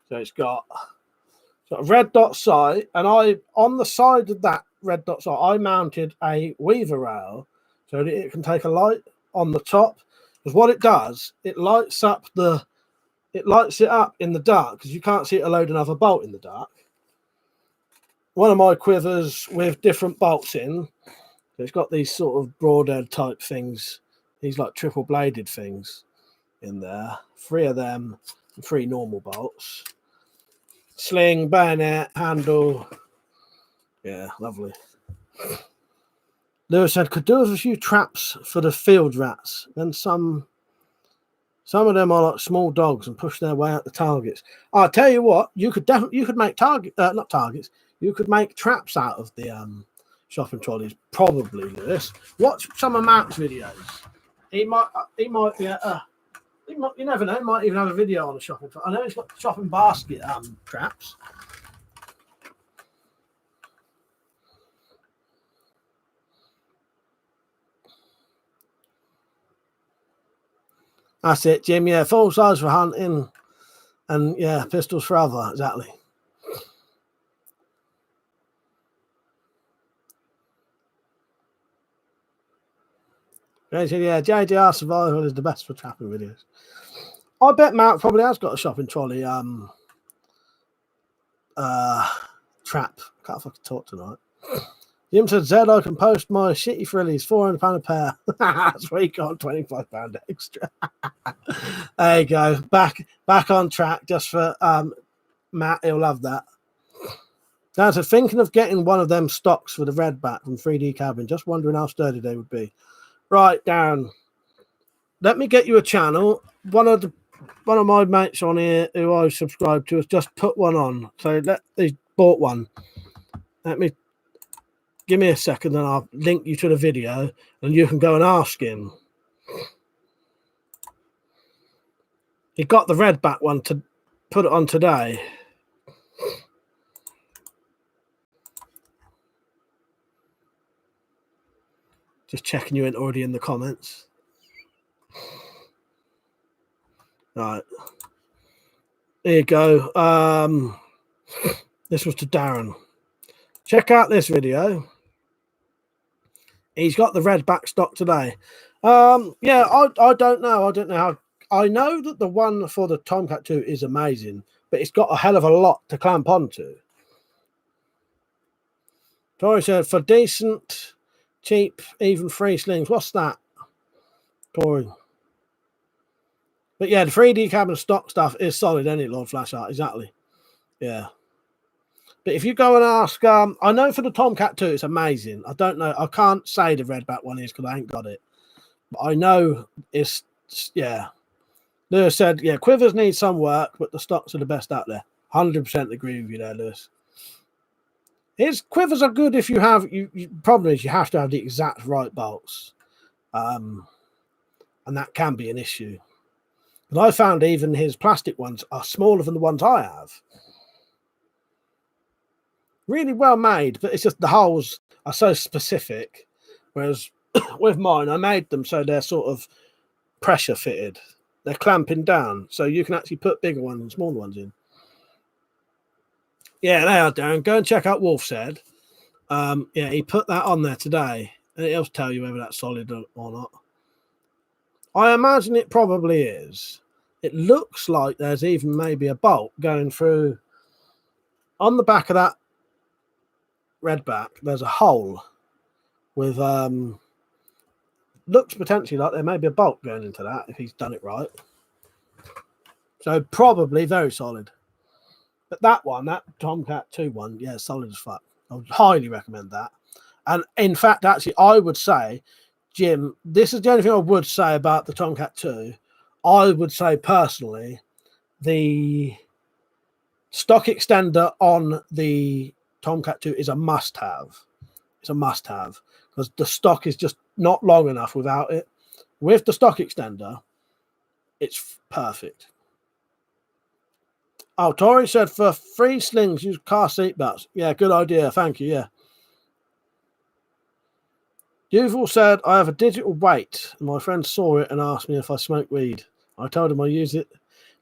S2: So it's got a red dot sight, and on the side of that red dot sight, I mounted a weaver rail so that it can take a light on the top. Because what it does, it lights it up in the dark, because you can't see it load another bolt in the dark. One of my quivers with different bolts in, it's got these sort of broadhead type things, these like triple bladed things in there. 3 of them, and 3 normal bolts. Sling, bayonet, handle. Yeah, lovely. Lewis said, could do with a few traps for the field rats. Then some of them are like small dogs and push their way at the targets. I'll tell you what, you could make not targets. You could make traps out of the shopping trolleys. Probably, Lewis. Watch some of Matt's videos. He might be you never know. He might even have a video on a shopping. I know he's got shopping basket traps. That's it, Jim. Yeah, full size for hunting, and yeah, pistols for other. Exactly.
S1: He said, yeah, JDR Survival is the best for trapping videos. I bet Mark probably has got a shopping trolley trap. Can't fucking talk tonight. Jim said, Zed, I can post my shitty frillies, £400 a pair. That's where you got £25 extra. There you go. Back on track just for Matt. He'll love that. Dan said, thinking of getting one of them stocks for the Redback from 3D Cabin. Just wondering how sturdy they would be. Right, Darren. Let me get you a channel. One of my mates on here who I subscribe to has just put one on. So he's bought one. Give me a second and I'll link you to the video and you can go and ask him. He got the Redback one to put it on today. Just checking you in already in the comments. Right. There you go. This was to Darren. Check out this video. He's got the Redback stock today. Yeah, I don't know. I don't know how. I know that the one for the Tomcat 2 is amazing, but it's got a hell of a lot to clamp onto. Tori said, for decent, cheap, even free slings. What's that, Tori? But yeah, the 3D Cabin stock stuff is solid, isn't it, Lord Flashheart? Exactly. Yeah. But if you go and ask, I know for the Tomcat 2, it's amazing. I don't know. I can't say the Redback one is because I ain't got it. But I know it's, yeah. Lewis said, yeah, quivers need some work, but the stocks are the best out there. 100% agree with you there, Lewis. His quivers are good if you have, problem is you have to have the exact right bolts. And that can be an issue. But I found even his plastic ones are smaller than the ones I have. Really well made, but it's just the holes are so specific. Whereas with mine, I made them so they're sort of pressure fitted. They're clamping down, so you can actually put bigger ones and smaller ones in. Yeah, they are, Darren. Go and check out Wolf Said. Yeah, he put that on there today, and it'll tell you whether that's solid or not. I imagine it probably is. It looks like there's even maybe a bolt going through on the back of that Redback. There's a hole with looks potentially like there may be a bolt going into that if he's done it right. So probably very solid. But that one, that Tomcat 2 one, yeah, solid as fuck. I would highly recommend that. And in fact, actually, I would say, Jim, this is the only thing I would say about the Tomcat 2. I would say personally, the stock extender on the Tomcat 2 is a must-have. It's a must-have because the stock is just not long enough without it. With the stock extender, it's perfect. Oh, Tori said for free slings, use car seat belts. Yeah, good idea. Thank you. Yeah. Duval said, I have a digital weight. My friend saw it and asked me if I smoke weed. I told him I use it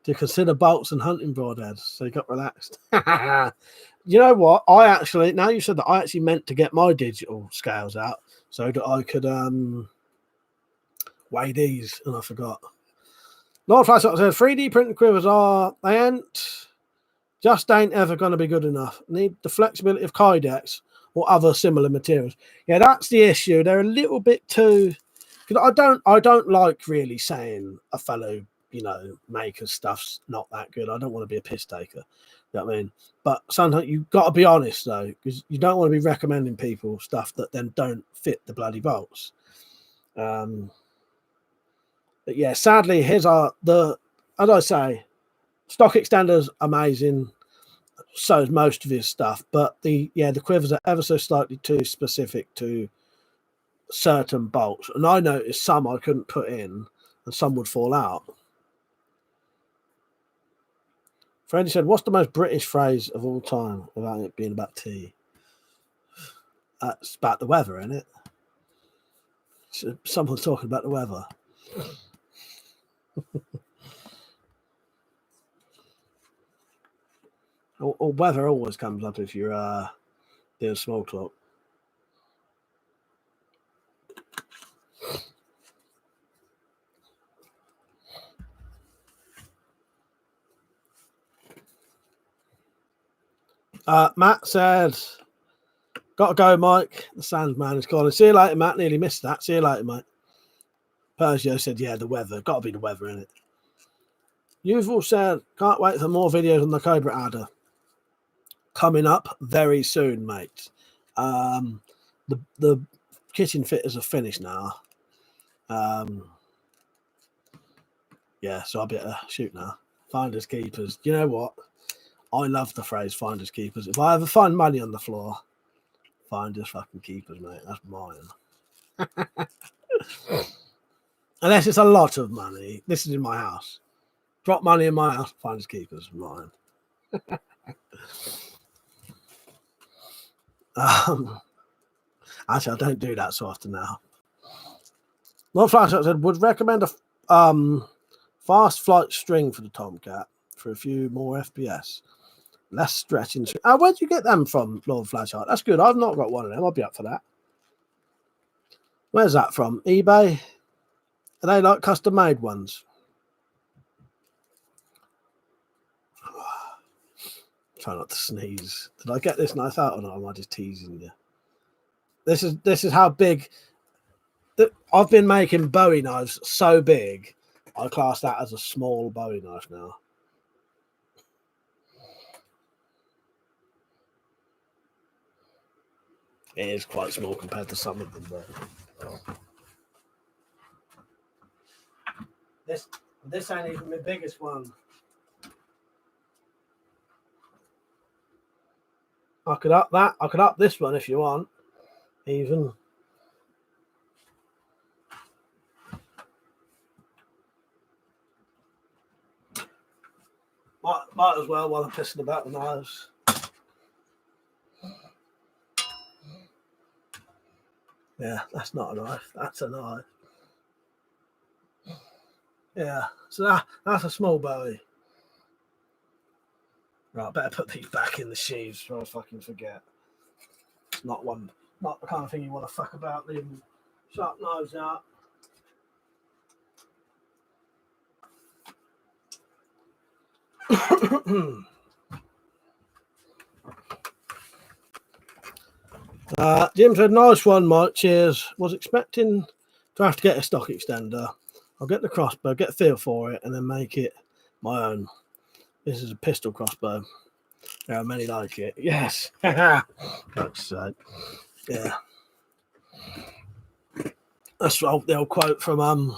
S1: to consider bolts and hunting broadheads. So he got relaxed. You know what? I actually, now you said that, I actually meant to get my digital scales out so that I could weigh these, and I forgot. Lord Flashshot said, 3D printed quivers just ain't ever going to be good enough. Need the flexibility of Kydex or other similar materials. Yeah, that's the issue. They're a little bit too. I don't like really saying a fellow, maker's stuff's not that good. I don't want to be a piss taker. You know what I mean? But sometimes you've got to be honest though, because you don't want to be recommending people stuff that then don't fit the bloody bolts. But yeah, sadly, as I say, stock extenders amazing. So is most of his stuff, but the quivers are ever so slightly too specific to certain bolts, and I noticed some I couldn't put in, and some would fall out. Freddie said, "What's the most British phrase of all time without it being about tea?" It's about the weather, isn't it? Someone's talking about the weather. Or weather always comes up if you're doing small talk. Matt said, "Gotta go, Mike. The Sandman is calling. See you later, Matt. Nearly missed that. See you later, mate." Persia said, "Yeah, the weather. Gotta be the weather, innit?" You've all said, "Can't wait for more videos on the Cobra Adder. Coming up very soon, mate." The kitchen fitters are finished now. Yeah, so I better shoot now. Finders keepers. You know what? I love the phrase finders keepers. If I ever find money on the floor, finders fucking keepers, mate. That's mine. Unless it's a lot of money. This is in my house. Drop money in my house, finders keepers, mine. Actually, I don't do that so often now. Lord Flashlight said, would recommend a fast flight string for the Tomcat for a few more FPS. Less stretching. Where'd you get them from, Lord Flashlight? That's good. I've not got one of them. I'll be up for that. Where's that from? eBay? Are they like custom made ones? Try not to sneeze. Did I get this knife out or not? Am I just teasing you? This is how big. I've been making Bowie knives so big, I class that as a small Bowie knife now. It is quite small compared to some of them, though. This ain't even my biggest one. I could up that. I could up this one if you want. Even. Might as well while I'm pissing about the knives. Yeah, that's not a knife. That's a knife. Yeah, so that's a small Bowie. Right, better put these back in the sheaves before I fucking forget. It's not the kind of thing you want to fuck about, leaving sharp knives out. Jim said, nice one, Mike. Cheers. Was expecting to have to get a stock extender. I'll get the crossbow, get a feel for it, and then make it my own. This is a pistol crossbow. There are many like it. Yes. Fuck's sake. Yeah. That's the old quote from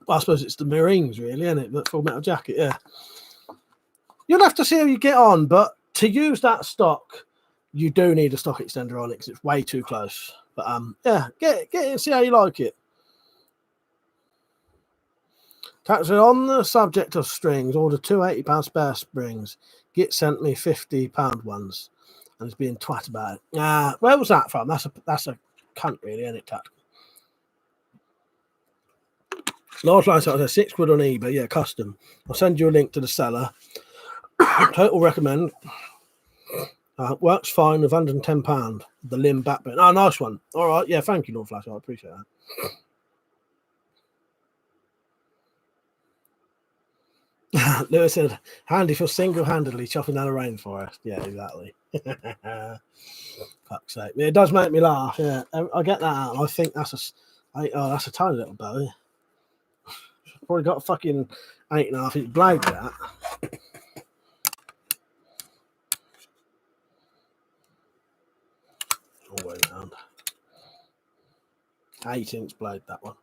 S1: I suppose it's the Marines, really, isn't it? But Full Metal Jacket, yeah. You'll have to see how you get on, but to use that stock, you do need a stock extender on it because it's way too close. But yeah, get it and see how you like it. Tax on the subject of strings, order two £80 spare springs. Git sent me £50 ones, and he's being twat about it. Where was that from? That's a cunt, really, isn't it, Tax? Large line size, £6 on eBay, yeah, custom. I'll send you a link to the seller. Total recommend. Works fine with £110. The limb back bit. Oh, nice one. All right, yeah, thank you, Lord Flash. I appreciate that. Lewis said, handy for single-handedly chopping down a rainforest. Yeah, exactly. Fuck's sake. It does make me laugh, yeah. I get that out, and I think that's a tiny little bow. Probably got a fucking 8.5-inch blade, that. All the way around. 8-inch blade, that one.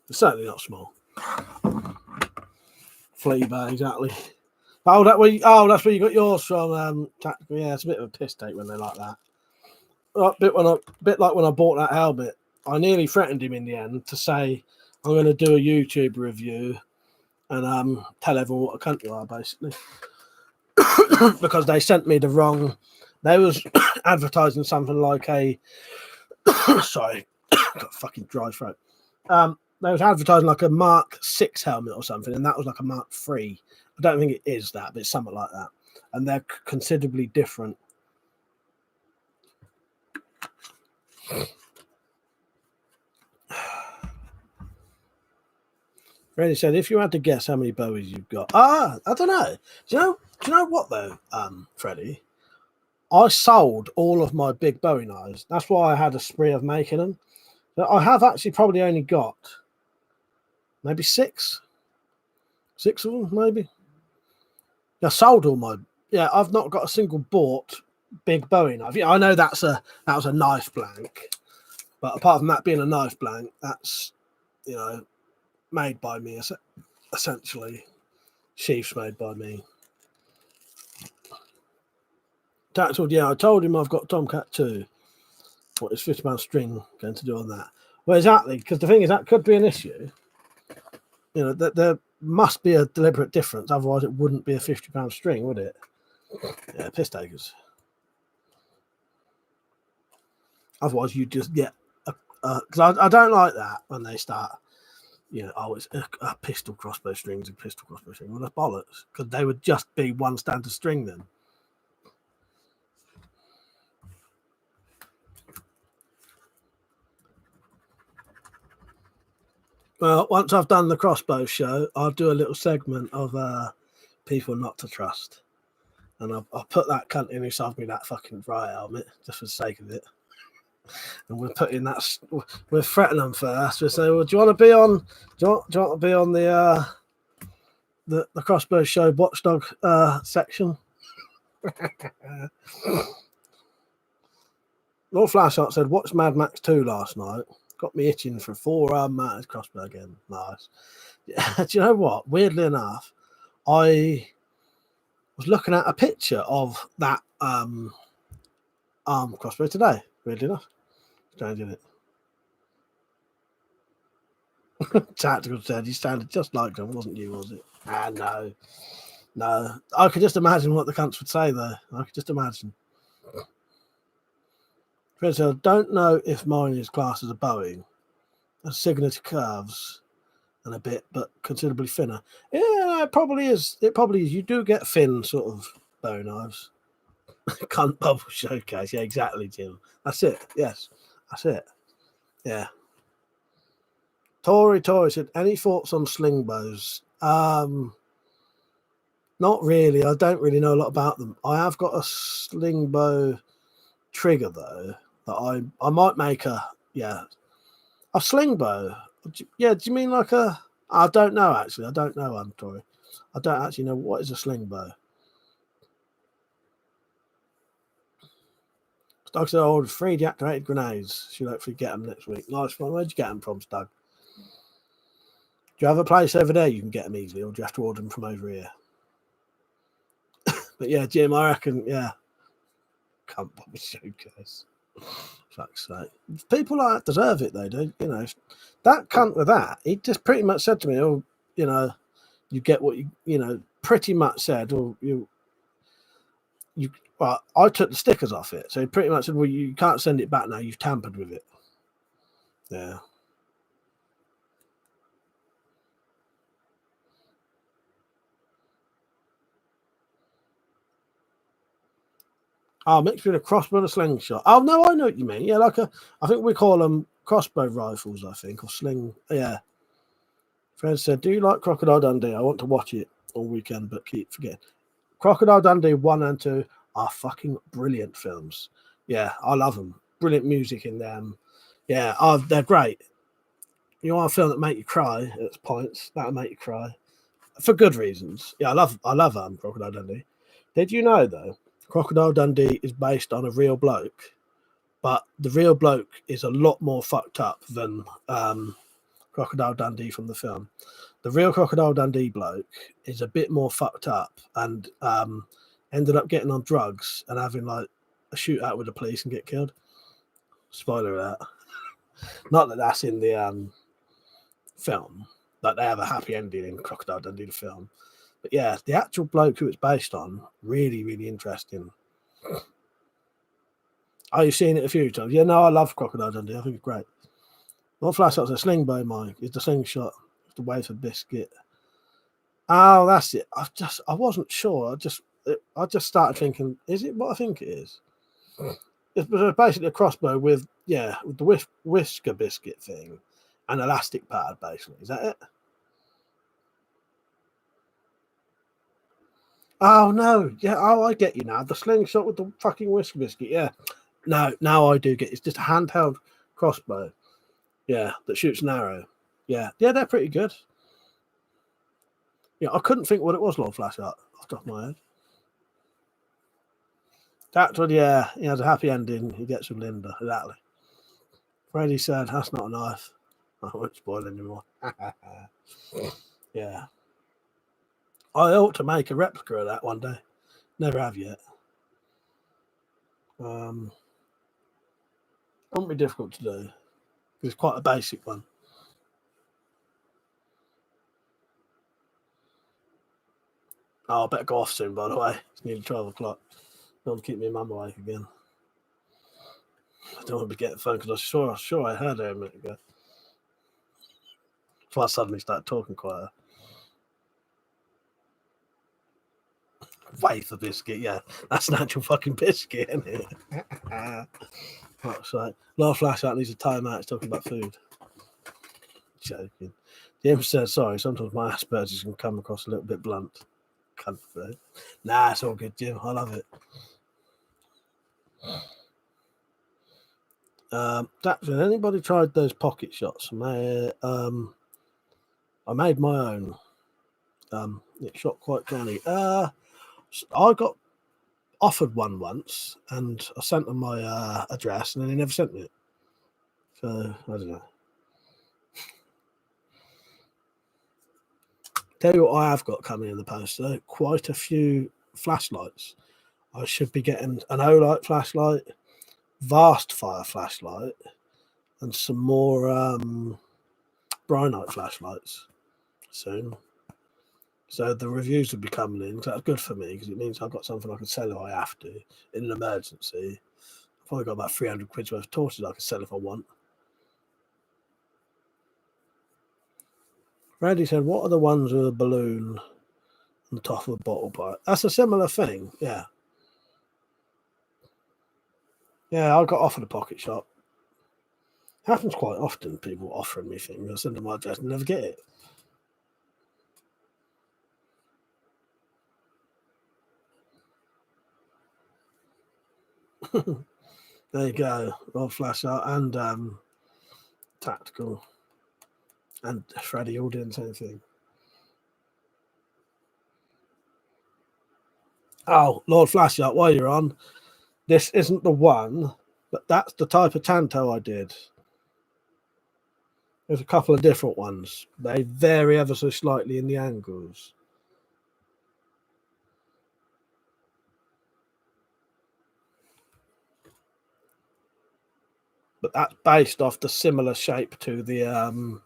S1: It's certainly not small. Flea bar, exactly. Oh, that's where you got yours from. Tactical. Yeah, it's a bit of a piss take when they're like that. A bit like when I bought that helmet. I nearly threatened him in the end to say I'm going to do a YouTube review and tell everyone what a cunt you are, basically, because they sent me the wrong. They was advertising something like a. Sorry, got a fucking dry throat. They was advertising like a Mark 6 helmet or something, and that was like a Mark 3. I don't think it is that, but it's something like that. And they're considerably different. Randy said, if you had to guess how many Bowies you've got. I don't know. Do you know what though, Freddie? I sold all of my big Bowie knives. That's why I had a spree of making them. But I have actually probably only got maybe six of them, maybe. I sold all my. Yeah, I've not got a single bought big Bowie knife. Yeah, I know that was a knife blank, but apart from that being a knife blank, that's made by me essentially. Sheaths made by me. Tactical, yeah, I told him I've got Tomcat 2. What is £50 string going to do on that? Well, exactly, because the thing is that could be an issue. That there must be a deliberate difference, otherwise it wouldn't be a £50 string, would it? Yeah, piss takers. Otherwise, you just get because I don't like that when they start. It's a pistol crossbow strings and pistol crossbow string. Well, that's bollocks, because they would just be one standard string then. Well, once I've done the crossbow show, I'll do a little segment of people not to trust. And I'll put that cunt in who sold me that fucking riot helmet, just for the sake of it. And we're putting that, we're threatening them first. We say, well, do you want to be on, do you want to be on the crossbow show watchdog section? Lord Flashshot said, watched Mad Max 2 last night. Got me itching for 4-arm mounted crossbow again. Nice. Do you know what? Weirdly enough, I was looking at a picture of that arm crossbow today. Weirdly enough. Strange, isn't it? Tactical said, you sounded just like them, wasn't you, was it? No. I could just imagine what the cunts would say, though. I could just imagine. Fred said, I don't know if mine is classed as a Bowie. A signature curves and a bit, but considerably thinner. Yeah, it probably is. It probably is. You do get thin sort of Bowie knives. Cunt bubble showcase. Yeah, exactly, Jim. That's it. Yes, that's it. Yeah. Tory said, any thoughts on sling bows? Not really. I don't really know a lot about them. I have got a sling bow trigger though that I might make a sling bow. Yeah, do you mean like a? I don't know actually. I don't know, Tory. I don't actually know what is a sling bow. Stug said I ordered 3 deactivated grenades. Should hopefully get them next week. Nice one. Where'd you get them from, Stug? Do you have a place over there you can get them easily, or do you have to order them from over here? But yeah, Jim, I reckon, yeah. Can't bother showcase. Fuck's sake. People like that deserve it, though, dude. That cunt with that, he just pretty much said to me, oh, you get what pretty much said, or well, I took the stickers off it. So he pretty much said, well, you can't send it back now. You've tampered with it. Yeah. Oh, mixed with a crossbow and a slingshot. Oh, no, I know what you mean. Yeah, I think we call them crossbow rifles, I think, or sling. Yeah. Fred said, do you like Crocodile Dundee? I want to watch it all weekend, but keep forgetting. Crocodile Dundee 1 and 2 are fucking brilliant films. Yeah, I love them. Brilliant music in them. Yeah, they're great. You want a film that make you cry at points? That'll make you cry. For good reasons. Yeah, I love Crocodile Dundee. Did you know, though, Crocodile Dundee is based on a real bloke, but the real bloke is a lot more fucked up than Crocodile Dundee from the film. The real Crocodile Dundee bloke is a bit more fucked up and ended up getting on drugs and having like a shootout with the police and get killed. Spoiler alert. Not that that's in the film, that they have a happy ending in Crocodile Dundee the film. But yeah, the actual bloke who it's based on, really, really interesting. Oh, you've seen it a few times? Yeah, no, I love Crocodile Dundee. I think it's great. Not Flashshot's a sling bow, Mike. It's the slingshot. It's the wafer biscuit. Oh, that's it. I wasn't sure. I just started thinking, is it what I think it is? It's basically a crossbow with the whisker biscuit thing and elastic pad, basically. Is that it? Oh no, yeah. Oh, I get you now. The slingshot with the fucking whiskey biscuit. Yeah. No, now I do get. It's just a handheld crossbow. Yeah, that shoots an arrow. Yeah, they're pretty good. Yeah, I couldn't think what it was, Lord Flashlight, off the top of my head. That one, yeah, he has a happy ending. He gets with Linda, exactly. Freddie said, "That's not a knife." I won't spoil anymore. Yeah, I ought to make a replica of that one day. Never have yet. Wouldn't be difficult to do. It's quite a basic one. Oh, I better go off soon, by the way. It's nearly 12 o'clock. Don't want to keep me mum awake again. I don't want to be getting the phone because I'm sure I heard her a minute ago. So I suddenly started talking quieter. Wafer biscuit, yeah. That's an actual fucking biscuit, isn't it? That's right. Lord Flashlight needs a timeout. It's talking about food. Joking. Jim says, sorry, sometimes my Asperger's can come across a little bit blunt. Comfort. Nah, it's all good, Jim. I love it. Has anybody tried those pocket shots? I made my own. It shot quite canny. I got offered one once, and I sent them my address, and then they never sent me it. So I don't know. Tell you what, I have got coming in the post though. Quite a few flashlights. I should be getting an O-light flashlight, Vast Fire flashlight, and some more Brightlight flashlights soon. So the reviews will be coming in. So that's good for me because it means I've got something I can sell if I have to in an emergency. I've probably got about 300 quid's worth of torches I can sell if I want. Randy said, what are the ones with a balloon on the top of a bottle pipe? That's a similar thing, yeah. Yeah, I got offered a pocket shot. Happens quite often, people offering me things. I send them my address and never get it. There you go. Rod Flashlight and Tactical. And Freddie all doing the same thing. Oh, Lord Flashlight, while you're on, this isn't the one, but that's the type of Tanto I did. There's a couple of different ones. They vary ever so slightly in the angles. But that's based off the similar shape to the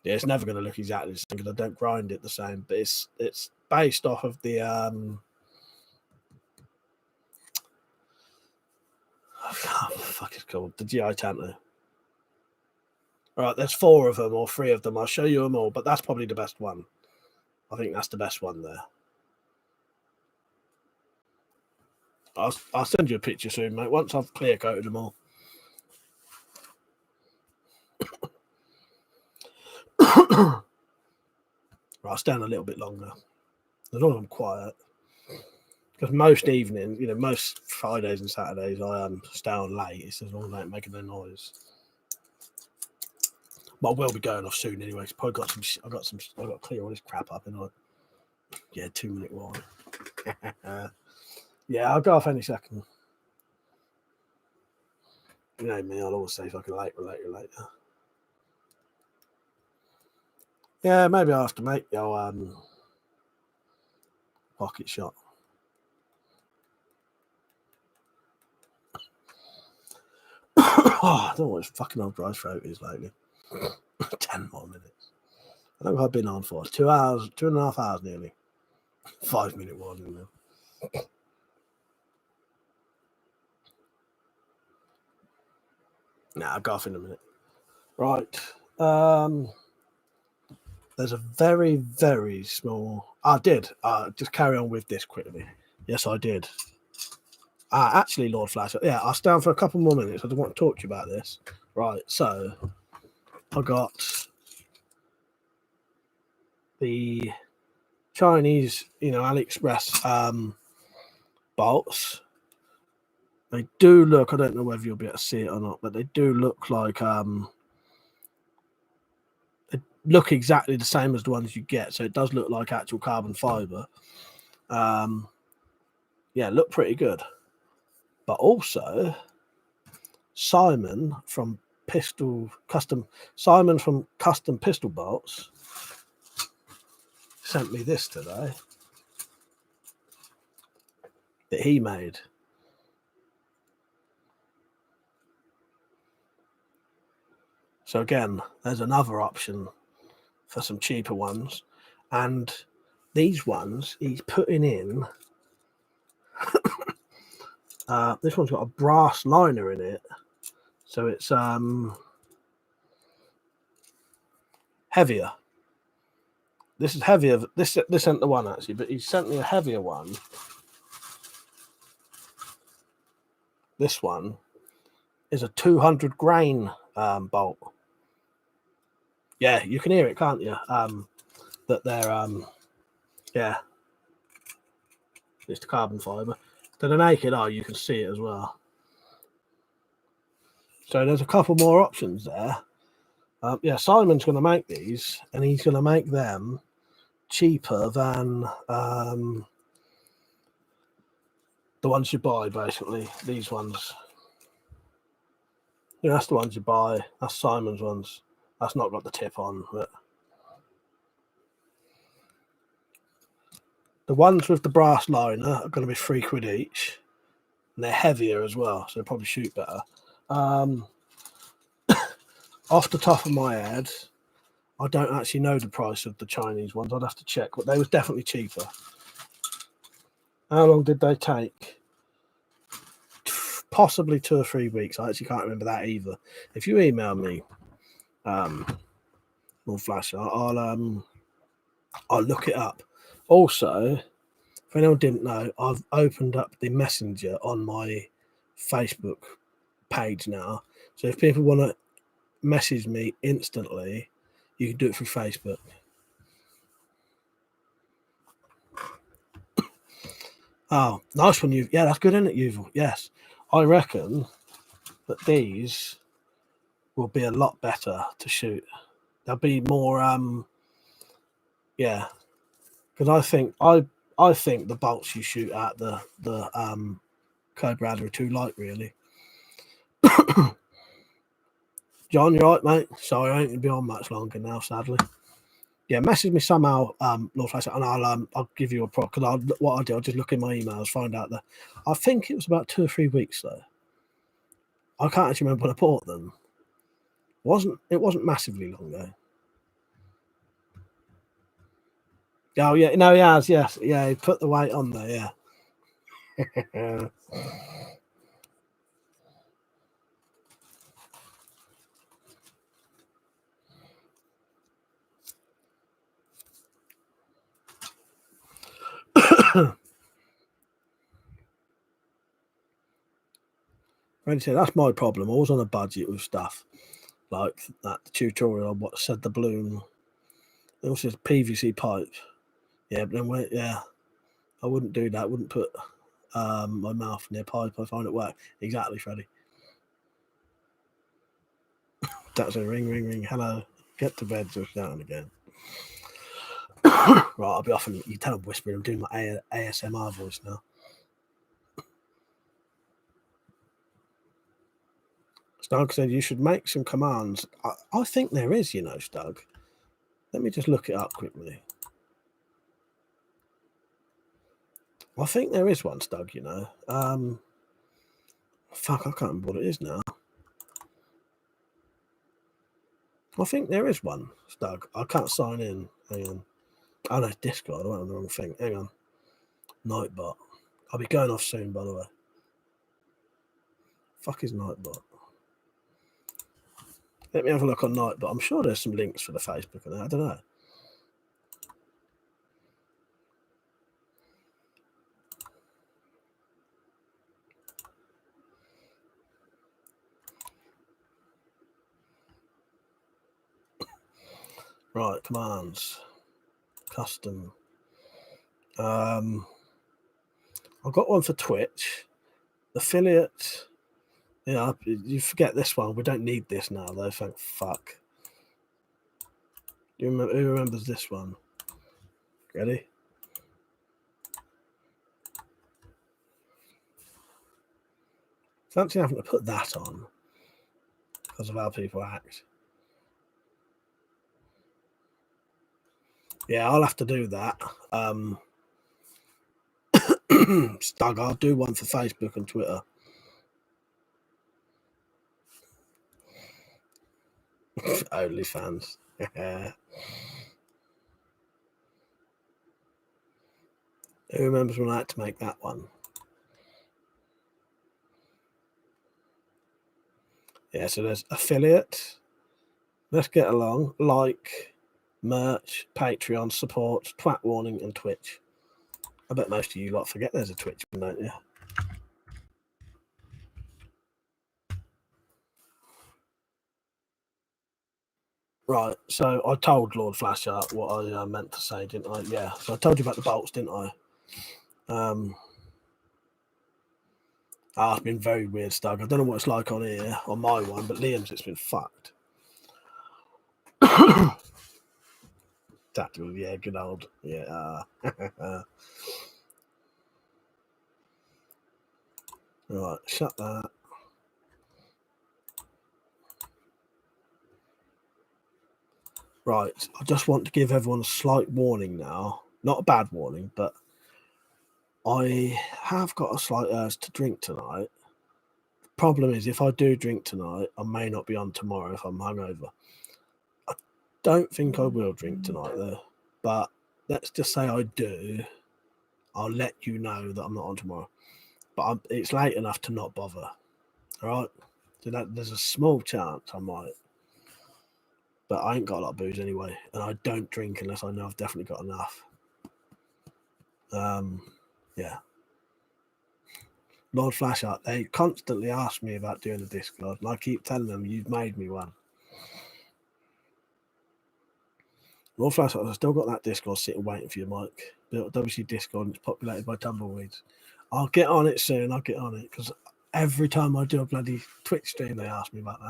S1: yeah, it's never going to look exactly the same because I don't grind it the same, but it's based off of the what the fuck it's called? The GI Tanto. Right, there's 4 of them or 3 of them. I'll show you them all, but that's probably the best one. I think that's the best one there. I'll send you a picture soon, mate, once I've clear coated them all. Right, I'll stand a little bit longer. As long as I'm quiet. Because most evenings, most Fridays and Saturdays, I stay on late. It's as long as I ain't making no noise. But I will be going off soon anyway. It's probably got I got to clear all this crap up in 2-minute one. Yeah, I'll go off any second. You know me, I'll always say fucking later. Yeah, maybe I'll have to make your pocket shot. I don't know what this fucking old dry throat is lately. 10 more minutes. I don't know what I've been on for. 2 hours, 2.5 hours nearly. 5-minute warning now. Nah, I'll go off in a minute. Right. There's a very, very small. I did. Just carry on with this quickly. Yes, I did. Actually, Lord Flash. Yeah, I'll stay on for a couple more minutes. I just want to talk to you about this. Right. So, I got the
S2: Chinese, AliExpress bolts. They do look, I don't know whether you'll be able to see it or not, but they do look like they look exactly the same as the ones you get. So it does look like actual carbon fiber. Yeah, look pretty good. But also Simon from Custom Pistol Bolts sent me this today that he made. So again, there's another option for some cheaper ones. And these ones he's putting in, this one's got a brass liner in it. So it's heavier. This is heavier. This isn't the one actually, but he sent me a heavier one. This one is a 200 grain bolt. Yeah, you can hear it, can't you? That they're yeah, it's the carbon fiber. To the naked eye, you can see it as well. So there's a couple more options there. Yeah, Simon's going to make these, and he's going to make them cheaper than the ones you buy, basically. These ones. Yeah, that's the ones you buy. That's Simon's ones. That's not got the tip on, but the ones with the brass liner are going to be £3 each, and they're heavier as well, so they probably shoot better. Off the top of my head, I don't actually know the price of the Chinese ones. I'd have to check, but they was definitely cheaper. How long did they take? Possibly 2 or 3 weeks. I actually can't remember that either. If you email me, more flash, I'll look it up. Also, if anyone didn't know, I've opened up the messenger on my Facebook page now. So if people want to message me instantly, you can do it through Facebook. Oh, nice one, you. Yeah, that's good, isn't it, Yuval? Yes, I reckon that these will be a lot better to shoot. They'll be more, yeah, because I think the bolts you shoot at the Cobra are too light, really. John, you right, mate? Sorry, I ain't gonna be on much longer now, sadly. Yeah, message me somehow, Lord Flash, and I'll give you a prop. Because what I do, I'll just look in my emails, find out that I think it was about 2 or 3 weeks though. I can't actually remember when I bought them. It wasn't massively long though. Oh yeah, no, he has, yes, yeah, he put the weight on there, yeah. Ready to say, that's my problem. I was on a budget with stuff like that tutorial on what said the balloon. It also says PVC pipe. Yeah, but then yeah, I wouldn't do that. I wouldn't put my mouth near pipe. I find it work. Exactly, Freddie. That's a ring, ring, ring. Hello. Get to bed just down again. Right, I'll be off and you tell I'm whispering. I'm doing my ASMR voice now. Stug said you should make some commands. I think there is, Stug. Let me just look it up quickly. I think there is one, Stug, Fuck, I can't remember what it is now. I think there is one, Stug. I can't sign in. Hang on. Oh, no, Discord. I went on the wrong thing. Hang on. Nightbot. I'll be going off soon, by the way. Fuck is Nightbot? Let me have a look on Nightbot. I'm sure there's some links for the Facebook and that. I don't know. Right, commands. Custom.
S1: I've got one for Twitch. Affiliate. Yeah, you forget this one. We don't need this now, though. Thank fuck. Who remembers this one? Ready? Fancy having to put that on because of how people act. Yeah, I'll have to do that. Stug, I'll do one for Facebook and Twitter. OnlyFans. Who remembers when I had to make that one? Yeah, so there's affiliate. Let's get along. Like, merch, Patreon, support, twat warning, and Twitch. I bet most of you lot forget there's a Twitch one, don't you? Right, so I told Lord Flashart what I meant to say, didn't I? Yeah, so I told you about the bolts, didn't I? It's been very weird, Stug. I don't know what it's like on here, on my one, but Liam's, it's been fucked. Tactical, yeah, good old, yeah. Right, shut that. Right, I just want to give everyone a slight warning now. Not a bad warning, but I have got a slight urge to drink tonight. The problem is, if I do drink tonight, I may not be on tomorrow if I'm hungover. I don't think I will drink tonight, though. But let's just say I do. I'll let you know that I'm not on tomorrow. But it's late enough to not bother. All right? So there's a small chance I might. But I ain't got a lot of booze anyway, and I don't drink unless I know I've definitely got enough. Yeah. Lord Flashart, they constantly ask me about doing a Discord, and I keep telling them, you've made me one. Lord Flashart, I've still got that Discord sitting waiting for you, Mike. Built WC Discord, and it's populated by tumbleweeds. I'll get on it soon, I'll get on it, because every time I do a bloody Twitch stream, they ask me about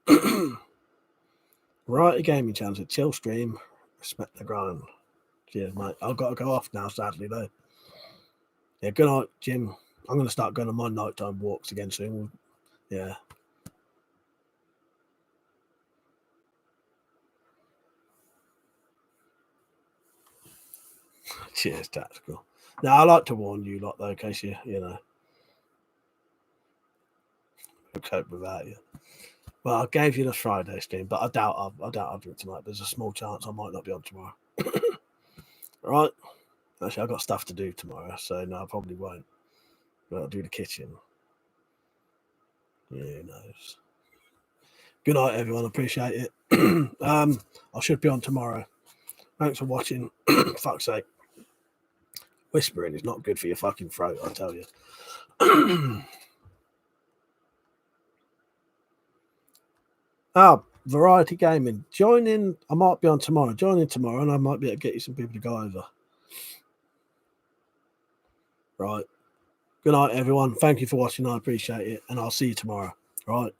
S1: that. Variety Gaming Channel, chill stream, respect the grind. Cheers, mate. I've got to go off now, sadly, though. Yeah, good night, Jim. I'm going to start going on my nighttime walks again soon. Yeah. Cheers, Tactical. Now, I like to warn you lot, though, in case you know, cope without you. Well, I gave you the Friday stream, but I doubt I'll drink tonight. There's a small chance I might not be on tomorrow. Right? Actually, I've got stuff to do tomorrow, so no, I probably won't. But I'll do the kitchen. Yeah, who knows? Good night, everyone. Appreciate it. I should be on tomorrow. Thanks for watching. Fuck's sake. Whispering is not good for your fucking throat, I tell you. Variety Gaming. Join in. I might be on tomorrow. Join in tomorrow, and I might be able to get you some people to go over. Right. Good night, everyone. Thank you for watching. I appreciate it, and I'll see you tomorrow. Right.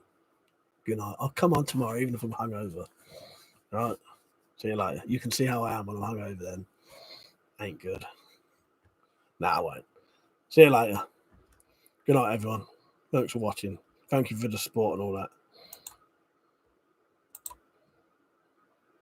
S1: Good night. I'll come on tomorrow, even if I'm hungover. Right. See you later. You can see how I am when I'm hungover then. Ain't good. Nah, I won't. See you later. Good night, everyone. Thanks for watching. Thank you for the support and all that.